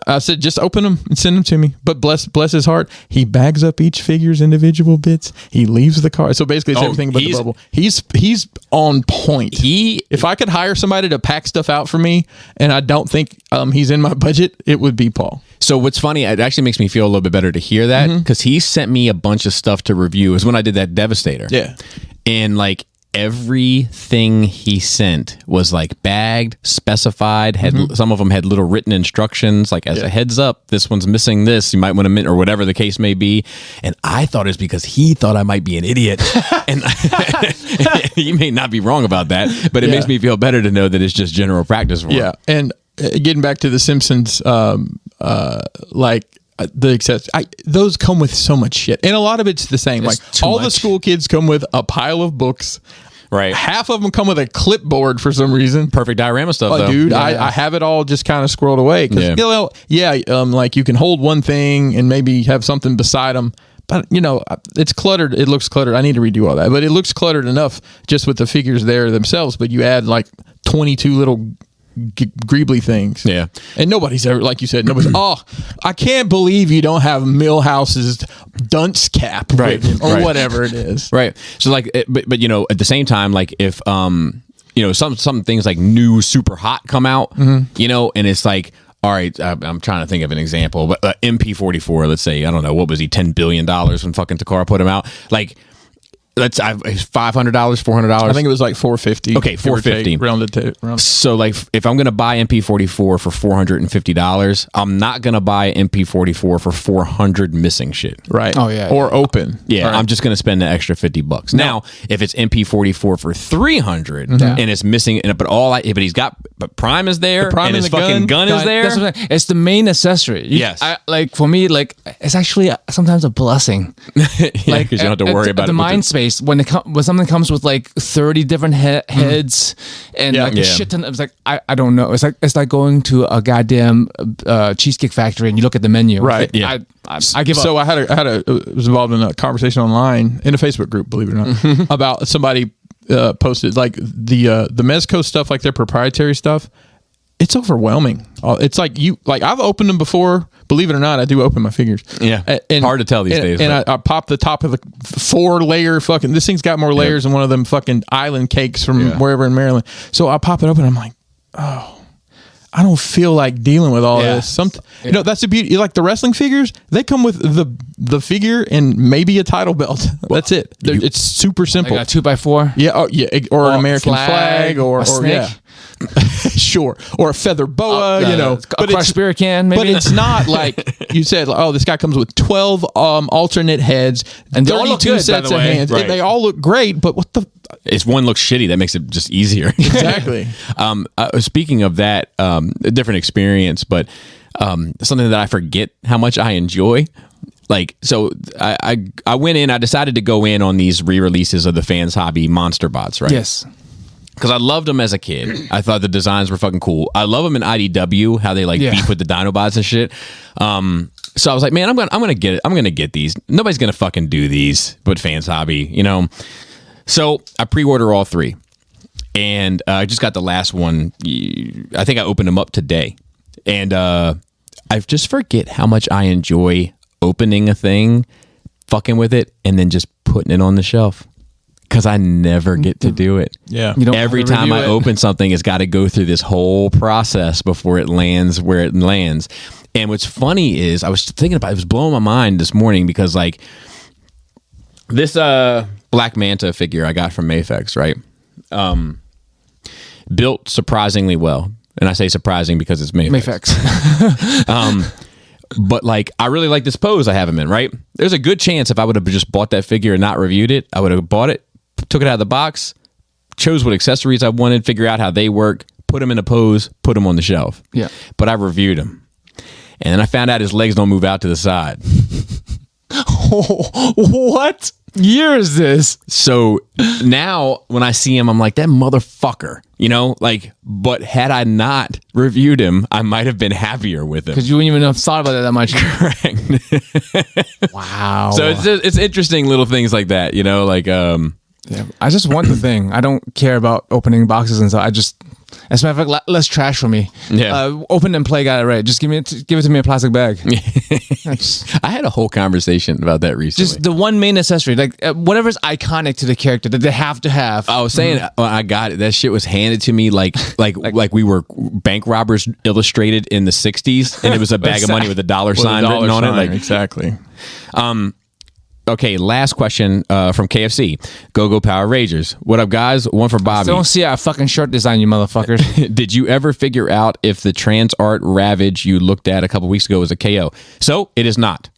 I said, "Just open them and send them to me." But bless his heart, he bags up each figure's individual bits. He leaves the card. So basically, it's everything but the bubble. He's on point. If I could hire somebody to pack stuff out for me, and I don't think he's in my budget, it would be Paul.
So what's funny, it actually makes me feel a little bit better to hear that, because he sent me a bunch of stuff to review. It was when I did that Devastator.
Yeah.
And like everything he sent was like bagged, specified, had some of them had little written instructions, like as a heads up, this one's missing this, you might want to, or whatever the case may be. And I thought it's because he thought I might be an idiot. And he may not be wrong about that, but it makes me feel better to know that it's just general practice for him.
And getting back to the Simpsons, those come with so much shit, and a lot of it's the same.
It's
like
too
all
much.
the school kids come with a pile of books.
Right.
Half of them come with a clipboard for some reason.
Perfect diorama stuff, though.
Dude, I have it all just kind of squirreled away. Like you can hold one thing and maybe have something beside them. But, it's cluttered. It looks cluttered. I need to redo all that. But it looks cluttered enough just with the figures there themselves. But you add like 22 little greebly things.
Yeah.
And nobody's ever, like you said, I can't believe you don't have Millhouse's dunce cap
Right.
with him, or
Right.
whatever it is.
Right. So like, but at the same time, like if, some things like new super hot come out, and it's like, all right, I'm trying to think of an example, but MP44, let's say, I don't know, what was he, $10 billion when fucking Takara put him out? Like, $500, $400.
I think it was like $450.
Okay, $450
rounded.
So like, if I'm gonna buy MP44 for $450, I'm not gonna buy MP44 for 400 missing shit.
Right.
Oh, yeah.
Or open.
Yeah,
Right.
I'm just gonna spend the extra $50. Now, if it's MP44 for 300 and it's missing, but he's got, but Prime is there,
Prime
and
and
his
the
fucking gun is there.
That's what I'm saying. It's the main accessory.
Yes.
For me, like, it's actually sometimes a blessing.
Yeah, because you don't have to worry about
the
it.
mind space when something comes with like 30 different heads and like a shit ton. It's like I don't know. It's like going to a goddamn cheesecake factory and you look at the menu.
Right.
Yeah.
I give up.
So I was involved in a conversation online in a Facebook group, believe it or not, about somebody posted like the Mezco stuff, like their proprietary stuff. It's overwhelming. It's like I've opened them before. Believe it or not, I do open my figures.
Yeah,
and,
hard to tell these days.
And
but.
I pop the top of the 4-layer fucking. This thing's got more layers than one of them fucking island cakes from wherever in Maryland. So I pop it open. I'm like, oh, I don't feel like dealing with all this. That's the beauty. Like the wrestling figures, they come with the figure and maybe a title belt. That's it. It's super simple.
Like a 2x4.
Yeah. Oh, yeah. Or an American flag, or
snake.
yeah. Sure, or a feather boa,
a crushed beer can, maybe.
But it's not like you said. Like, this guy comes with 12 alternate heads
and they all look
32
good,
sets
by the
of
way.
hands.
Right.
They all look great, but what the?
If one looks shitty, that makes it just easier.
Exactly.
Speaking of that, a different experience, but something that I forget how much I enjoy. Like, so I went in. I decided to go in on these re-releases of the Fans Hobby Monster Bots, right?
Yes.
Because I loved them as a kid. I thought the designs were fucking cool. I love them in IDW, how they beef with the Dinobots and shit. So I was like, man, I'm gonna get it. I'm gonna get these. Nobody's gonna fucking do these, but Fans Hobby, So I pre-order all 3, and I just got the last one. I think I opened them up today, and I just forget how much I enjoy opening a thing fucking with it and then just putting it on the shelf. Because I never get to do it.
Yeah.
Every time I open something, it's got to go through this whole process before it lands where it lands. And what's funny is I was thinking about it was blowing my mind this morning because like this Black Manta figure I got from Mafex, right? Built surprisingly well. And I say surprising because it's Mafex. But like I really like this pose I have him in, right? There's a good chance if I would have just bought that figure and not reviewed it, I would have bought it, took it out of the box, chose what accessories I wanted, figure out how they work, put him in a pose, put him on the shelf.
Yeah.
But I reviewed him. And then I found out his legs don't move out to the side.
What year is this?
So now when I see him, I'm like, that motherfucker, you know, like, but had I not reviewed him, I might have been happier with him.
Because you wouldn't even have thought about it that much.
Correct.
Wow.
So it's interesting little things like that, you know, like,
yeah, I just want the thing. I don't care about opening boxes and stuff. I just, as a matter of fact, less trash for me.
Yeah.
Open and play, got it right. Just give it to me in a plastic bag.
I had a whole conversation about that recently.
Just the one main accessory, like whatever's iconic to the character that they have to have.
I was saying, I got it. That shit was handed to me like we were bank robbers illustrated in the 60s, and it was a bag of money with a dollar sign written on it. Like
exactly.
Okay, last question from KFC. Go Power Rangers. What up, guys? One for Bobby.
Don't see a fucking shirt design, you motherfuckers.
Did you ever figure out if the trans art Ravage you looked at a couple weeks ago was a KO? So it is not.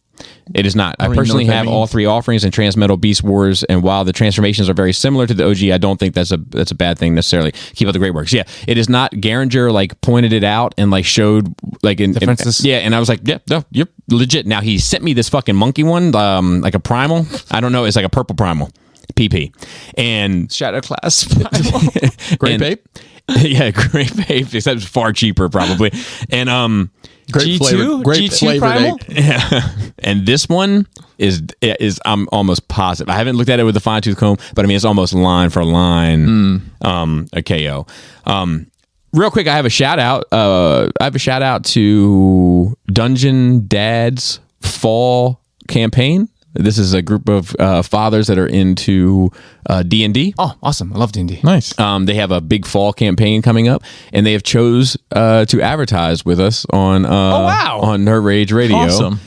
It is not. I personally have all three offerings in Transmetal, Beast Wars, and while the transformations are very similar to the OG, I don't think that's a bad thing necessarily. Keep up the great works. Yeah, it is not. Garinger like pointed it out and like showed like
differences.
Yeah, and I was like, yeah, no, you're legit. Now he sent me this fucking monkey one, like a primal. I don't know. It's like a purple primal, PP, and
Shadow Class.
Great Babe.
Yeah, Great Babe, except it's far cheaper probably, and
Great
G2?
Great
G2
flavored
Primal?
ape.
Yeah, and this one is I'm almost positive. I haven't looked at it with a fine tooth comb, but I mean it's almost line for line a KO. Real quick, I have a shout out. To Dungeon Dad's fall campaign. This is a group of fathers that are into D&D.
Oh, awesome. I love D&D.
Nice.
They have a big fall campaign coming up, and they have chose to advertise with us on on Nerd Rage Radio.
Awesome.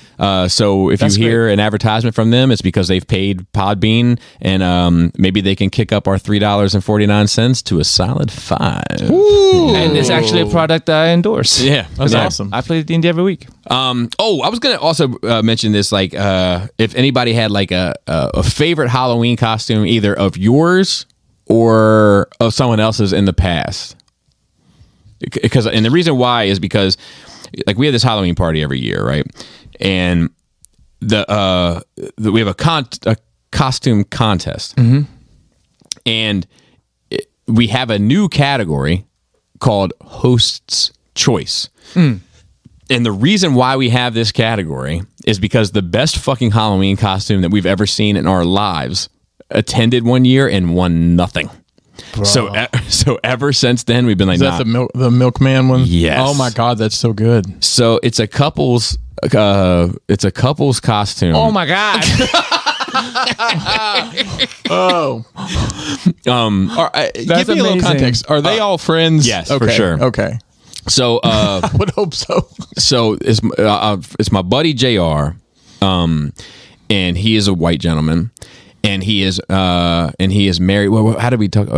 So if
That's
you hear an advertisement from them, it's because they've paid PodBean, and maybe they can kick up our $3.49 to a solid $5.
Ooh.
And it's actually a product I endorse.
Yeah,
That's awesome.
I play D&D every week.
I was gonna also mention this, like if anybody had like a favorite Halloween costume, either of yours or of someone else's in the past, and the reason why is because like we have this Halloween party every year, right? And we have a costume contest, and we have a new category called Host's Choice. And the reason why we have this category is because the best fucking Halloween costume that we've ever seen in our lives attended one year and won nothing. Bro. So ever since then we've been like,
Is that the milkman one?
Yes.
Oh my god, that's so good.
So it's a couple's costume.
Oh my God.
Oh. Give me a little
amazing.
context. Are they all friends?
Yes, for sure.
Okay.
So
I would hope so.
So it's my buddy JR, and he is a white gentleman, and he is married. Well, how do we talk?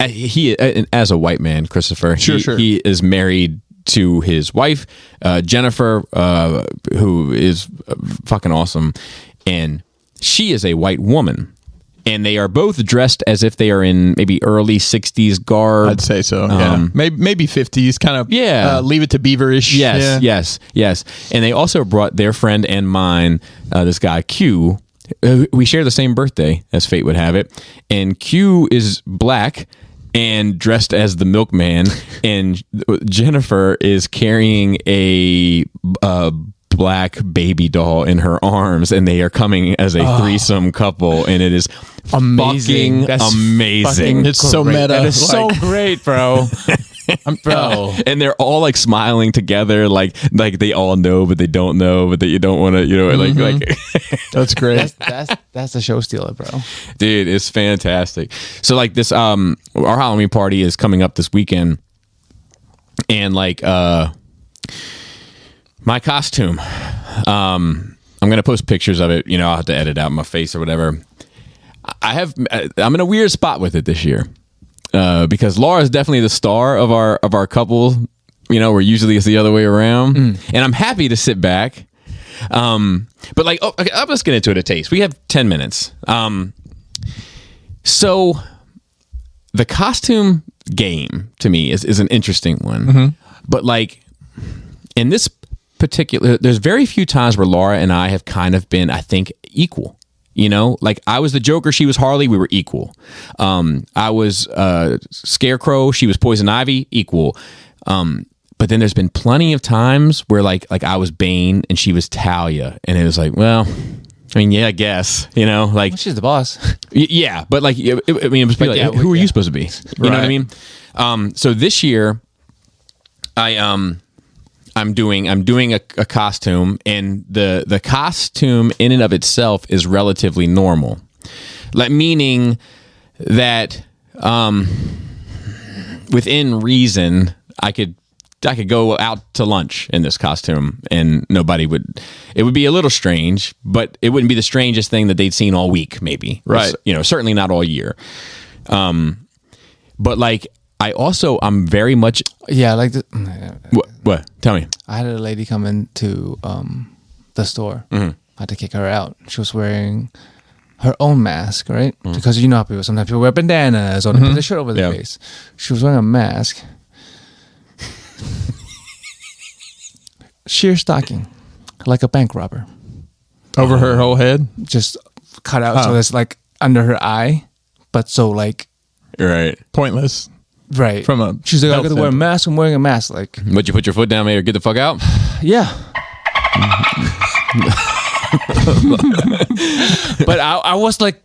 He as a white man, Christopher.
Sure.
He is married to his wife, Jennifer, who is fucking awesome, and she is a white woman. And they are both dressed as if they are in maybe early 60s garb.
I'd say so. Yeah. Maybe 50s, kind of.
Yeah.
Leave It to Beaver-ish.
Yes,
Yeah.
yes. And they also brought their friend and mine, this guy Q. We share the same birthday, as fate would have it. And Q is black and dressed as the milkman. And Jennifer is carrying a black baby doll in her arms, and they are coming as a threesome couple, and it is
Amazing.
fucking amazing.
It's so meta.
That is so great, bro. Bro.
And they're all like smiling together, like they all know, but they don't know, but that you don't want to, like.
That's great.
That's a show stealer, bro.
Dude, it's fantastic. So like this, our Halloween party is coming up this weekend, and like my costume, I'm gonna post pictures of it. I'll have to edit out my face or whatever. I'm in a weird spot with it this year. Because Laura is definitely the star of our couple. Where usually it's the other way around. And I'm happy to sit back. But like, okay, let's get into it a taste. We have 10 minutes. So the costume game to me is an interesting one. But like in this particular, there's very few times where Laura and I have kind of been, I think, equal. Like I was the Joker, she was Harley, we were equal. I was Scarecrow, she was Poison Ivy, equal. But then there's been plenty of times where like I was Bane and she was Talia, and it was like, well, I mean, yeah, I guess, like
Well, she's the boss.
Yeah, but like, it was like,
yeah,
who are you supposed to be? You know what I
Right.
mean? So this year, I'm doing a costume, and the costume in and of itself is relatively normal. Like meaning that within reason, I could go out to lunch in this costume and nobody would. It would be a little strange, but it wouldn't be the strangest thing that they'd seen all week, maybe.
Right.
Certainly not all year. But like I'm very much.
Yeah, like
What? Tell me.
I had a lady come into the store. I had to kick her out. She was wearing her own mask, right? Because how people sometimes people wear bandanas or they put the shirt over their face. She was wearing a mask. Sheer stocking, like a bank robber.
Over her whole head?
Just cut out so it's like under her eye, but so like
Right.
Pointless.
right.
From a
She's like, I
health
got to wear a mask. I'm wearing a mask. Like,
Would you put your foot down, man, or get the fuck out?
yeah. But I was like,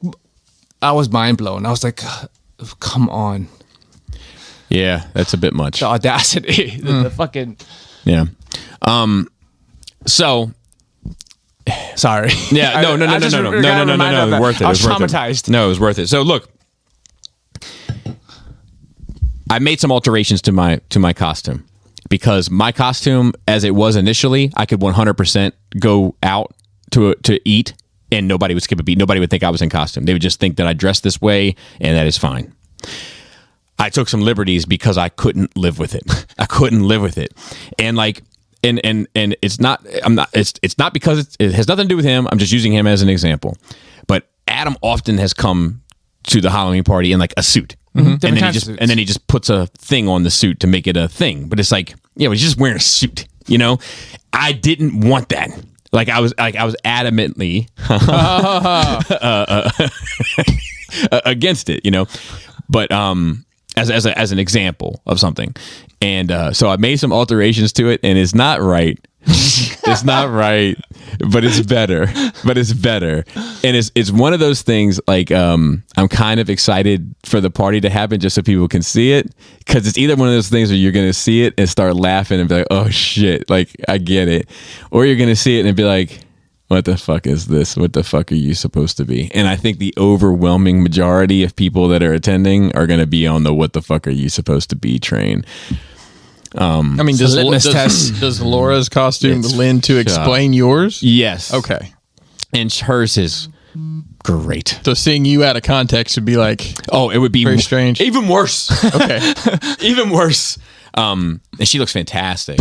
I was mind blown. I was like, come on,
Yeah, that's a bit much.
the audacity, the fucking.
Yeah. So.
Sorry.
Yeah. No. It was worth it.
I was
It worth it.
traumatized.
No, it was worth it. So look, I made some alterations to my costume, because my costume, as it was initially, I could 100% go out to eat and nobody would skip a beat. Nobody would think I was in costume. They would just think that I dressed this way, and that is fine. I took some liberties because I couldn't live with it. I couldn't live with it, and like. And it's not. It's not because it has nothing to do with him. I'm just using him as an example. But Adam often has come to the Halloween party in like a suit, and then he just puts a thing on the suit to make it a thing. But it's like, yeah, he's just wearing a suit. I didn't want that. Like I was adamantly against it. But as an example of something. And so I made some alterations to it, and it's not right. It's not right, but it's better. And it's one of those things, like I'm kind of excited for the party to happen just so people can see it, because it's either one of those things where you're going to see it and start laughing and be like, oh shit, like I get it. Or you're going to see it and be like, what the fuck is this? What the fuck are you supposed to be? And I think the overwhelming majority of people that are attending are going to be on the what the fuck are you supposed to be train.
I mean, does Laura's costume lend to explain yours?
Yes.
Okay.
And hers is great.
So seeing you out of context would be like,
oh, it would be
very strange.
Even worse.
Okay.
Even worse. And she looks fantastic.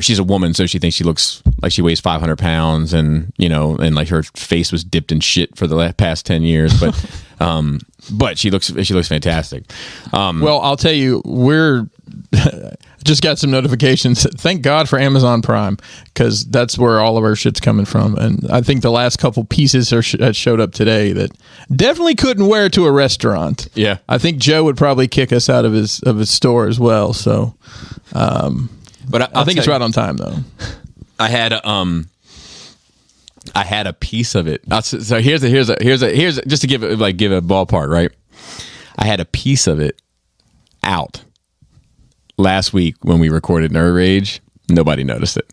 She's a woman, so she thinks she looks like she weighs 500 pounds, and and like her face was dipped in shit for the past 10 years. But she looks fantastic.
Well, I'll tell you, we're just got some notifications. Thank God for Amazon Prime, because that's where all of our shit's coming from. And I think the last couple pieces that showed up today that definitely couldn't wear to a restaurant.
Yeah,
I think Joe would probably kick us out of his store as well. So. But I think it's right on time, though.
I had a piece of it. So here's just to give a ballpark, right? I had a piece of it out last week when we recorded Nerd Rage, nobody noticed it.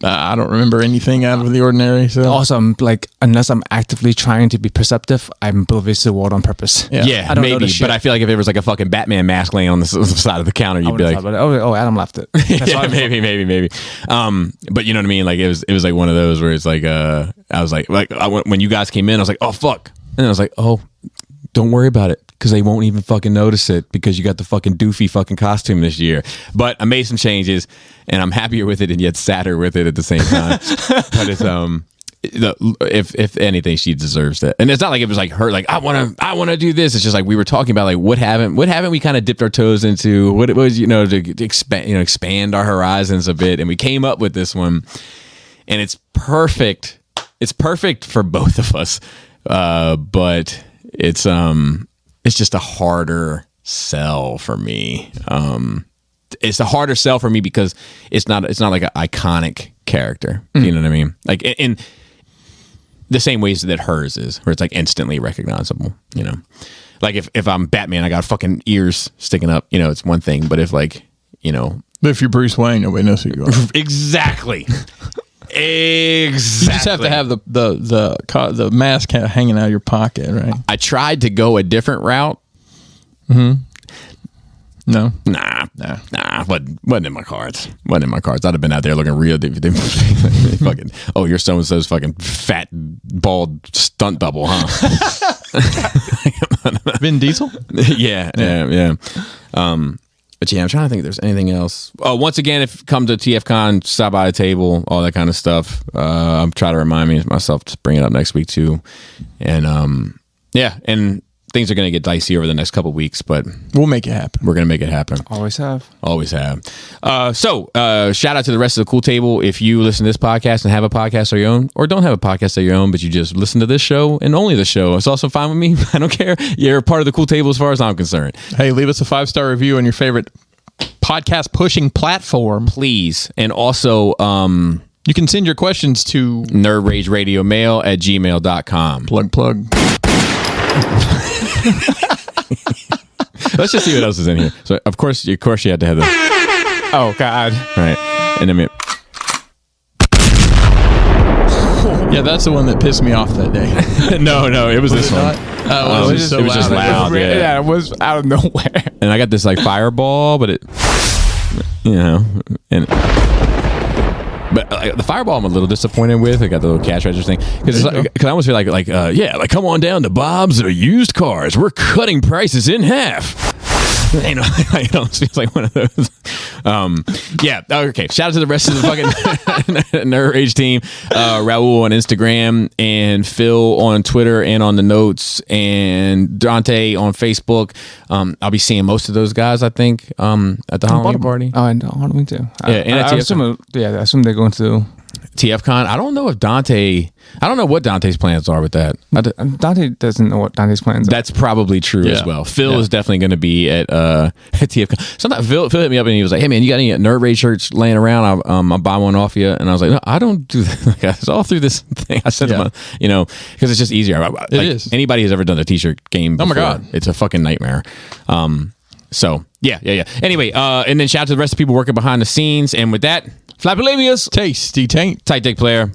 I don't remember anything out of the ordinary. So
Also, I'm like, unless I'm actively trying to be perceptive, I'm oblivious to the world on purpose.
Yeah,
I don't
maybe.
notice shit.
But I feel like if there was like a fucking Batman mask laying on the side of the counter, you'd be like,
oh, Adam left it. That's
yeah,
why
maybe. But you know what I mean? Like it was like one of those where it's like, I was like when you guys came in, I was like, oh fuck, and I was like, oh, don't worry about it. Because they won't even fucking notice it because you got the fucking doofy fucking costume this year. But I made some changes and I'm happier with it and yet sadder with it at the same time. But it's if anything, she deserves it. And it's not like it was like her like I wanna do this. It's just like we were talking about like what haven't we kind of dipped our toes into, what it was, to expand our horizons a bit, and we came up with this one, and it's perfect. It's perfect for both of us. But it's just a harder sell for me. It's a harder sell for me because it's not like an iconic character. You know what I mean? Like in the same ways that hers is, where it's like instantly recognizable. Like if I'm Batman, I got fucking ears sticking up. It's one thing. But if but
if you're Bruce Wayne, nobody knows who you are.
Exactly.
You just have to have the mask hanging out of your pocket, right?
I tried to go a different route.
Mm-hmm. No.
Nah. Wasn't in my cards. I'd have been out there looking real. Fucking, oh, you're so-and-so's fucking fat, bald stunt double, huh?
Vin Diesel?
Yeah. But yeah, I'm trying to think if there's anything else. Oh, once again, if it comes to TFCon, stop by a table, all that kind of stuff. I'm trying to remind myself to bring it up next week too. And and things are going to get dicey over the next couple of weeks, but
we'll make it happen.
We're going to make it happen.
Always have.
So shout out to the rest of the cool table. If you listen to this podcast and have a podcast of your own, or don't have a podcast of your own, but you just listen to this show and only the show, it's also fine with me. I don't care. You're part of the cool table as far as I'm concerned.
Hey, leave us a 5-star review on your favorite podcast pushing platform,
please. And also,
you can send your questions to
nerdrageradiomail@gmail.com.
Plug.
Let's just see what else is in here. So of course you had to have the.
Oh God!
Right, and I mean,
yeah, that's the one that pissed me off that day.
no, it was this one.
It was
just loud.
Yeah, it was out of nowhere.
And I got this like fireball, but it, But the fireball I'm a little disappointed with. I got the little cash register thing because I almost feel like come on down to Bob's or used cars. We're cutting prices in half. It almost feels like one of those. Okay. Shout out to the rest of the fucking Nerd Rage team. Raul on Instagram and Phil on Twitter and on the notes and Dante on Facebook. I'll be seeing most of those guys, I think, at the Halloween party.
Oh, and Halloween too.
I assume
they're going to
TFCon. I don't know what Dante's plans are with that.
Dante doesn't know what Dante's plans are.
That's probably true as well. Phil is definitely going to be at TFCon. Sometimes Phil hit me up and he was like, "Hey man, you got any Nerd Rage shirts laying around? I'll buy one off you." And I was like, "No, I don't do that." It's all through this thing. I said, because it's just easier.
It is.
Anybody who's ever done a t-shirt game before,
oh my God,
it's a fucking nightmare. So yeah. Anyway, and then shout out to the rest of the people working behind the scenes. And with that, Flappy Labius,
Tasty Taint,
Tight Dick Player.